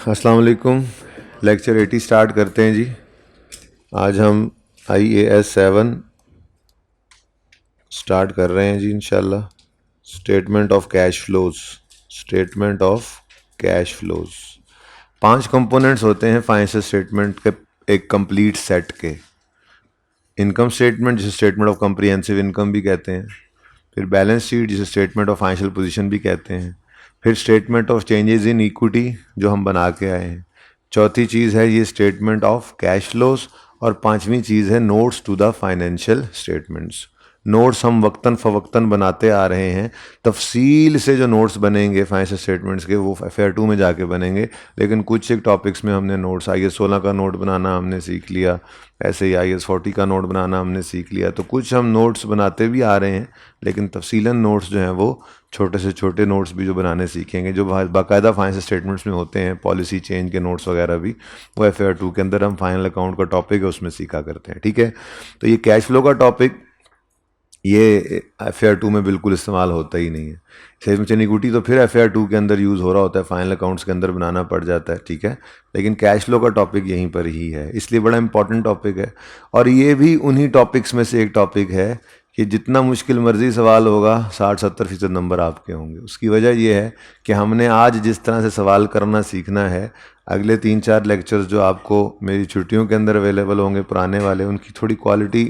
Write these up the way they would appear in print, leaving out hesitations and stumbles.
अस्सलाम वालेकुम। Lecture 80 start करते हैं जी। आज हम IAS 7 स्टार्ट कर रहे हैं जी इंशाल्लाह। Statement of cash flows. Statement of cash flows 5 components होते हैं फाइनेंशियल स्टेटमेंट के, एक कंप्लीट सेट के। इनकम स्टेटमेंट जिसे स्टेटमेंट ऑफ कम्प्रिहेंसिव इनकम भी कहते हैं, फिर बैलेंस शीट जिसे स्टेटमेंट ऑफ फाइनेंशियल पोजीशन भी कहते हैं, फिर statement of changes in equity जो हम बना के आए हैं, चौथी चीज़ है ये स्टेटमेंट ऑफ कैश फ्लोज, और पांचवी चीज़ है notes to the financial statements. Notes हम वक्तन फ़वक्तन बनाते आ रहे हैं। तफसील से जो नोट्स बनेंगे फाइनेंशियल स्टेटमेंट्स के वो FAR 2 में जाके बनेंगे, लेकिन कुछ एक टॉपिक्स में हमने नोट्स IAS 16 का नोट बनाना हमने सीख लिया, ऐसे ही IAS 40 का नोट बनाना हमने सीख लिया। तो कुछ हम नोट्स बनाते भी आ रहे हैं, लेकिन तफसीलन नोट्स जो हैं वो छोटे से छोटे नोट्स भी जो बनाने सीखेंगे, जो बाकायदा फाइनेंशियल स्टेटमेंट्स में होते हैं, पॉलिसी चेंज के नोट्स वगैरह भी, वो FAR 2 के अंदर हम फाइनल अकाउंट का टॉपिक है उसमें सीखा करते हैं। ठीक है, तो ये कैश फ्लो का टॉपिक ये FAR 2 में बिल्कुल इस्तेमाल होता ही नहीं है। सेल्स एंड इक्विटी तो फिर FAR 2 के अंदर यूज़ हो रहा होता है, फाइनल अकाउंट्स के अंदर बनाना पड़ जाता है। ठीक है, लेकिन कैश फ्लो का टॉपिक यहीं पर ही है, इसलिए बड़ा इंपॉर्टेंट टॉपिक है। और ये भी उन्हीं टॉपिक्स में से एक टॉपिक है कि जितना मुश्किल मर्जी सवाल होगा 60-70% नंबर आपके होंगे। उसकी वजह यह है कि हमने आज जिस तरह से सवाल करना सीखना है, अगले 3-4 लेक्चर्स जो आपको मेरी छुट्टियों के अंदर अवेलेबल होंगे पुराने वाले, उनकी थोड़ी क्वालिटी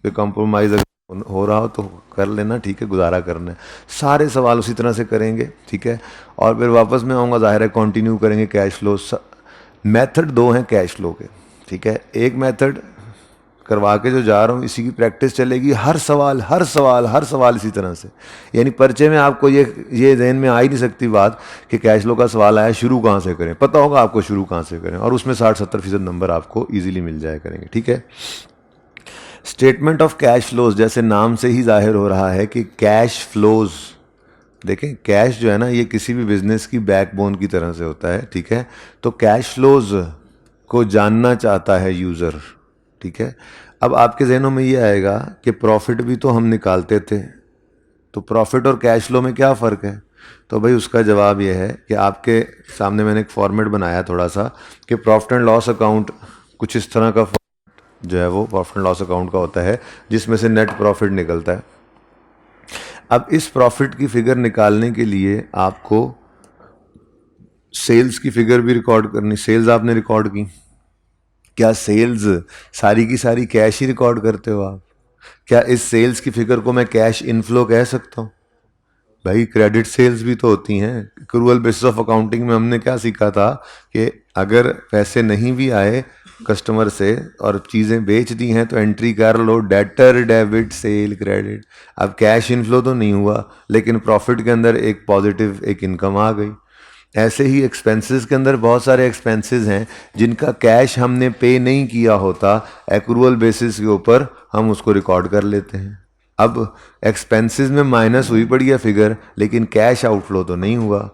पे कॉम्प्रोमाइज़ हो रहा हो तो कर लेना। ठीक है, गुजारा करना है, सारे सवाल उसी तरह से करेंगे। ठीक है, और फिर वापस में आऊँगा, ज़ाहिर है कंटिन्यू करेंगे कैश फ्लो। मेथड 2 हैं कैश फ्लो के। ठीक है, एक मेथड करवा के जो जा रहा हूँ इसी की प्रैक्टिस चलेगी, हर सवाल हर सवाल हर सवाल इसी तरह से। यानी पर्चे में आपको ये जहन में आ ही नहीं सकती बात कि कैश फ्लो का सवाल आया शुरू कहाँ से करें, पता होगा आपको शुरू कहाँ से करें, और उसमें 60-70% नंबर आपको ईजिली मिल जाया करेंगे। ठीक है, स्टेटमेंट ऑफ कैश फ्लोज जैसे नाम से ही जाहिर हो रहा है कि कैश फ्लोज, देखें कैश जो है ना ये किसी भी बिजनेस की बैकबोन की तरह से होता है। ठीक है, तो कैश फ्लोज को जानना चाहता है यूज़र। ठीक है, अब आपके जहनों में ये आएगा कि प्रॉफिट भी तो हम निकालते थे, तो प्रॉफिट और कैश फ्लो में क्या फ़र्क है? तो भाई उसका जवाब ये है कि आपके सामने मैंने एक फॉर्मेट बनाया थोड़ा सा कि प्रॉफिट एंड लॉस अकाउंट कुछ इस तरह का जो है वो प्रॉफिट एंड लॉस अकाउंट का होता है, जिसमें से नेट प्रॉफिट निकलता है। अब इस प्रॉफिट की फिगर निकालने के लिए आपको सेल्स की फिगर भी रिकॉर्ड करनी। सेल्स आपने रिकॉर्ड की, क्या सेल्स सारी की सारी कैश ही रिकॉर्ड करते हो आप? क्या इस सेल्स की फिगर को मैं कैश इनफ्लो कह सकता हूँ? भाई क्रेडिट सेल्स भी तो होती हैं। एक्रूअल बेसिस ऑफ अकाउंटिंग में हमने क्या सीखा था कि अगर पैसे नहीं भी आए कस्टमर से और चीज़ें बेच दी हैं तो एंट्री कर लो डेटर डेबिट सेल क्रेडिट। अब कैश इनफ्लो तो नहीं हुआ, लेकिन प्रॉफिट के अंदर एक पॉजिटिव एक इनकम आ गई। ऐसे ही एक्सपेंसेस के अंदर बहुत सारे एक्सपेंसेस हैं जिनका कैश हमने पे नहीं किया होता, एक्रूअल बेसिस के ऊपर हम उसको रिकॉर्ड कर लेते हैं। अब एक्सपेंसेस में माइनस हुई पड़ी है फिगर, लेकिन कैश आउटफ्लो तो नहीं हुआ।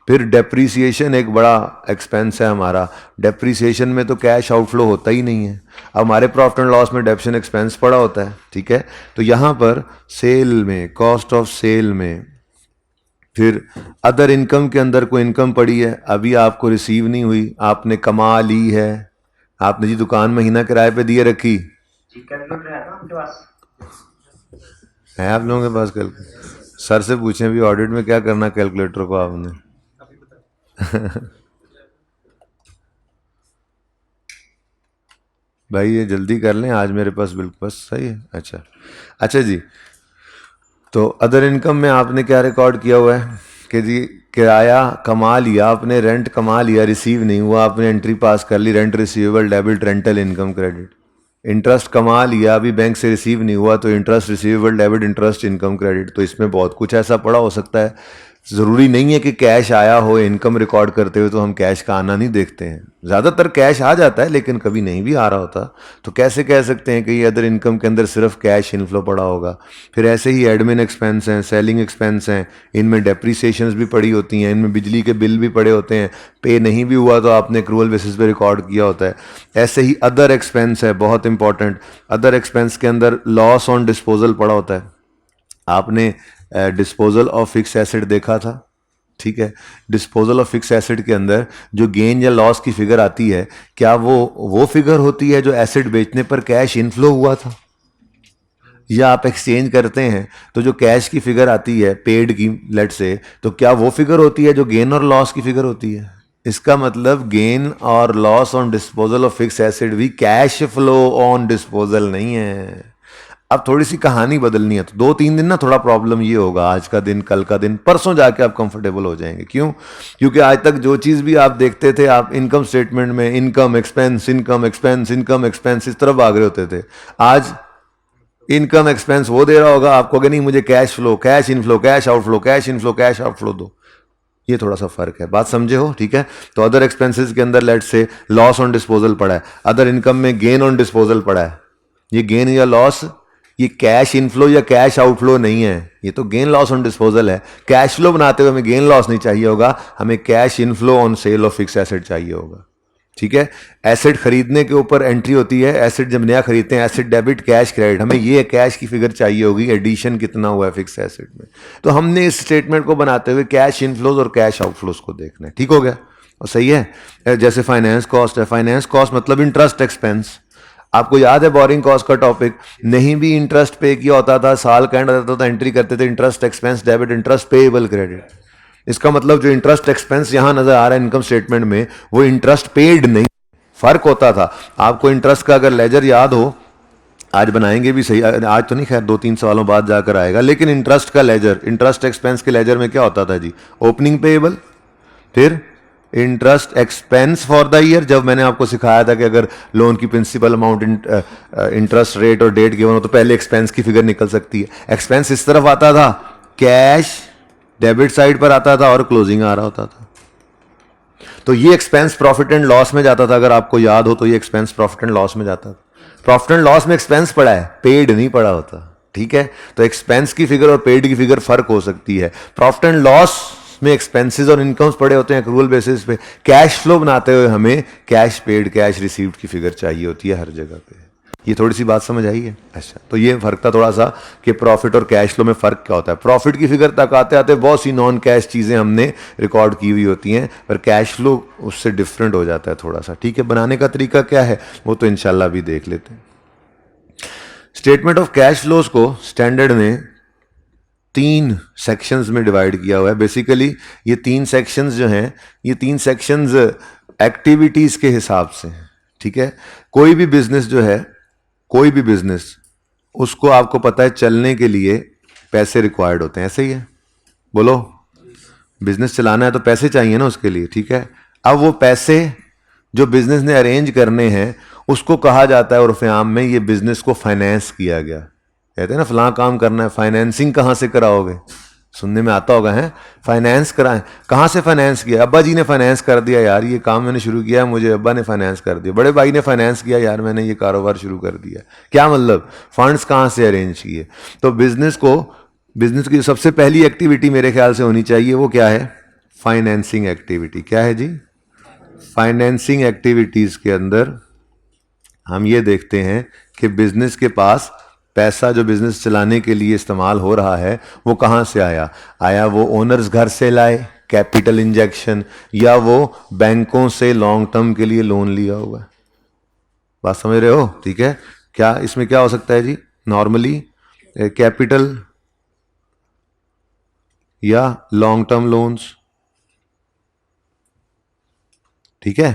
फिर डेप्रीसिएशन एक बड़ा एक्सपेंस है हमारा, डेप्रीसिएशन में तो कैश आउटफ्लो होता ही नहीं है। अब हमारे प्रॉफिट एंड लॉस में डेप्शन एक्सपेंस पड़ा होता है। ठीक है, तो यहाँ पर सेल में, कॉस्ट ऑफ सेल में, फिर अदर इनकम के अंदर कोई इनकम पड़ी है, अभी आपको रिसीव नहीं हुई, आपने कमा ली है, आपने जी दुकान महीना किराए पे दिए रखी है आप लोगों के पास। कल सर से पूछें भी ऑडिट में क्या करना कैलकुलेटर को आपने भाई ये जल्दी कर लें, आज मेरे पास बिल्कुल बस सही है। अच्छा अच्छा जी, तो अदर इनकम में आपने क्या रिकॉर्ड किया हुआ है कि जी किराया कमा लिया आपने, रेंट कमा लिया, रिसीव नहीं हुआ, आपने एंट्री पास कर ली, rent receivable debit rental income credit. Interest कमा लिया, अभी बैंक से रिसीव नहीं हुआ, तो interest receivable debit interest income credit. तो इसमें बहुत कुछ ऐसा पड़ा हो सकता है, ज़रूरी नहीं है कि कैश आया हो। इनकम रिकॉर्ड करते हुए तो हम कैश का आना नहीं देखते हैं, ज़्यादातर कैश आ जाता है लेकिन कभी नहीं भी आ रहा होता। तो कैसे कह सकते हैं कि ये अदर इनकम के अंदर सिर्फ कैश इनफ्लो पड़ा होगा? फिर ऐसे ही एडमिन एक्सपेंस हैं, सेलिंग एक्सपेंस हैं, इनमें डेप्रीसिएशंस भी पड़ी होती हैं, इनमें बिजली के बिल भी पड़े होते हैं, पे नहीं भी हुआ तो आपने एक्रूअल बेसिस पे रिकॉर्ड किया होता है। ऐसे ही अदर एक्सपेंस है, बहुत इंपॉर्टेंट, अदर एक्सपेंस के अंदर लॉस ऑन डिस्पोजल पड़ा होता है। आपने डिस्पोजल ऑफ फिक्स एसेट देखा था, ठीक है। डिस्पोजल ऑफ फिक्स एसेट के अंदर जो गेन या लॉस की फिगर आती है, क्या वो फिगर होती है जो एसेट बेचने पर कैश इनफ्लो हुआ था? या आप एक्सचेंज करते हैं तो जो कैश की फिगर आती है पेड की लेट से, तो क्या वो फिगर होती है जो गेन और लॉस की फिगर होती है? इसका मतलब गेन और loss on disposal of fix asset भी कैश फ्लो ऑन डिस्पोजल नहीं है। अब थोड़ी सी कहानी बदलनी है, तो 2-3 दिन ना थोड़ा प्रॉब्लम ये होगा, आज का दिन, कल का दिन, परसों जाके आप कंफर्टेबल हो जाएंगे। क्यों? क्योंकि आज तक जो चीज़ भी आप देखते थे, आप इनकम स्टेटमेंट में income expense income expense income expense इस तरफ भाग रहे होते थे। आज इनकम एक्सपेंस वो दे रहा होगा आपको कि नहीं, मुझे cash flow, cash inflow, cash outflow, cash inflow, cash outflow दो। ये थोड़ा सा फर्क है, बात समझे हो? ठीक है। तो अदर एक्सपेंसेस के अंदर लेट से लॉस ऑन डिस्पोजल पड़ा है, अदर इनकम में गेन ऑन डिस्पोजल पड़ा है। ये गेन या लॉस, ये कैश इनफ्लो या कैश आउटफ्लो नहीं है, ये तो गेन लॉस ऑन डिस्पोजल है। कैश फ्लो बनाते हुए हमें गेन लॉस नहीं चाहिए होगा, हमें cash inflow on sale of fix asset चाहिए होगा। ठीक है। एसेट खरीदने के ऊपर एंट्री होती है, एसेट जब नया खरीदते हैं, एसेट डेबिट कैश क्रेडिट, हमें ये कैश की फिगर चाहिए होगी, एडिशन कितना हुआ है फिक्स एसेट में। तो हमने इस स्टेटमेंट को बनाते हुए कैश इनफ्लोज और कैश आउटफ्लोज को देखना है। ठीक हो गया? और सही है। जैसे फाइनेंस कॉस्ट है, फाइनेंस कॉस्ट मतलब इंटरेस्ट एक्सपेंस। आपको याद है बोरिंग कॉस्ट का टॉपिक? नहीं भी इंटरेस्ट पे किया होता था, साल का एंड होता था, एंट्री करते थे interest expense debit, interest payable credit. इसका मतलब जो इंटरेस्ट एक्सपेंस यहां नजर आ रहा है इनकम स्टेटमेंट में, वो इंटरेस्ट पेड नहीं, फर्क होता था। आपको इंटरेस्ट का अगर लेजर याद हो, आज बनाएंगे भी सही, आज तो नहीं, खैर 2-3 सालों बाद जाकर आएगा, लेकिन इंटरेस्ट का लेजर, इंटरेस्ट एक्सपेंस के लेजर में क्या होता था जी? ओपनिंग पेएबल, फिर interest expense for the year. जब मैंने आपको सिखाया था कि अगर लोन की प्रिंसिपल अमाउंट, इंटरेस्ट रेट और डेट गिवन हो तो पहले एक्सपेंस की फिगर निकल सकती है। एक्सपेंस इस तरफ आता था, कैश डेबिट साइड पर आता था और क्लोजिंग आ रहा होता था। तो ये एक्सपेंस प्रॉफिट एंड लॉस में जाता था, अगर आपको याद हो तो ये एक्सपेंस प्रॉफिट एंड लॉस में जाता था। प्रॉफिट एंड लॉस में एक्सपेंस पड़ा है, पेड नहीं पड़ा होता। ठीक है। तो एक्सपेंस की फिगर और पेड की फिगर फर्क हो सकती है। प्रॉफिट एंड लॉस में एक्सपेंसेस और इनकम्स पड़े होते हैं एक्रूअल बेसिस पे। कैश फ्लो बनाते हुए हमें कैश पेड, कैश रिसीव्ड की फिगर चाहिए होती है हर जगह पे। ये थोड़ी सी बात समझ आई है? अच्छा, तो ये फर्क था थोड़ा सा कि प्रॉफिट और कैश फ्लो में फर्क क्या होता है। प्रॉफिट की फिगर तक आते आते बहुत सी नॉन कैश चीज़ें हमने रिकॉर्ड की हुई होती हैं, पर कैश फ्लो उससे डिफरेंट हो जाता है थोड़ा सा। ठीक है। बनाने का तरीका क्या है वो तो इंशाल्लाह भी देख लेते हैं। स्टेटमेंट ऑफ कैश फ्लोज को स्टैंडर्ड ने 3 सेक्शंस में डिवाइड किया हुआ है। बेसिकली ये 3 सेक्शंस जो हैं, ये 3 सेक्शंस एक्टिविटीज़ के हिसाब से। ठीक है। कोई भी बिजनेस जो है, कोई भी बिजनेस, उसको आपको पता है चलने के लिए पैसे रिक्वायर्ड होते हैं, ऐसे ही है? बोलो, बिजनेस चलाना है तो पैसे चाहिए ना उसके लिए। ठीक है। अब वो पैसे जो बिजनेस ने अरेंज करने हैं उसको कहा जाता है उर्फ आम में, ये बिजनेस को फाइनेंस किया गया। कहते हैं ना फलां काम करना है, फाइनेंसिंग कहाँ से कराओगे? सुनने में आता होगा, है फाइनेंस कराएं, कहाँ से फाइनेंस किया? अब्बा जी ने फाइनेंस कर दिया यार, ये काम मैंने शुरू किया है, मुझे अब्बा ने फाइनेंस कर दिया। बड़े भाई ने फाइनेंस किया यार, मैंने ये कारोबार शुरू कर दिया। क्या मतलब? फंड्स कहाँ से अरेंज किए? तो बिजनेस की सबसे पहली एक्टिविटी मेरे ख्याल से होनी चाहिए, वो क्या है? Financing activity. क्या है जी? फाइनेंसिंग एक्टिविटीज के अंदर हम ये देखते हैं कि बिजनेस के पास पैसा जो बिजनेस चलाने के लिए इस्तेमाल हो रहा है वो कहाँ से आया? आया वो ओनर्स घर से लाए, कैपिटल इंजेक्शन, या वो बैंकों से लॉन्ग टर्म के लिए लोन लिया हुआ है? बात समझ रहे हो? ठीक है। क्या इसमें क्या हो सकता है जी? नॉर्मली कैपिटल या लॉन्ग टर्म लोन्स। ठीक है।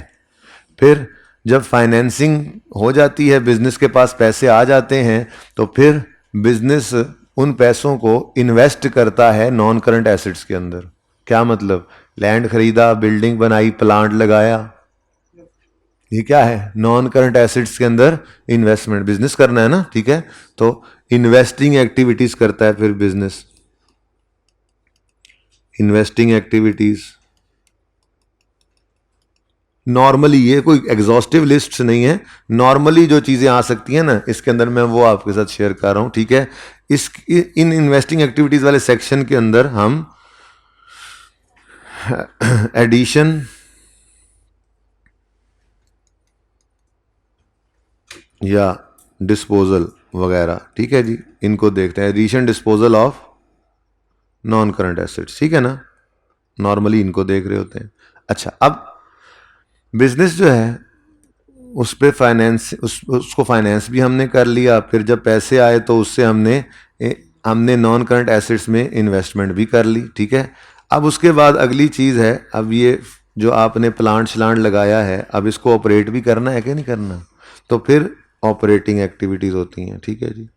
फिर जब फाइनेंसिंग हो जाती है, बिजनेस के पास पैसे आ जाते हैं, तो फिर बिजनेस उन पैसों को इन्वेस्ट करता है नॉन करंट एसेट्स के अंदर। क्या मतलब? लैंड खरीदा, बिल्डिंग बनाई, प्लांट लगाया, ये क्या है? नॉन करंट एसेट्स के अंदर इन्वेस्टमेंट। बिजनेस करना है ना, ठीक है। तो इन्वेस्टिंग एक्टिविटीज करता है फिर बिजनेस, इन्वेस्टिंग एक्टिविटीज। नॉर्मली ये कोई एग्जॉस्टिव लिस्ट नहीं है, नॉर्मली जो चीज़ें आ सकती हैं ना, इसके अंदर मैं वो आपके साथ शेयर कर रहा हूँ। ठीक है। इन इन्वेस्टिंग एक्टिविटीज़ वाले सेक्शन के अंदर हम एडिशन या डिस्पोजल वगैरह, ठीक है जी, इनको देखते हैं। Addition disposal of non current assets, ठीक है ना। नॉर्मली इनको देख रहे होते हैं। अच्छा, अब बिजनेस जो है उस पे फाइनेंस, उसको फाइनेंस भी हमने कर लिया, फिर जब पैसे आए तो उससे हमने नॉन करंट एसेट्स में इन्वेस्टमेंट भी कर ली, ठीक है। अब उसके बाद अगली चीज़ है, अब ये जो आपने प्लांट श्लांट लगाया है, अब इसको ऑपरेट भी करना है कि नहीं करना, तो फिर ऑपरेटिंग एक्टिविटीज़ होती हैं, ठीक है जी।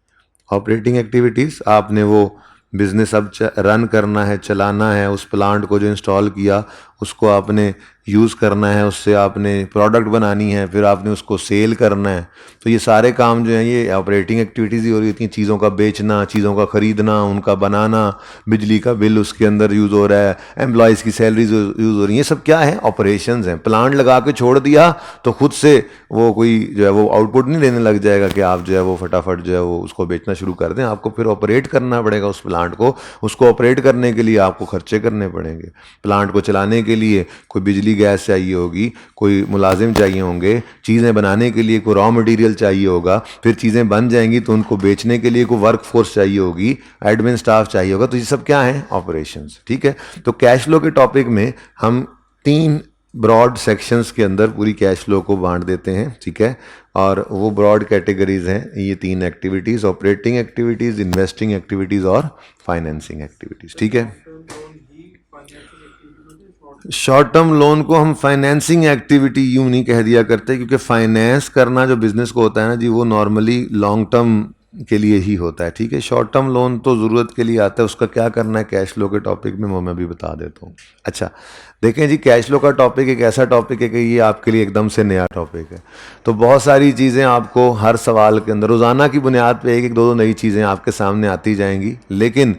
ऑपरेटिंग एक्टिविटीज़, आपने वो बिज़नेस अब रन करना है, चलाना है, उस प्लांट को जो इंस्टॉल किया उसको आपने यूज़ करना है, उससे आपने प्रोडक्ट बनानी है, फिर आपने उसको सेल करना है। तो ये सारे काम जो हैं ये ऑपरेटिंग एक्टिविटीज़ ही हो रही होती हैं। चीज़ों का बेचना, चीज़ों का ख़रीदना, उनका बनाना, बिजली का बिल उसके अंदर यूज़ हो रहा है, एम्प्लॉयज़ की सैलरीज यूज़ हो रही हैं, ये सब क्या है, ऑपरेशंस हैं। प्लांट लगा के छोड़ दिया तो खुद से वो कोई जो है वो आउटपुट नहीं देने लग जाएगा कि आप जो है वो फटाफट जो है वो उसको बेचना शुरू कर दें। आपको फिर ऑपरेट करना पड़ेगा उस प्लांट को। उसको ऑपरेट करने के लिए आपको खर्चे करने पड़ेंगे। प्लांट को चलाने के लिए कोई बिजली गैस चाहिए होगी, कोई मुलाजिम चाहिए होंगे, चीज़ें बनाने के लिए कोई रॉ मटेरियल चाहिए होगा, फिर चीज़ें बन जाएंगी तो उनको बेचने के लिए कोई वर्क फोर्स चाहिए होगी, एडमिन स्टाफ चाहिए होगा। तो ये सब क्या है, ऑपरेशंस, ठीक है। तो कैश फ्लो के टॉपिक में हम 3 ब्रॉड सेक्शंस के अंदर पूरी कैश फ्लो को बांट देते हैं, ठीक है। और वो ब्रॉड कैटेगरीज हैं ये 3 activities, operating activities, investing activities और फाइनेंसिंग एक्टिविटीज़, ठीक है। शॉर्ट टर्म लोन को हम फाइनेंसिंग एक्टिविटी यूं नहीं कह दिया करते, क्योंकि फाइनेंस करना जो बिजनेस को होता है ना जी, वो नॉर्मली लॉन्ग टर्म के लिए ही होता है, ठीक है। शॉर्ट टर्म लोन तो ज़रूरत के लिए आता है, उसका क्या करना है कैश फ्लो के टॉपिक में वो मैं भी बता देता हूँ। अच्छा, देखें जी, कैश फ्लो का टॉपिक एक ऐसा टॉपिक है कि ये आपके लिए एकदम से नया टॉपिक है। तो बहुत सारी चीज़ें आपको हर सवाल के अंदर रोज़ाना की बुनियाद पे एक एक दो दो नई चीज़ें आपके सामने आती जाएंगी, लेकिन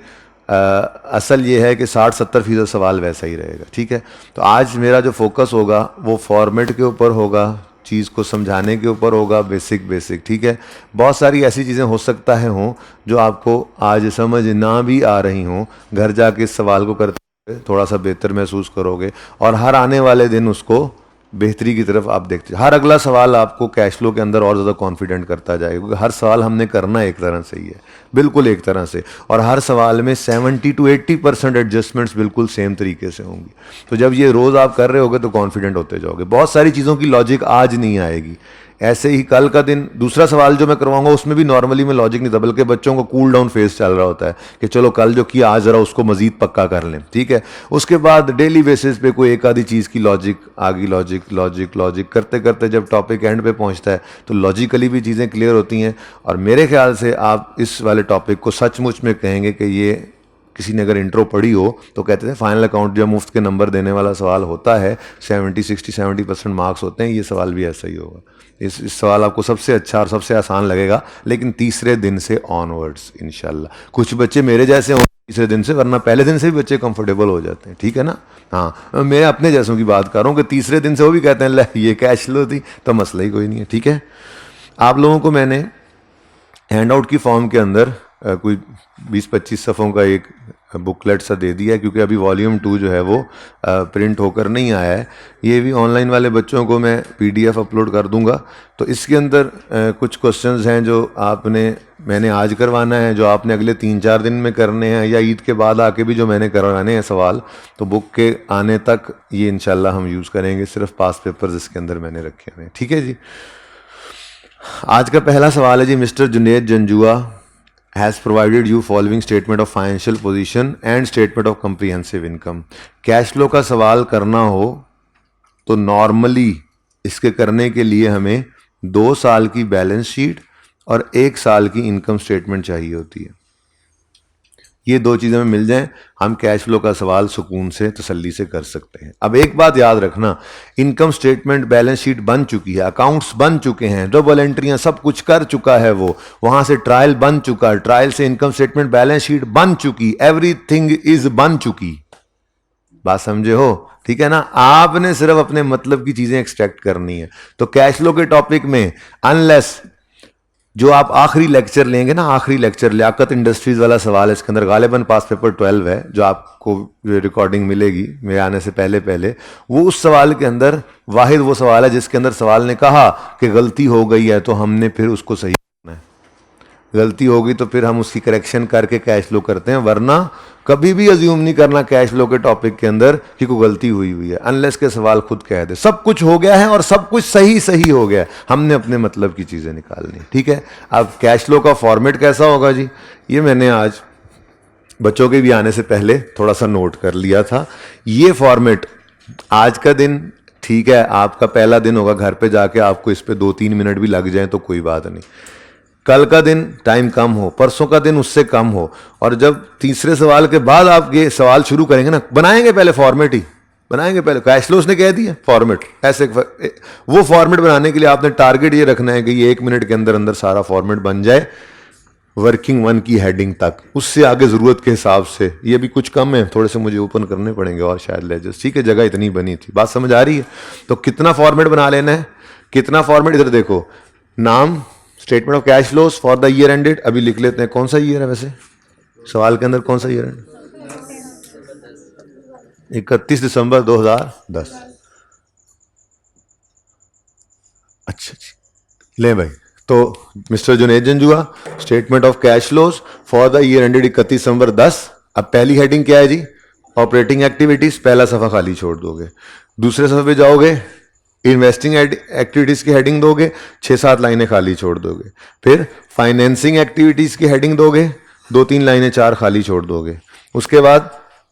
असल ये है कि 60-70% सवाल वैसा ही रहेगा, ठीक है। तो आज मेरा जो फोकस होगा वो फॉर्मेट के ऊपर होगा, चीज़ को समझाने के ऊपर होगा, बेसिक, ठीक है। बहुत सारी ऐसी चीज़ें हो सकता है हों जो आपको आज समझ ना भी आ रही हों, घर जाके इस सवाल को करते हुए थोड़ा सा बेहतर महसूस करोगे, और हर आने वाले दिन उसको बेहतरी की तरफ आप देखते, हर अगला सवाल आपको कैश फ्लो के अंदर और ज़्यादा कॉन्फिडेंट करता जाएगा, क्योंकि हर सवाल हमने करना एक तरह से ही है, बिल्कुल एक तरह से, और हर सवाल में 70 to 80% एडजस्टमेंट्स बिल्कुल सेम तरीके से होंगी। तो जब ये रोज़ आप कर रहे होगे तो कॉन्फिडेंट होते जाओगे। बहुत सारी चीज़ों की लॉजिक आज नहीं आएगी, ऐसे ही कल का दिन दूसरा सवाल जो मैं करवाऊंगा उसमें भी नॉर्मली में लॉजिक नहीं था, बल्कि बच्चों को कूल डाउन फेज चल रहा होता है कि चलो कल जो किया आज ज़रा उसको मजीद पक्का कर लें, ठीक है। उसके बाद डेली बेसिस पे कोई एक आधी चीज़ की लॉजिक आगे, लॉजिक करते करते जब टॉपिक एंड पे पहुंचता है तो लॉजिकली भी चीज़ें क्लियर होती हैं। और मेरे ख्याल से आप इस वाले टॉपिक को सचमुच में कहेंगे कि ये किसी ने अगर इंट्रो पढ़ी हो तो कहते थे फाइनल अकाउंट जब मुफ्त के नंबर देने वाला सवाल होता है 70-60-70% मार्क्स होते हैं, ये सवाल भी ऐसा ही होगा। इस सवाल आपको सबसे अच्छा और सबसे आसान लगेगा, लेकिन तीसरे दिन से ऑनवर्ड्स इंशाल्लाह। कुछ बच्चे मेरे जैसे हों तीसरे दिन से, वरना पहले दिन से भी बच्चे कंफर्टेबल हो जाते हैं, ठीक है ना। हाँ, मैं अपने जैसों की बात कर रहा हूँ कि तीसरे दिन से वो भी कहते हैं ले ये कैश फ्लो थी, तो मसला ही कोई नहीं है, ठीक है। आप लोगों को मैंने हैंड आउट की फॉर्म के अंदर कोई 20-25 सफ़ों का एक बुकलेट सा दे दिया है, क्योंकि अभी वॉल्यूम 2 जो है वो प्रिंट होकर नहीं आया है। ये भी ऑनलाइन वाले बच्चों को मैं PDF अपलोड कर दूंगा। तो इसके अंदर कुछ क्वेश्चंस हैं जो मैंने आज करवाना है, जो आपने अगले 3-4 दिन में करने हैं, या ईद के बाद आके भी जो मैंने करवाने हैं सवाल, तो बुक के आने तक ये इंशाल्लाह हम यूज़ करेंगे। सिर्फ पास पेपर्स इसके अंदर मैंने रखे हुए हैं, ठीक है जी। आज का पहला सवाल है जी, mister Junaid Janjua has provided you following statement of financial position and statement of comprehensive income। Cash flow का सवाल करना हो तो नॉर्मली इसके करने के लिए हमें 2 साल की बैलेंस शीट और 1 साल की इनकम स्टेटमेंट चाहिए होती है। ये 2 चीज़ें में मिल जाएं, हम कैश फ्लो का सवाल सुकून से तसल्ली से कर सकते हैं। अब एक बात याद रखना, इनकम स्टेटमेंट बैलेंस शीट बन चुकी है, अकाउंट्स बन चुके हैं, डबल एंट्रियां सब कुछ कर चुका है वो, वहां से ट्रायल बन चुका, ट्रायल से इनकम स्टेटमेंट बैलेंस शीट बन चुकी, एवरीथिंग इज बन चुकी। बात समझे हो, ठीक है ना। आपने सिर्फ अपने मतलब की चीजें एक्सट्रैक्ट करनी है। तो कैश फ्लो के टॉपिक में अनलेस जो आप आखिरी लेक्चर लेंगे ना, आखिरी लेक्चर लियाकत इंडस्ट्रीज वाला सवाल है, इसके अंदर गालिबन पास पेपर 12 है, जो आपको रिकॉर्डिंग मिलेगी मेरे आने से पहले पहले, वो उस सवाल के अंदर वाहिद वो सवाल है जिसके अंदर सवाल ने कहा कि गलती हो गई है तो हमने फिर उसको सही करना है। गलती होगी तो फिर हम उसकी करेक्शन करके कैश फ्लो करते हैं, वरना कभी भी अज्यूम नहीं करना कैश फ्लो के टॉपिक के अंदर कि कोई गलती हुई हुई है, अनलेस के सवाल खुद कह दे सब कुछ हो गया है और सब कुछ सही सही हो गया है, हमने अपने मतलब की चीज़ें निकालनी। ठीक है, अब कैश फ्लो का फॉर्मेट कैसा होगा जी, ये मैंने आज बच्चों के भी आने से पहले थोड़ा सा नोट कर लिया था। ये फॉर्मेट आज का दिन ठीक है, आपका पहला दिन होगा, घर पे जाके आपको इस पे 2-3 मिनट भी लग जाए तो कोई बात नहीं। कल का दिन टाइम कम हो, परसों का दिन उससे कम हो, और जब तीसरे सवाल के बाद आप ये सवाल शुरू करेंगे ना, बनाएंगे पहले फॉर्मेट ही बनाएंगे, पहले कैश फ्लो उसने कह दिया फॉर्मेट ऐसे। वो फॉर्मेट बनाने के लिए आपने टारगेट ये रखना है कि ये 1 मिनट के अंदर अंदर सारा फॉर्मेट बन जाए, वर्किंग वन की हेडिंग तक, उससे आगे ज़रूरत के हिसाब से। ये भी कुछ कम है, थोड़े से मुझे ओपन करने पड़ेंगे और शायद लेजर्स। ठीक है, जगह इतनी बनी थी, बात समझ आ रही है। तो कितना फॉर्मेट बना लेना है, कितना फॉर्मेट, इधर देखो, नाम statement of cash flows for the year ended, अभी लिख लेते हैं कौन सा ईयर है वैसे सवाल के अंदर, कौन सा ईयर है, 31 दिसंबर 2010। अच्छा जी, ले भाई, तो mister Junaid Janjua, statement of cash flows for the year ended 31 December 10। अब पहली हेडिंग क्या है जी, ऑपरेटिंग एक्टिविटीज, पहला सफा खाली छोड़ दोगे। दूसरे सफे पे जाओगे, इन्वेस्टिंग एक्टिविटीज की हेडिंग दोगे, 6-7 लाइनें खाली छोड़ दोगे। फिर फाइनेंसिंग एक्टिविटीज की हेडिंग दोगे, 2-3 लाइनें 4 खाली छोड़ दोगे। उसके बाद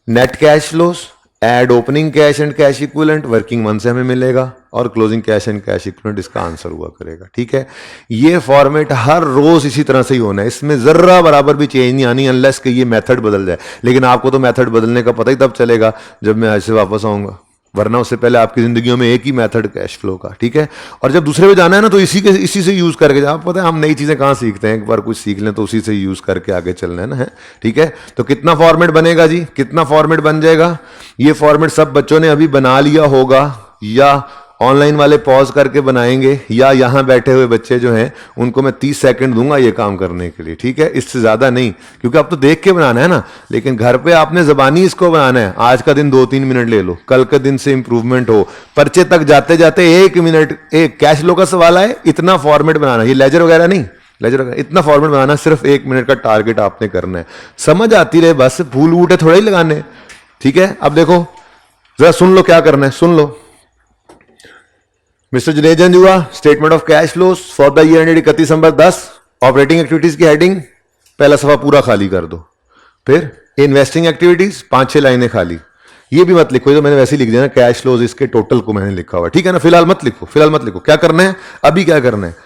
net cash flows, add opening cash and cash equivalent, working one से हमें मिलेगा, और closing cash and cash equivalent इसका आंसर हुआ करेगा। ठीक है, ये फॉर्मेट हर रोज इसी तरह से ही होना है, इसमें जर्रा बराबर भी चेंज नहीं आनी, अनलेस कि ये मेथड बदल जाए। लेकिन आपको तो मेथड बदलने का पता ही तब चलेगा जब मैं आज से वापस आऊंगा, वरना उससे पहले आपकी जिंदगियों में एक ही मेथड कैश फ्लो का। ठीक है, और जब दूसरे पे जाना है ना, तो इसी से यूज करके जाओ। पता है हम नई चीजें कहाँ सीखते हैं, एक बार कुछ सीख लें तो उसी से यूज करके आगे चलना है ना, है। ठीक है, तो कितना फॉर्मेट बनेगा जी, कितना फॉर्मेट बन जाएगा, ये फॉर्मेट सब बच्चों ने अभी बना लिया होगा, या ऑनलाइन वाले पॉज करके बनाएंगे, या यहां बैठे हुए बच्चे जो हैं उनको मैं 30 सेकंड दूंगा ये काम करने के लिए। ठीक है, इससे ज्यादा नहीं, क्योंकि अब तो देख के बनाना है ना, लेकिन घर पे आपने जबानी इसको बनाना है। आज का दिन 2-3 मिनट ले लो, कल के दिन से इंप्रूवमेंट हो, पर्चे तक जाते जाते 1 मिनट, एक कैश फ्लो का सवाल आए, इतना फॉर्मेट बनाना, ये लेजर वगैरह नहीं, लेजर वगैरह, इतना फॉर्मेट बनाना, सिर्फ 1 मिनट का टारगेट आपने करना है। समझ आती रहे बस, फूल बूटे थोड़ा ही लगाने। ठीक है, अब देखो जरा सुन लो क्या करना है, सुन लो। Mister Junaid Janjua, statement of cash flows for the year ended 31 December 10, operating activities की हेडिंग पहला सफा पूरा खाली कर दो। फिर इन्वेस्टिंग एक्टिविटीज 5-6 लाइनें खाली, ये भी मत लिखो, ये तो मैंने वैसे ही लिख दिया ना, कैश फ्लोज इसके टोटल को मैंने लिखा हुआ। ठीक है ना, फिलहाल मत लिखो, फिलहाल मत लिखो। क्या करना है अभी, क्या करना है,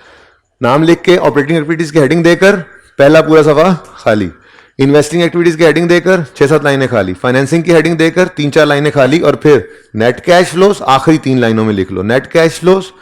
नाम लिख के ऑपरेटिंग एक्टिविटीज की हेडिंग देकर पहला पूरा सफा खाली, इन्वेस्टिंग एक्टिविटीज की हेडिंग देकर 6-7 लाइनें खाली, फाइनेंसिंग की हेडिंग देकर 3-4 लाइनें खाली, और फिर नेट कैश फ्लोज आखिरी 3 लाइनों में लिख लो। Net cash flows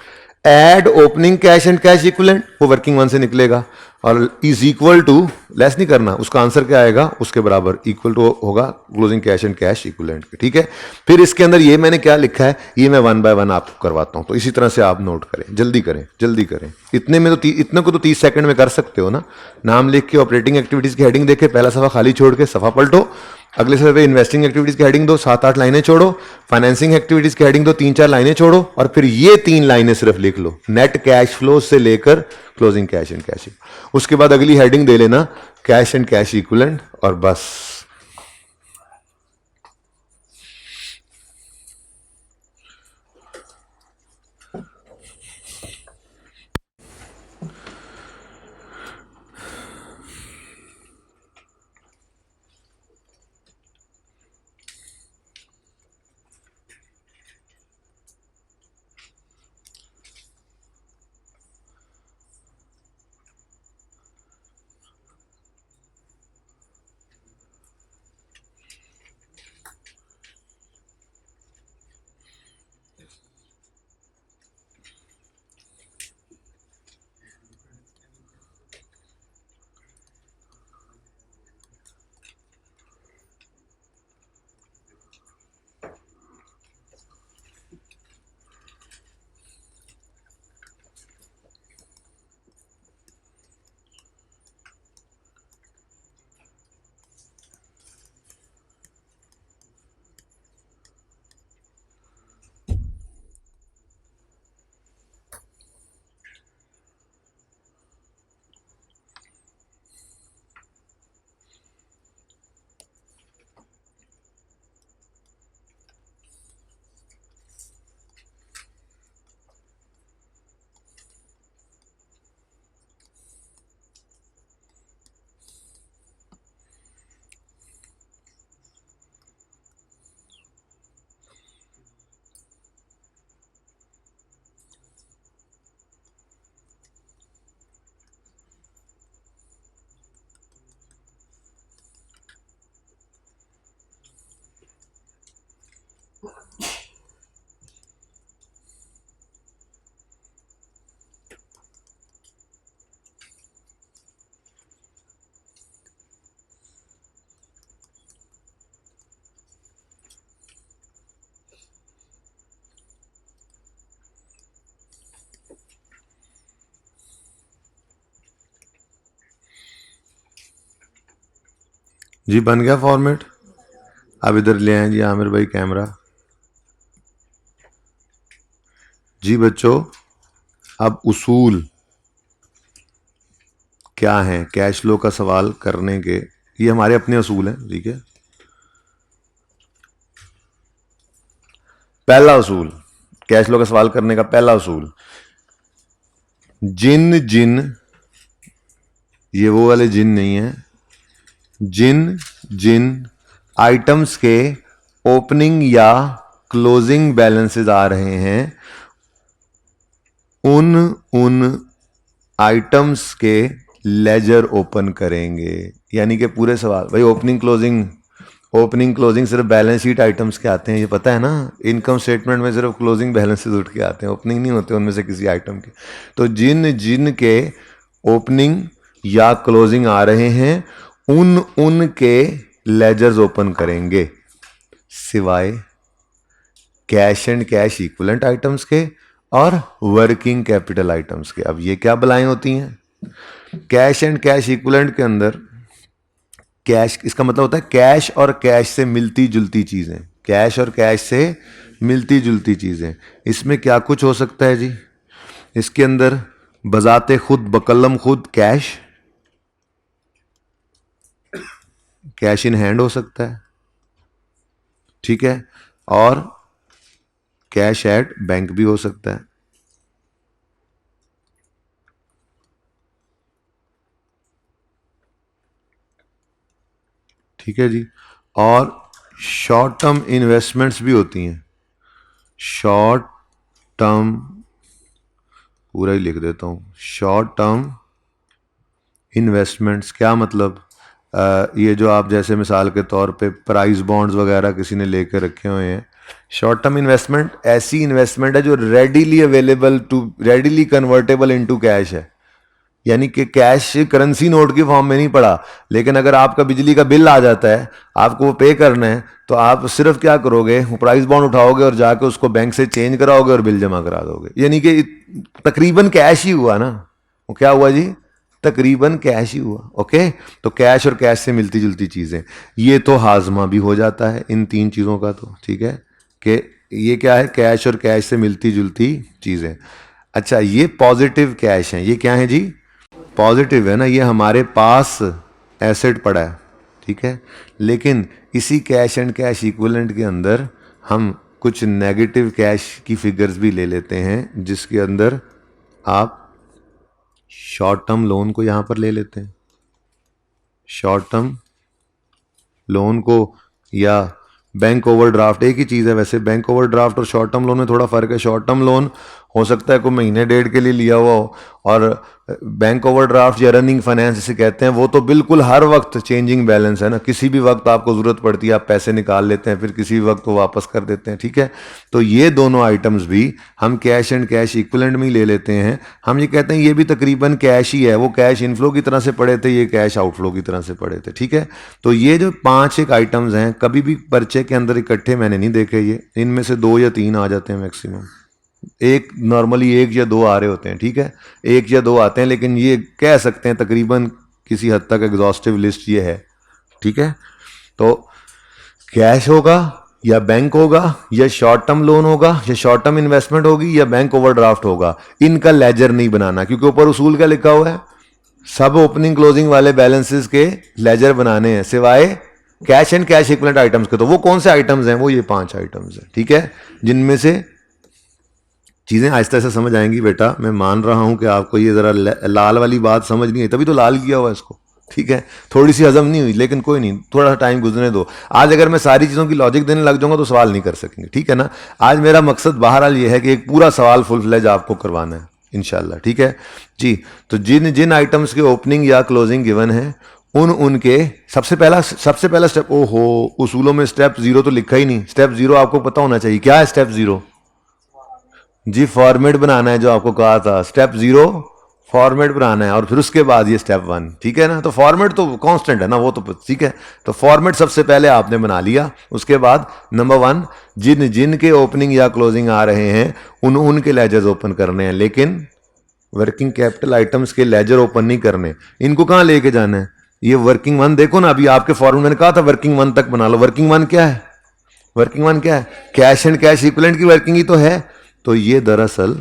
add opening cash and cash equivalent, वो वर्किंग वन से निकलेगा, और इज इक्वल टू, लेस नहीं करना, उसका आंसर क्या आएगा उसके बराबर, इक्वल टू होगा closing cash and cash equivalent के। ठीक है, फिर इसके अंदर ये मैंने क्या लिखा है, ये मैं 1 बाय 1 आपको करवाता हूं, तो इसी तरह से आप नोट करें, जल्दी करें, जल्दी करें। इतने में तो इतने को तो 30 सेकंड में कर सकते हो ना। नाम लिख के ऑपरेटिंग एक्टिविटीज की हेडिंग देके पहला सफा खाली छोड़ के सफा पलटो, अगले सफे पे इन्वेस्टिंग एक्टिविटीज की हेडिंग दो, 7-8 लाइनें छोड़ो, फाइनेंसिंग एक्टिविटीज की हेडिंग दो, 3-4 लाइनें छोड़ो, और फिर ये 3 लाइनें सिर्फ लिख लो, नेट कैश फ्लो से लेकर क्लोजिंग कैश एंड कैश। उसके बाद अगली हेडिंग दे लेना कैश एंड कैश इक्विवेलेंट, और बस। जी बन गया फॉर्मेट। अब इधर ले आए जी आमिर भाई कैमरा। जी बच्चों, अब उसूल क्या है कैश फ्लो का सवाल करने के, ये हमारे अपने उसूल हैं, ठीक है। पहला उसूल, कैश फ्लो का सवाल करने का पहला उसूल, जिन जिन, ये वो वाले जिन नहीं है, जिन जिन आइटम्स के ओपनिंग या क्लोजिंग बैलेंसेस आ रहे हैं, उन उन आइटम्स के लेजर ओपन करेंगे। यानी कि पूरे सवाल भाई ओपनिंग क्लोजिंग सिर्फ बैलेंस शीट आइटम्स के आते हैं, ये पता है ना। इनकम स्टेटमेंट में सिर्फ क्लोजिंग बैलेंसेस उठ के आते हैं, ओपनिंग नहीं होते उनमें से किसी आइटम के। तो जिन जिन के ओपनिंग या क्लोजिंग आ रहे हैं, उन उन के लेजर्स ओपन करेंगे, सिवाय cash and cash equivalent items के और वर्किंग कैपिटल आइटम्स के। अब ये क्या बलाएं होती हैं? कैश एंड कैश इक्विवेलेंट के अंदर कैश, इसका मतलब होता है कैश और कैश से मिलती जुलती चीजें, कैश और कैश से मिलती जुलती चीजें। इसमें क्या कुछ हो सकता है जी? इसके अंदर बजाते खुद बकलम खुद कैश इन हैंड हो सकता है, ठीक है, और कैश एट बैंक भी हो सकता है। ठीक है जी। और शॉर्ट टर्म इन्वेस्टमेंट्स भी होती हैं। शॉर्ट टर्म, पूरा ही लिख देता हूं, शॉर्ट टर्म इन्वेस्टमेंट्स क्या मतलब? ये जो आप जैसे मिसाल के तौर पे प्राइस बॉन्ड्स वगैरह किसी ने लेकर रखे हुए हैं, शॉर्ट टर्म इन्वेस्टमेंट ऐसी इन्वेस्टमेंट है जो रेडीली कन्वर्टेबल इनटू कैश है। यानी कि कैश करेंसी नोट की फॉर्म में नहीं पड़ा, लेकिन अगर आपका बिजली का बिल आ जाता है, आपको वो पे करना है, तो आप सिर्फ क्या करोगे, प्राइस बॉन्ड उठाओगे और जाके उसको बैंक से चेंज कराओगे और बिल जमा करा दोगे। यानी कि तकरीबन कैश ही हुआ ना। वो क्या हुआ जी? तकरीबन कैश ही हुआ। ओके, तो कैश और कैश से मिलती जुलती चीजें, ये तो हाजमा भी हो जाता है इन तीन चीजों का। तो ठीक है कि ये क्या है, कैश और कैश से मिलती जुलती चीजें। अच्छा, ये पॉजिटिव कैश है, ये क्या है जी? पॉजिटिव है ना, ये हमारे पास एसेट पड़ा है, ठीक है। लेकिन इसी कैश एंड कैश इक्विवेलेंट के अंदर हम कुछ नेगेटिव कैश की फिगर्स भी ले लेते हैं, जिसके अंदर आप शॉर्ट टर्म लोन को यहां पर ले लेते हैं, शॉर्ट टर्म लोन को, या बैंक ओवरड्राफ्ट, एक ही चीज़ है वैसे। बैंक ओवरड्राफ्ट और शॉर्ट टर्म लोन में थोड़ा फर्क है। शॉर्ट टर्म लोन हो सकता है कोई महीने डेढ़ के लिए लिया हुआ हो, और बैंक ओवरड्राफ्ट या रनिंग फाइनेंस जिसे कहते हैं, वो तो बिल्कुल हर वक्त चेंजिंग बैलेंस है ना, किसी भी वक्त आपको ज़रूरत पड़ती है आप पैसे निकाल लेते हैं, फिर किसी भी वक्त वो वापस कर देते हैं, ठीक है। तो ये दोनों आइटम्स भी हम कैश एंड कैश इक्विवेलेंट में ही ले लेते हैं। हम ये कहते हैं ये भी तकरीबन कैश ही है, वो कैश इनफ्लो की तरह से पड़े थे, ये कैश आउटफ्लो की तरह से पड़े थे, ठीक है। तो ये जो 5 आइटम्स हैं, कभी भी पर्चे के अंदर इकट्ठे मैंने नहीं देखे ये, इनमें से 2 या 3 आ जाते हैं मैक्सिमम, एक नॉर्मली 1 या 2 आ रहे होते हैं, ठीक है, 1 या 2 आते हैं, लेकिन ये कह सकते हैं तकरीबन किसी हद तक एग्जॉस्टिव लिस्ट ये है, ठीक है। तो कैश होगा या बैंक होगा या शॉर्ट टर्म लोन होगा या शॉर्ट टर्म इन्वेस्टमेंट होगी या बैंक ओवरड्राफ्ट होगा, इनका लेजर नहीं बनाना, क्योंकि ऊपर उसूल क्या लिखा हुआ है, सब ओपनिंग क्लोजिंग वाले बैलेंसेस के लेजर बनाने हैं, सिवाय cash and cash equivalent items के। तो वो कौन से आइटम्स हैं? वो ये 5 आइटम्स हैं, ठीक है, जिनमें से चीज़ें आहिस्ता आहिस्ता समझ आएंगी बेटा। मैं मान रहा हूं कि आपको ये ज़रा लाल वाली बात समझ नहीं आई, तभी तो लाल किया हुआ इसको, ठीक है। थोड़ी सी हजम नहीं हुई, लेकिन कोई नहीं, थोड़ा सा टाइम गुजरने दो। आज अगर मैं सारी चीज़ों की लॉजिक देने लग जाऊंगा तो सवाल नहीं कर सकेंगे, ठीक है ना। आज मेरा मकसद बहरहाल ये है कि एक पूरा सवाल फुल फ्लेज आपको करवाना है इंशाल्लाह, ठीक है जी। तो जिन जिन आइटम्स के ओपनिंग या क्लोजिंग गिवन है, उनके सबसे पहला स्टेप, ओहो उसूलों में स्टेप 0 तो लिखा ही नहीं। स्टेप 0 आपको पता होना चाहिए, क्या है स्टेप 0 जी? फॉर्मेट बनाना है, जो आपको कहा था स्टेप 0 फॉर्मेट बनाना है, और फिर उसके बाद ये स्टेप 1, ठीक है ना। तो फॉर्मेट तो कांस्टेंट है ना, वो तो ठीक है। तो फॉर्मेट सबसे पहले आपने बना लिया, उसके बाद नंबर 1, जिन जिन के ओपनिंग या क्लोजिंग आ रहे हैं उनके लेजर्स ओपन करने हैं, लेकिन वर्किंग कैपिटल आइटम्स के लेजर ओपन नहीं करने। इनको कहाँ लेके जाना है? ये वर्किंग वन देखो ना, अभी आपके फॉर्मूले मैंने कहा था वर्किंग वन तक बना लो। वर्किंग वन क्या है? वर्किंग वन क्या है? कैश एंड कैश इक्विवेलेंट की वर्किंग ही तो है। तो ये दरअसल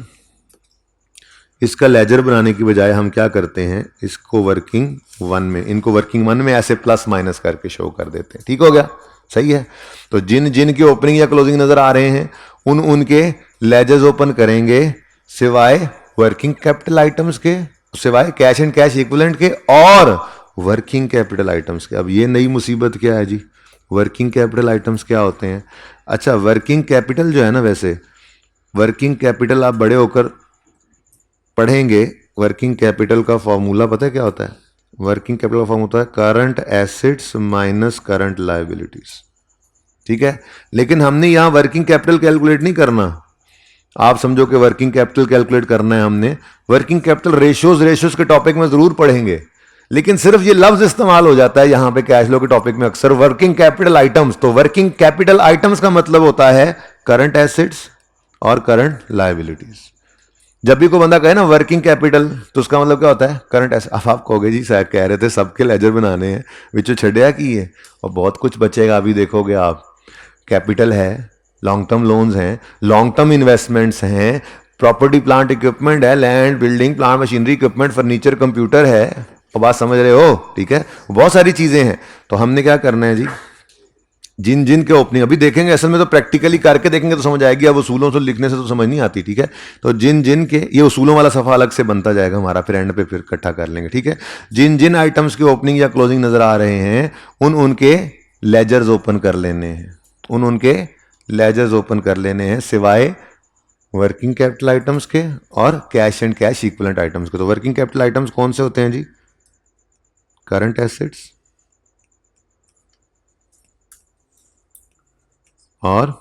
इसका लेजर बनाने की बजाय हम क्या करते हैं, इसको वर्किंग वन में, इनको वर्किंग वन में ऐसे प्लस माइनस करके शो कर देते हैं। ठीक हो गया? सही है। तो जिन जिन के ओपनिंग या क्लोजिंग नजर आ रहे हैं उनके लेजर्स ओपन करेंगे सिवाय वर्किंग कैपिटल आइटम्स के, सिवाय कैश एंड कैश इक्विवेलेंट के और वर्किंग कैपिटल आइटम्स के। अब ये नई मुसीबत क्या है जी? वर्किंग कैपिटल आइटम्स क्या होते हैं? अच्छा, वर्किंग कैपिटल जो है ना, वैसे वर्किंग कैपिटल आप बड़े होकर पढ़ेंगे। वर्किंग कैपिटल का फॉर्मूला पता है क्या होता है? वर्किंग कैपिटल का फॉर्मूला होता है current assets minus current liabilities. ठीक है, लेकिन हमने यहां वर्किंग कैपिटल कैलकुलेट नहीं करना। आप समझो कि वर्किंग कैपिटल कैलकुलेट करना है हमने। वर्किंग कैपिटल रेशियोज के टॉपिक में जरूर पढ़ेंगे, लेकिन सिर्फ ये लफ्ज इस्तेमाल हो जाता है यहां पे कैश फ्लो के टॉपिक में अक्सर, वर्किंग कैपिटल आइटम्स। तो वर्किंग कैपिटल आइटम्स का मतलब होता है करंट एसेट्स और करंट लायबिलिटीज। जब भी कोई बंदा कहे ना वर्किंग कैपिटल, तो उसका मतलब क्या होता है? Current asset. अब आप कहोगे जी सर कह रहे थे सबके लेजर बनाने हैं, विचो छड़िया की है और बहुत कुछ बचेगा। अभी देखोगे आप, कैपिटल है, लॉन्ग टर्म लोन्स हैं, लॉन्ग टर्म इन्वेस्टमेंट्स हैं, प्रॉपर्टी प्लांट इक्विपमेंट है, land building plant machinery equipment furniture computer है। और बात समझ रहे हो? ठीक है, बहुत सारी चीजें हैं। तो हमने क्या करना है जी, जिन जिन के ओपनिंग अभी देखेंगे, असल में तो प्रैक्टिकली करके देखेंगे तो समझ आएगी। अब उसूलों से लिखने से तो समझ नहीं आती। ठीक है, तो जिन जिन के, ये उसूलों वाला सफा अलग से बनता जाएगा हमारा, फिर एंड पे फिर इकट्ठा कर लेंगे। ठीक है, जिन जिन आइटम्स के ओपनिंग या क्लोजिंग नजर आ रहे हैं उनके लेजर्स ओपन कर लेने हैं, उनके लेजर्स ओपन कर लेने हैं सिवाय वर्किंग कैपिटल आइटम्स के और cash and cash equivalent items के। तो वर्किंग कैपिटल आइटम्स कौन से होते हैं जी? करंट एसेट्स और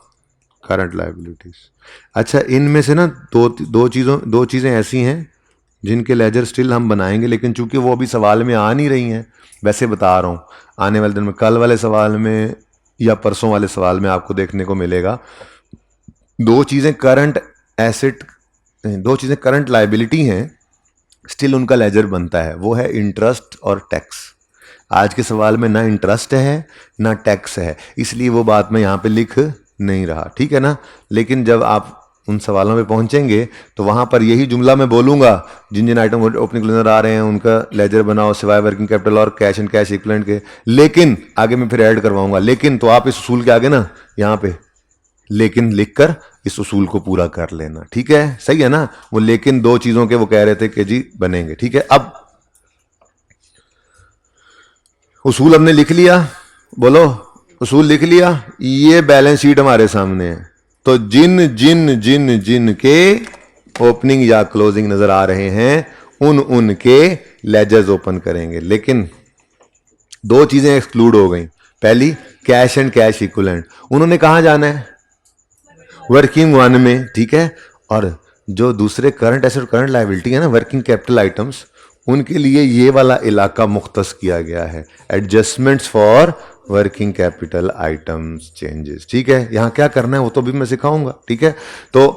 करंट लायबिलिटीज। अच्छा, इनमें से ना दो चीजें ऐसी हैं जिनके लेजर स्टिल हम बनाएंगे, लेकिन चूंकि वो अभी सवाल में आ नहीं रही हैं, वैसे बता रहा हूं आने वाले दिन में, कल वाले सवाल में या परसों वाले सवाल में आपको देखने को मिलेगा। दो चीजें करंट एसेट, दो चीजें करंट लायबिलिटी हैं, स्टिल उनका लेजर बनता है, वो है इंटरेस्ट और टैक्स। आज के सवाल में ना इंटरेस्ट है ना टैक्स है, इसलिए वो बात मैं यहां पे लिख नहीं रहा। ठीक है ना, लेकिन जब आप उन सवालों पे पहुंचेंगे तो वहां पर यही जुमला मैं बोलूंगा, जिन जिन आइटम ओपनिंग नजर आ रहे हैं उनका लेजर बनाओ सिवाय वर्किंग कैपिटल और कैश एंड कैश इक्विवेलेंट के। लेकिन आगे मैं फिर ऐड करवाऊंगा, लेकिन तो आप इस उसूल के आगे ना यहां पे लेकिन लिखकर इस उसूल को पूरा कर लेना। ठीक है, सही है ना? वो लेकिन दो चीजों के वो कह रहे थे कि जी बनेंगे। ठीक है, अब उसूल हमने लिख लिया, बोलो उसूल लिख लिया। ये बैलेंस शीट हमारे सामने है। तो जिन जिन जिन जिन के ओपनिंग या क्लोजिंग नजर आ रहे हैं उनके लेजर्स ओपन करेंगे, लेकिन दो चीजें एक्सक्लूड हो गई। पहली, कैश एंड कैश इक्विवेलेंट, उन्होंने कहां जाना है? वर्किंग वन में। ठीक है, और जो दूसरे करंट एसेट करंट लायबिलिटी है ना, वर्किंग कैपिटल आइटम्स, उनके लिए ये वाला इलाका मुख्तस किया गया है, adjustments for working capital items changes. ठीक है, यहां क्या करना है वो तो भी मैं सिखाऊंगा। ठीक है, तो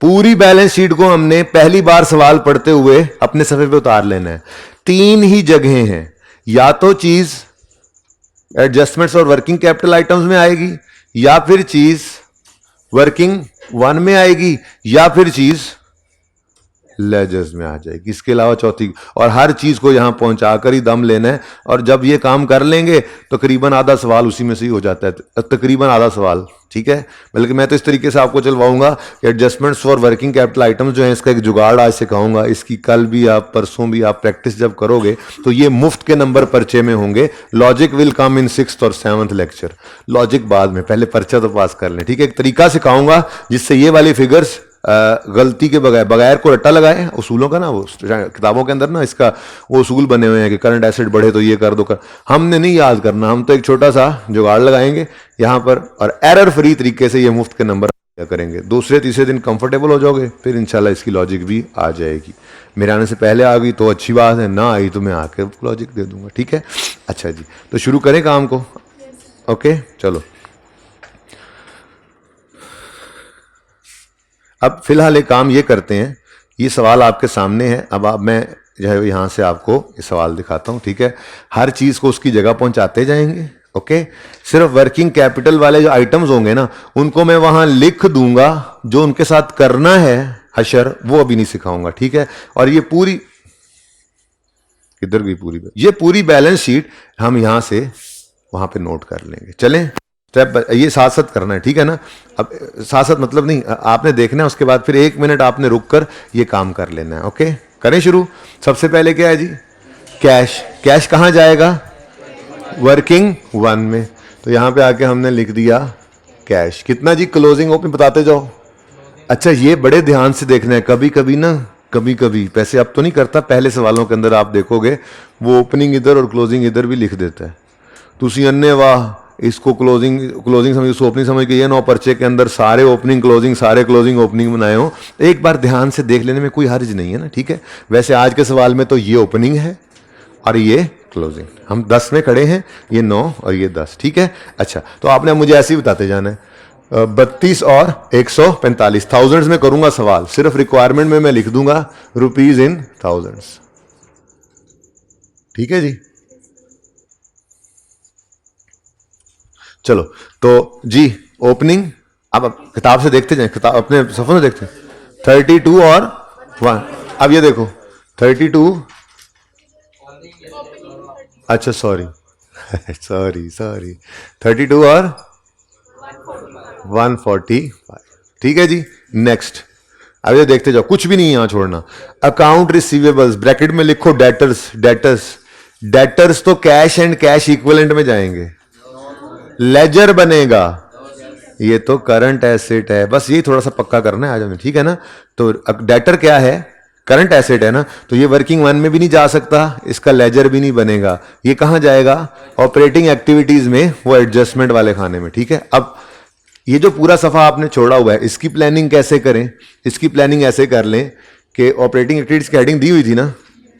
पूरी बैलेंस शीट को हमने पहली बार सवाल पढ़ते हुए अपने सफे पे उतार लेना है। तीन ही जगह हैं, या तो चीज एडजस्टमेंट्स और वर्किंग कैपिटल आइटम्स में आएगी, या फिर चीज वर्किंग वन में आएगी, या फिर चीज लेजर्स में आ जाएगी। इसके अलावा चौथी, और हर चीज को यहां पहुंचाकर ही दम लेना है। और जब ये काम कर लेंगे तो तकरीबन आधा सवाल उसी में से ही हो जाता है, तकरीबन आधा सवाल। ठीक है, बल्कि मैं तो इस तरीके से आपको चलवाऊंगा कि adjustments for working capital items जो है, इसका एक जुगाड़ आज सिखाऊंगा। इसकी कल भी आप परसों भी आप प्रैक्टिस जब करोगे तो ये मुफ्त के नंबर पर्चे में होंगे। Logic will come in 6th और 7th लेक्चर, लॉजिक बाद में, पहले पर्चा तो पास कर लें। ठीक है, एक तरीका सिखाऊंगा जिससे ये वाली फिगर्स गलती के बगैर को रट्टा लगाए उसूलों का ना, वो किताबों के अंदर ना इसका वो उसूल बने हुए हैं कि करंट एसेट बढ़े तो ये कर दो कर, हमने नहीं याद करना। हम तो एक छोटा सा जुगाड़ लगाएंगे यहां पर और एरर फ्री तरीके से ये मुफ्त के नंबर करेंगे। दूसरे तीसरे दिन कंफर्टेबल हो जाओगे, फिर इंशाल्लाह इसकी लॉजिक भी आ जाएगी। मेरे आने से पहले आ गई तो अच्छी बात है, ना आई तो मैं आके लॉजिक दे दूंगा। ठीक है, अच्छा जी, तो शुरू करें काम को। ओके, चलो अब फिलहाल एक काम ये करते हैं, ये सवाल आपके सामने है। अब आप, मैं जो है यहाँ से आपको ये सवाल दिखाता हूँ, ठीक है। हर चीज़ को उसकी जगह पहुँचाते जाएंगे, ओके। सिर्फ वर्किंग कैपिटल वाले जो आइटम्स होंगे ना, उनको मैं वहाँ लिख दूंगा, जो उनके साथ करना है हशर वो अभी नहीं सिखाऊंगा, ठीक है। और ये पूरी इधर भी पूरी, ये पूरी बैलेंस शीट हम यहाँ से वहाँ पे नोट कर लेंगे। चलें स्टेप, ये साथ साथ करना है, ठीक है ना। अब साथ साथ मतलब नहीं, आपने देखना है, उसके बाद फिर 1 मिनट आपने रुक कर ये काम कर लेना है, ओके। करें शुरू। सबसे पहले क्या है जी, कैश। कैश कहाँ जाएगा, वर्किंग 1 में। तो यहाँ पे आके हमने लिख दिया कैश। कितना जी, क्लोजिंग ओपन बताते जाओ। अच्छा, ये बड़े ध्यान से देखना है, कभी कभी ना, कभी कभी वैसे अब तो नहीं करता, पहले सवालों के अंदर आप देखोगे वो ओपनिंग इधर और क्लोजिंग इधर भी लिख देता है। तुसी अन्य वाह, इसको क्लोजिंग क्लोजिंग समझ, उसको ओपनिंग समझ के ये 9 पर्चे के अंदर सारे ओपनिंग क्लोजिंग, सारे क्लोजिंग ओपनिंग बनाए हो। एक बार ध्यान से देख लेने में कोई हर्ज नहीं है ना, ठीक है। वैसे आज के सवाल में तो ये ओपनिंग है और ये क्लोजिंग, हम 10 में खड़े हैं, ये 9 और ये 10, ठीक है। अच्छा, तो आपने मुझे ऐसे ही बताते जाना है। 32 और 145 थाउजेंड्स में करूंगा सवाल, सिर्फ रिक्वायरमेंट में मैं लिख दूंगा रुपीज इन थाउजेंड्स, ठीक है जी। चलो तो जी, ओपनिंग अब किताब से देखते जाएं, किताब अपने सफर से देखते हैं। 32 और 1, अब ये देखो 32, अच्छा सॉरी सॉरी सॉरी, 32 और 145, ठीक है जी। नेक्स्ट, अब ये देखते जाओ, कुछ भी नहीं यहां छोड़ना। अकाउंट रिसीवेबल्स ब्रैकेट में लिखो डेटर्स, डेटर्स, डेटर्स तो कैश एंड कैश इक्विवेलेंट में जाएंगे, लेजर बनेगा, ये तो करंट एसेट है, बस यही थोड़ा सा पक्का करना है आज हमें, ठीक है ना। तो डेटर क्या है, करंट एसेट है ना, तो ये वर्किंग 1 में भी नहीं जा सकता, इसका लेजर भी नहीं बनेगा, ये कहां जाएगा, ऑपरेटिंग एक्टिविटीज में, वो एडजस्टमेंट वाले खाने में, ठीक है। अब ये जो पूरा सफा आपने छोड़ा हुआ है, इसकी प्लानिंग कैसे करें, इसकी प्लानिंग ऐसे कर लें कि ऑपरेटिंग एक्टिविटीज की हेडिंग दी हुई थी ना,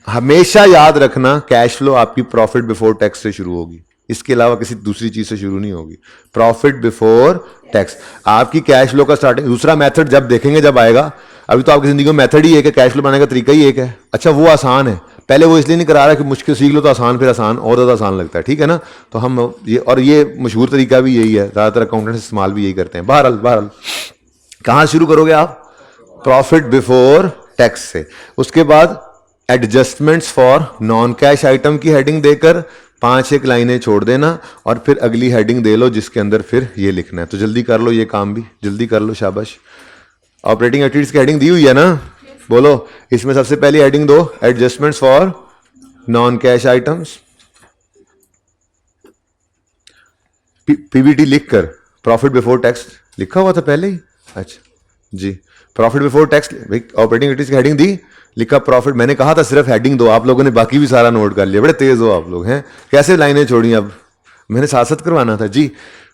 हमेशा याद रखना कैश फ्लो आपकी प्रॉफिट बिफोर टैक्स से शुरू होगी, इसके अलावा किसी दूसरी चीज से शुरू नहीं होगी। प्रॉफिट बिफोर टैक्स आपकी कैश फ्लो का स्टार्टिंग। दूसरा मेथड जब देखेंगे, जब आएगा, अभी तो आपकी जिंदगी में मेथड ही एक है, कैश फ्लो बनाने का तरीका ही एक है। अच्छा, वो आसान है, पहले वो इसलिए नहीं करा रहा कि मुश्किल सीख लो तो आसान, फिर आसान और ज़्यादा आसान लगता है, ठीक है ना। तो हम ये, और ये मशहूर तरीका भी यही है, ज़्यादातर अकाउंटेंट्स इस्तेमाल भी यही करते हैं। बहरहाल बहरहाल कहाँ शुरू करोगे आप, प्रॉफिट बिफोर टैक्स से। उसके बाद adjustments for non cash item की हेडिंग देकर 5-1 लाइनें छोड़ देना, और फिर अगली हेडिंग दे लो जिसके अंदर फिर ये लिखना है। तो जल्दी कर लो, ये काम भी जल्दी कर लो, शाबाश। ऑपरेटिंग एक्टिविटीज की हेडिंग दी हुई है ना, बोलो, इसमें सबसे पहली हेडिंग दो, adjustments for non cash items. PBT लिखकर, प्रॉफिट बिफोर टैक्स लिखा हुआ था पहले ही, अच्छा जी, profit before tax, operating activities की हेडिंग दी, लिखा प्रॉफिट। मैंने कहा था सिर्फ हेडिंग दो, आप लोगों ने बाकी भी सारा नोट कर लिया, बड़े तेज हो आप लोग हैं, कैसे लाइनें छोड़ी, अब मैंने साथ साथ करवाना था जी।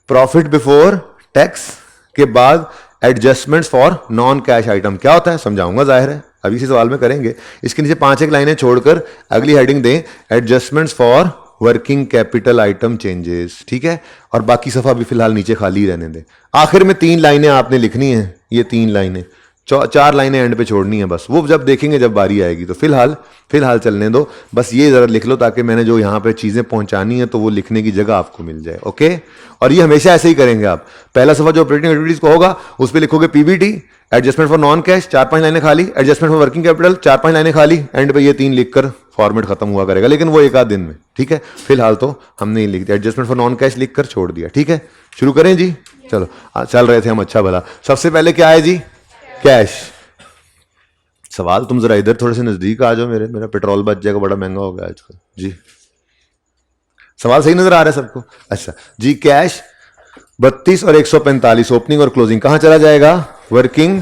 प्रॉफिट बिफोर टैक्स के बाद adjustments for non cash item क्या होता है समझाऊंगा, जाहिर है अभी इसी सवाल में करेंगे। इसके नीचे 5-1 लाइनें छोड़कर अगली हेडिंग दें, adjustments for working capital item changes, ठीक है। और बाकी सफा भी फिलहाल नीचे खाली रहने दें। आखिर में 3 लाइनें आपने लिखनी है, ये 3 लाइनें, 4 लाइनें एंड पे छोड़नी है बस, वो जब देखेंगे जब बारी आएगी। तो फिलहाल चलने दो, बस ये जरा लिख लो ताकि मैंने जो यहाँ पे चीजें पहुंचानी है तो वो लिखने की जगह आपको मिल जाए, ओके। और ये हमेशा ऐसे ही करेंगे आप। पहला सफा जो ऑपरेटिंग एक्टिविटीज को होगा उस पर लिखोगे PBT, adjustment for non cash 4-5 लाइनें खाली, एडजस्टमेंट फॉर वर्किंग कैपिटल 4-5 लाइनें खाली, एंड पे ये 3 लिखकर फॉर्मेट खत्म हुआ करेगा, लेकिन वो एक आध दिन में, ठीक है। फिलहाल तो हमने लिख दिया, एडजस्टमेंट फॉर नॉन कैश लिखकर छोड़ दिया, ठीक है। शुरू करें जी, चलो चल रहे थे हम, अच्छा भला। सबसे पहले क्या है जी, कैश। सवाल तुम जरा इधर थोड़े से नजदीक आ जाओ, मेरा पेट्रोल बच जाएगा, बड़ा महंगा हो गया आजकल जी। सवाल सही नजर आ रहा है सबको, अच्छा जी। कैश 32 और 145 ओपनिंग और क्लोजिंग कहां चला जाएगा, वर्किंग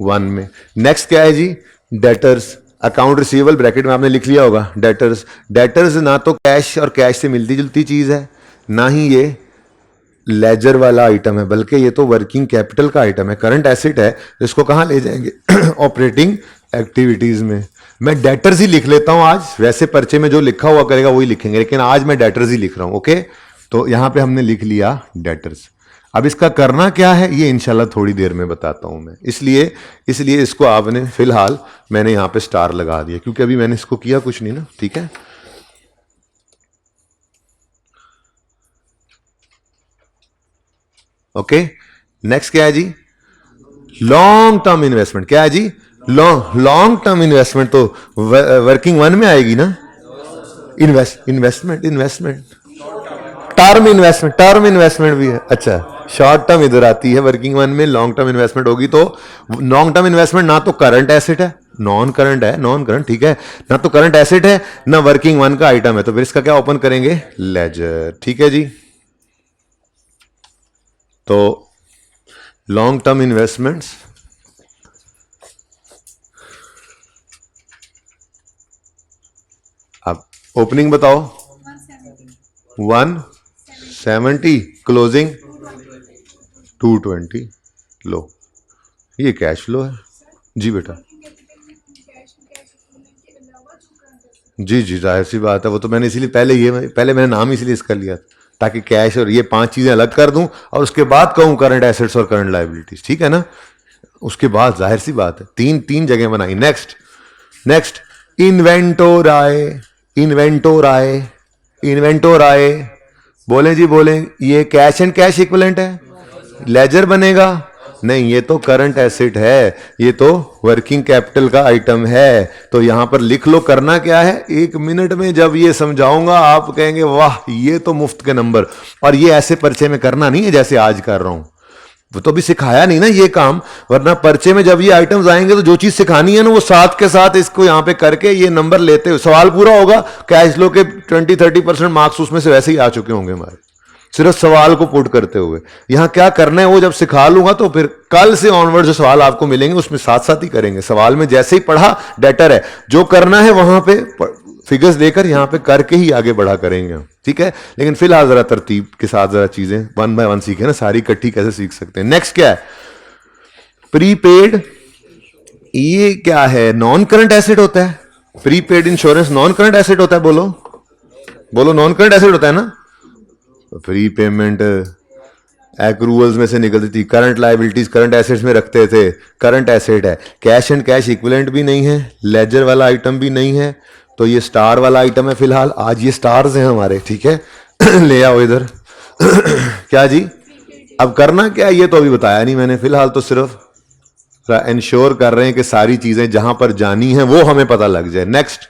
1 में। नेक्स्ट क्या है जी, डेटर्स। अकाउंट रिसीवेबल ब्रैकेट में आपने लिख लिया होगा, डेटर्स ना तो कैश और कैश से मिलती जुलती चीज है, ना ही ये लेजर वाला आइटम है, बल्कि ये तो वर्किंग कैपिटल का आइटम है, करंट एसेट है। इसको कहां ले जाएंगे, ऑपरेटिंग एक्टिविटीज में। मैं डेटर्स ही लिख लेता हूं आज, वैसे पर्चे में जो लिखा हुआ करेगा वही लिखेंगे, लेकिन आज मैं डेटर्स ही लिख रहा हूं, ओके। तो यहां पे हमने लिख लिया डेटर्स। अब इसका करना क्या है ये इंशाल्लाह थोड़ी देर में बताता हूं मैं, इसलिए इसलिए इसको आपने फिलहाल मैंने यहां पे स्टार लगा दिया क्योंकि अभी मैंने इसको किया कुछ नहीं ना, ठीक है। ओके, नेक्स्ट क्या है जी, लॉन्ग टर्म इन्वेस्टमेंट। क्या है जी, लॉन्ग टर्म इन्वेस्टमेंट तो वर्किंग वन में आएगी ना, इन्वेस्टमेंट इन्वेस्टमेंट टर्म इन्वेस्टमेंट भी है। अच्छा, शॉर्ट टर्म इधर आती है वर्किंग वन में, लॉन्ग टर्म इन्वेस्टमेंट होगी तो लॉन्ग टर्म इन्वेस्टमेंट ना तो करंट एसेट है, नॉन करंट है, नॉन करंट, ठीक है, ना तो करंट एसेट है ना वर्किंग वन का आइटम है, तो फिर इसका क्या ओपन करेंगे, लेजर, ठीक है जी। तो लॉन्ग टर्म इन्वेस्टमेंट्स, अब ओपनिंग बताओ, 170, क्लोजिंग 220, लो ये कैश फ्लो है जी बेटा। जी जी, जाहिर सी बात है, वो तो मैंने इसीलिए पहले मैंने नाम इसलिए इसका लिया ताकि कैश और ये 5 चीजें अलग कर दूं और उसके बाद कहूं करंट एसेट्स और करंट लायबिलिटीज, ठीक है ना। उसके बाद जाहिर सी बात है तीन तीन जगह बनाई। नेक्स्ट नेक्स्ट, इन्वेंटोर आए, इन्वेंटोर आए, इन्वेंटोर आए, बोले जी बोले, ये कैश एंड कैश इक्विवेलेंट है, लेजर बनेगा नहीं, ये तो करंट एसेट है, ये तो वर्किंग कैपिटल का आइटम है। तो यहां पर लिख लो, करना क्या है, 1 मिनट में जब ये समझाऊंगा आप कहेंगे वाह ये तो मुफ्त के नंबर। और ये ऐसे पर्चे में करना नहीं है जैसे आज कर रहा हूं, वो तो भी सिखाया नहीं ना ये काम, वरना पर्चे में जब ये आइटम्स आएंगे तो जो चीज सिखानी है ना वो साथ के साथ इसको यहां पे करके ये नंबर लेते हुए सवाल पूरा होगा, कैश फ्लो के 20-30% मार्क्स उसमें से वैसे ही आ चुके होंगे हमारे, सिर्फ सवाल को पुट करते हुए। यहां क्या करना है वो जब सिखा लूंगा तो फिर कल से ऑनवर्ड जो सवाल आपको मिलेंगे उसमें साथ साथ ही करेंगे। सवाल में जैसे ही पढ़ा डेटर है, जो करना है वहां पे फिगर्स देकर यहां पे करके ही आगे बढ़ा करेंगे हम, ठीक है। लेकिन फिलहाल जरा तरतीब के साथ जरा चीजें 1 बाय 1 सीखे ना, सारी इकट्ठी कैसे सीख सकते हैं। नेक्स्ट क्या है, प्रीपेड, ये क्या है, नॉन करंट एसेट होता है। Prepaid insurance non current asset होता है, बोलो बोलो, नॉन करंट एसेट होता है ना। प्री पेमेंट एक्रूवल्स में से निकलती थी, करंट लायबिलिटीज करंट एसेट्स में रखते थे, करंट एसेट है, कैश एंड कैश इक्विवेलेंट भी नहीं है, लेजर वाला आइटम भी नहीं है, तो ये स्टार वाला आइटम है। फिलहाल आज ये स्टार्स हैं हमारे, ठीक है। ले आओ इधर। क्या जी, अब करना क्या है ये तो अभी बताया नहीं मैंने, फिलहाल तो सिर्फ इंश्योर कर रहे हैं कि सारी चीजें जहां पर जानी है वो हमें पता लग जाए। Next,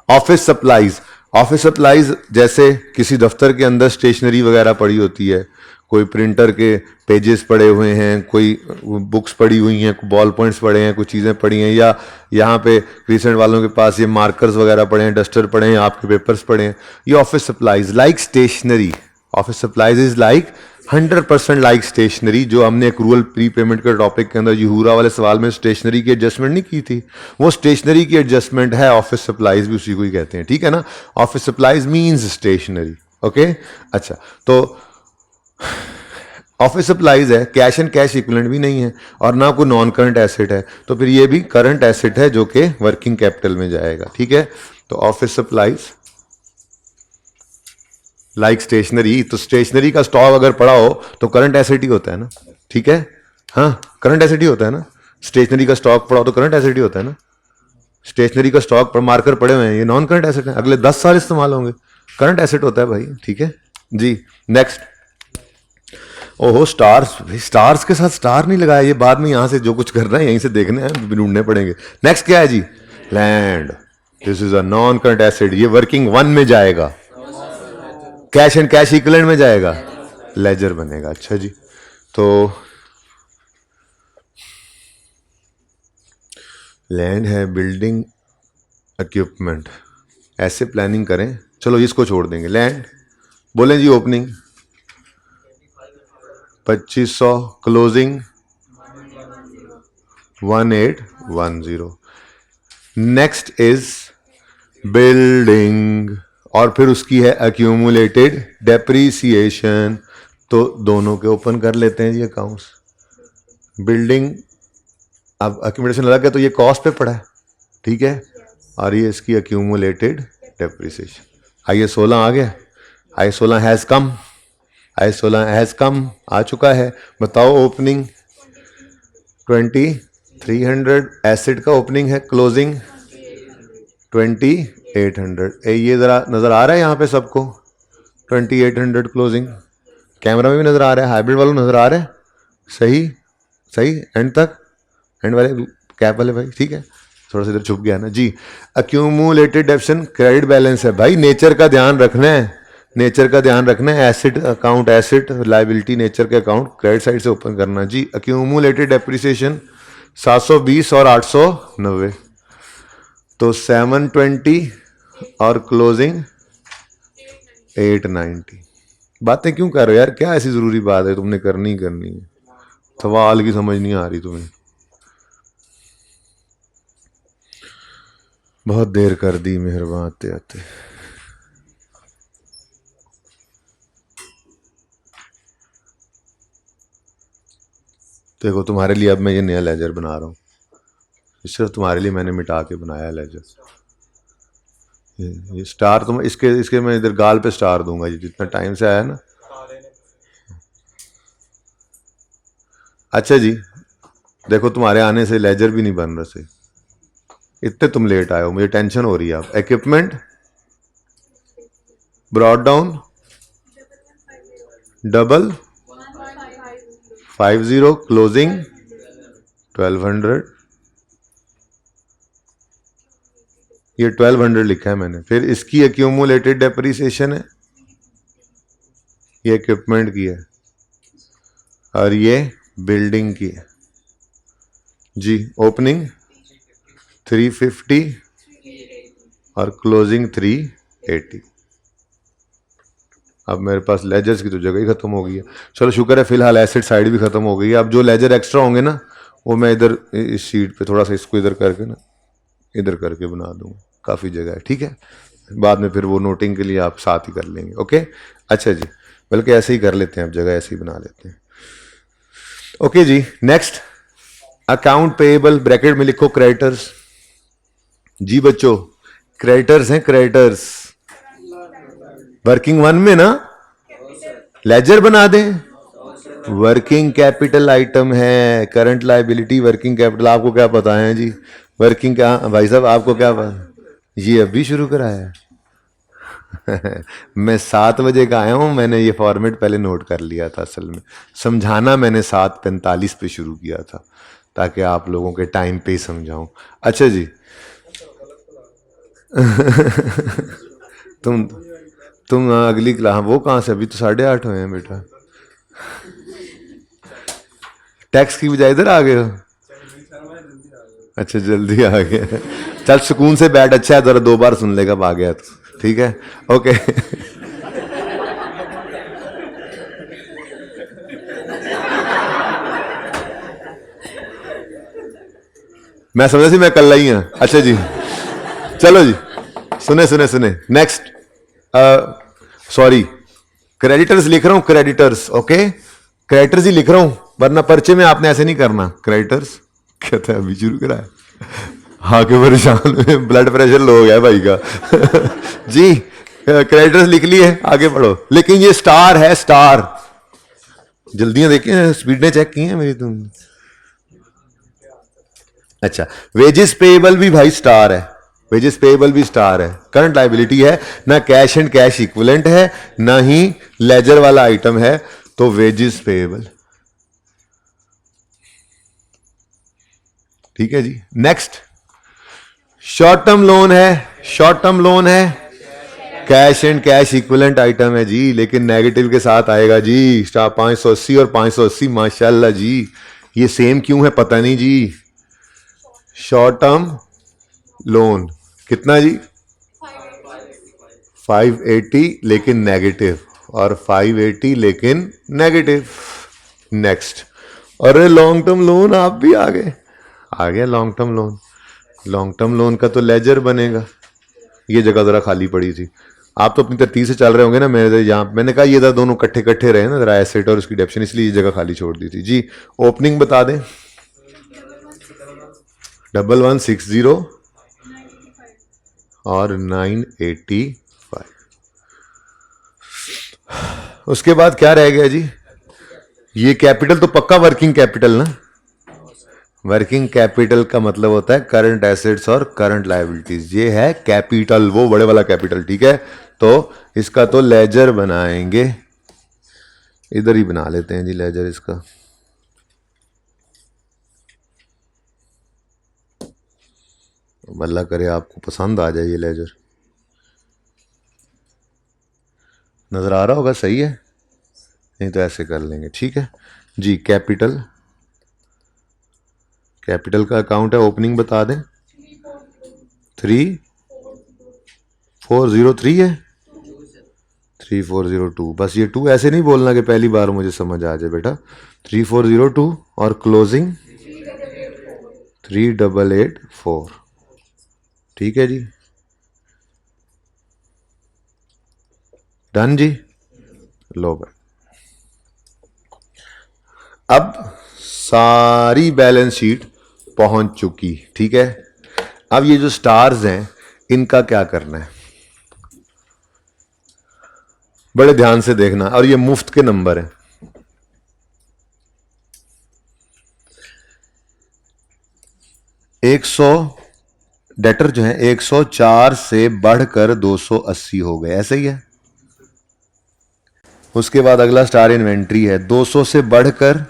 office supplies. Office supplies जैसे किसी दफ्तर के अंदर स्टेशनरी वगैरह पड़ी होती है, कोई प्रिंटर के पेजेस पड़े हुए हैं, कोई बुक्स पड़ी हुई हैं, बॉल पॉइंट्स पड़े हैं, कुछ चीज़ें पड़ी हैं, या यहाँ पे रिसेंट वालों के पास ये मार्कर्स वगैरह पड़े हैं, डस्टर पड़े हैं, आपके पेपर्स पड़े हैं, ये office supplies like stationery. Office supplies is like 100% like stationery. जो हमने एक्रूवल प्री पेमेंट के टॉपिक के अंदर यूहूरा वाले सवाल में स्टेशनरी की एडजस्टमेंट नहीं की थी, वो स्टेशनरी की एडजस्टमेंट है, ऑफिस सप्लाईज भी उसी को ही कहते हैं, ठीक है ना। Office supplies means stationery, okay. अच्छा, तो ऑफिस सप्लाईज है, कैश एंड कैश इक्विवेलेंट भी नहीं है और ना कोई नॉन करंट एसेट है, तो फिर ये भी करंट एसेट है जो कि वर्किंग कैपिटल में जाएगा, ठीक है। तो ऑफिस सप्लाईज लाइक स्टेशनरी, तो स्टेशनरी का स्टॉक अगर पड़ा हो तो करंट एसेट ही होता है ना, ठीक है। हाँ, करंट एसेट ही होता है ना। स्टेशनरी का स्टॉक पड़ा हो तो करंट एसेट ही होता है ना। स्टेशनरी का स्टॉक पर मार्कर पड़े हुए हैं, ये नॉन करंट एसेट है, अगले 10 साल इस्तेमाल होंगे, करंट एसेट होता है भाई, ठीक है जी। नेक्स्ट, ओहो स्टार्स, स्टार्स के साथ स्टार नहीं लगाया, ये बाद में यहां से जो कुछ करना है यहीं से देखने हैं, ढूंढने पड़ेंगे। नेक्स्ट क्या है जी, land. This is a non current asset, ये वर्किंग वन में जाएगा, कैश एंड कैश इक्विवेलेंट में जाएगा, लेजर बनेगा। अच्छा जी, तो लैंड है, बिल्डिंग, इक्विपमेंट, ऐसे प्लानिंग करें। चलो इसको छोड़ देंगे, लैंड बोलें जी, opening 2500, closing 1810। Next is building, और फिर उसकी है एक्यूमुलेटेड डेप्रीसिएशन, तो दोनों के ओपन कर लेते हैं जी अकाउंट्स। बिल्डिंग, अब एक्यूमुलेशन अलग है तो ये कॉस्ट पे पड़ा है, ठीक है, और ये इसकी एक्यूमुलेटेड डेप्रीसिएशन। आइए 16 आ गया, आई 16 has come, I-16 has come, आ चुका है। बताओ ओपनिंग 2300, एसिड का ओपनिंग है, क्लोजिंग 2800। ये ज़रा नज़र आ रहा है यहाँ पे सबको? 2800 क्लोजिंग, कैमरा में भी नज़र आ रहा है, हाइब्रिड वालों नज़र आ रहा है? सही सही, एंड तक, एंड वाले कैप वाले भाई, ठीक है। थोड़ा सा इधर छुप गया ना जी। अक्यूमुलेटेड डेप्शन क्रेडिट बैलेंस है भाई, नेचर का ध्यान रखना है, नेचर का ध्यान रखना है। Acid account, acid liability nature के अकाउंट क्रेडिट साइड से ओपन करना जी। अक्यूमुलेटेड डेप्रिसिएशन 720 और 890, तो 720 और क्लोजिंग 890। बातें क्यों कर रहे हो यार, क्या ऐसी जरूरी बात है तुमने करनी ही करनी है? सवाल की समझ नहीं आ रही तुम्हें, बहुत देर कर दी मेहरबान आते आते। देखो तुम्हारे लिए अब मैं ये नया लेजर बना रहा हूँ, सिर्फ तुम्हारे लिए मैंने मिटा के बनाया लेजर। ये स्टार तुम इसके इसके मैं इधर गाल पे स्टार दूंगा, ये जितना टाइम से आया ना। अच्छा जी, देखो तुम्हारे आने से लेजर भी नहीं बन रहा से, इतने तुम लेट आए हो, मुझे टेंशन हो रही है। आप इक्विपमेंट ब्रॉड डाउन 5550, क्लोजिंग 1200, ये 1200 लिखा है मैंने। फिर इसकी एक्यूमुलेटेड डेप्रिसिएशन है, ये इक्विपमेंट की है, और ये बिल्डिंग की है जी। ओपनिंग 350 और क्लोजिंग 380। अब मेरे पास लेजर्स की तो जगह ही खत्म हो गई है। चलो शुक्र है फिलहाल एसिड साइड भी खत्म हो गई है। अब जो लेजर एक्स्ट्रा होंगे ना, वो मैं इधर इस शीट पे थोड़ा सा इसको इधर करके ना, इधर करके बना दूंगा, काफ़ी जगह है, ठीक है। बाद में फिर वो नोटिंग के लिए आप साथ ही कर लेंगे, ओके। अच्छा जी, बल्कि ऐसे ही कर लेते हैं, अब जगह ऐसे ही बना लेते हैं, ओके जी। नेक्स्ट, अकाउंट पेएबल ब्रैकेट में लिखो क्रेडिटर्स जी बच्चों, क्रेडिटर्स हैं, क्रेडिटर्स वर्किंग वन में ना लेजर बना दें, वर्किंग कैपिटल आइटम है, करंट लाइबिलिटी वर्किंग कैपिटल। आपको क्या पता है जी वर्किंग क्या भाई साहब, आपको क्या पता? ये अभी शुरू कराया है मैं 7 बजे का आया हूं, मैंने ये फॉर्मेट पहले नोट कर लिया था। असल में समझाना मैंने 7:45 पे शुरू किया था, ताकि आप लोगों के टाइम पे ही समझाऊं। अच्छा जी तुम तुम अगली क्लास, वो कहाँ से, अभी तो 8:30 हुए हैं बेटा। टैक्स की बजाय इधर आ गए हो? अच्छा जल्दी आ गया, चल सुकून से बैठ, अच्छा है, जरा 2 बार सुन लेगा, आ गया तो ठीक है, ओके मैं समझा सी मैं कल ही हूं। अच्छा जी चलो जी, सुने सुने सुने। नेक्स्ट, सॉरी, क्रेडिटर्स लिख रहा हूं, क्रेडिटर्स, ओके, क्रेडिटर्स ही लिख रहा हूं, वरना पर्चे में आपने ऐसे नहीं करना। क्रेडिटर्स कहता है अभी शुरू करा है, हाँ के परेशान ब्लड प्रेशर लो हो गया भाई का जी क्रेडिटर्स लिख लिए, आगे बढ़ो। लेकिन ये स्टार है, स्टार, जल्दियां देखें, स्पीडें चेक की हैं मेरी तुम? अच्छा, वेजेस पेएबल भी भाई स्टार है, वेजेस पेएबल भी स्टार है, करंट लाइबिलिटी है ना, कैश एंड कैश इक्विवेलेंट है, ना ही लेजर वाला आइटम है, तो वेजेस पेएबल, ठीक है जी। नेक्स्ट, शॉर्ट टर्म लोन है, शॉर्ट टर्म लोन है, cash and cash equivalent item है जी, लेकिन नेगेटिव के साथ आएगा जी। स्टार 580 और 580 माशाल्लाह जी, ये सेम क्यों है पता नहीं जी। शॉर्ट टर्म लोन कितना जी? 580 लेकिन नेगेटिव, और 580 लेकिन नेगेटिव। नेक्स्ट, अरे लॉन्ग टर्म लोन आप भी आ गए, आ गया long term loan. Long term loan का तो लेजर बनेगा, ये जगह जरा खाली पड़ी थी। आप तो अपनी तरतीब से चल रहे होंगे ना, मेरे यहाँ मैंने कहा ये दोनों इकट्ठे इकट्ठे रहे ना, जरा एसेट और उसकी डेप्शन, इसलिए ये जगह खाली छोड़ दी थी जी। ओपनिंग बता दें, 1160 और 985, उसके बाद क्या रह गया जी? ये कैपिटल तो पक्का वर्किंग कैपिटल ना? वर्किंग कैपिटल का मतलब होता है करंट एसेट्स और करंट लायबिलिटीज। ये है कैपिटल, वो बड़े वाला कैपिटल, ठीक है। तो इसका तो लेजर बनाएंगे, इधर ही बना लेते हैं जी लेजर इसका। अल्लाह करे आपको पसंद आ जाए ये लेजर। नजर आ रहा होगा, सही है? नहीं तो ऐसे कर लेंगे, ठीक है जी। कैपिटल, कैपिटल का अकाउंट है, ओपनिंग बता दें। 3403 है, 3402। बस ये 2 ऐसे नहीं बोलना कि पहली बार मुझे समझ आ जाए बेटा। 3402 और क्लोजिंग 3884, ठीक है जी। डन जी। लो भाई, अब सारी बैलेंस शीट पहुंच चुकी, ठीक है। अब ये जो स्टार्स हैं इनका क्या करना है, बड़े ध्यान से देखना। और ये मुफ्त के नंबर हैं। डेटर जो है 104 से बढ़कर 280 हो गए, ऐसे ही है। उसके बाद अगला स्टार इन्वेंट्री है, 200 से बढ़कर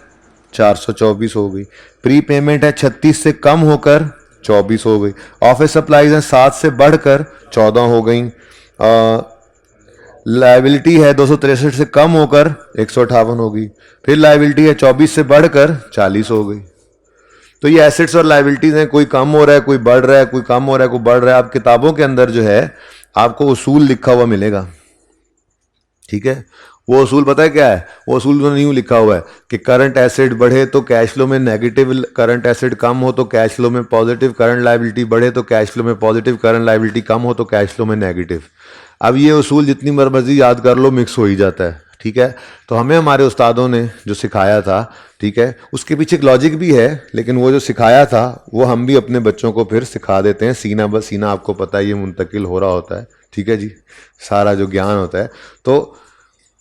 424 हो गई। प्री पेमेंट है 36 से कम होकर 24 हो गई। ऑफिस सप्लाईज है 7 से बढ़कर 14 हो गई। लाइबिलिटी है 263 से कम होकर 158 हो गई। फिर लाइबिलिटी है 24 से बढ़कर 40 हो गई। तो ये एसेट्स और लाइबिलिटीज हैं, कोई कम हो रहा है, कोई बढ़ रहा है, कोई कम हो रहा है, कोई बढ़ रहा है। आप किताबों के अंदर जो है आपको उसूल लिखा हुआ मिलेगा, ठीक है। वो उसूल पता है क्या है? वो उसूल तो नहीं लिखा हुआ है कि करंट एसेट बढ़े तो कैश फ्लो में नेगेटिव, करंट एसेट कम हो तो कैश फ्लो में पॉजिटिव, करंट लायबिलिटी बढ़े तो कैश फ्लो में पॉजिटिव, करंट लायबिलिटी कम हो तो कैश फ्लो में नेगेटिव। अब ये उसूल जितनी मर्जी याद कर लो, मिक्स हो ही जाता है, ठीक है। तो हमें हमारे उस्तादों ने जो सिखाया था, ठीक है, उसके पीछे एक लॉजिक भी है, लेकिन वो जो सिखाया था वो हम भी अपने बच्चों को फिर सिखा देते हैं। सीना ब सीना आपको पता है ये मुंतकिल हो रहा होता है, ठीक है जी, सारा जो ज्ञान होता है। तो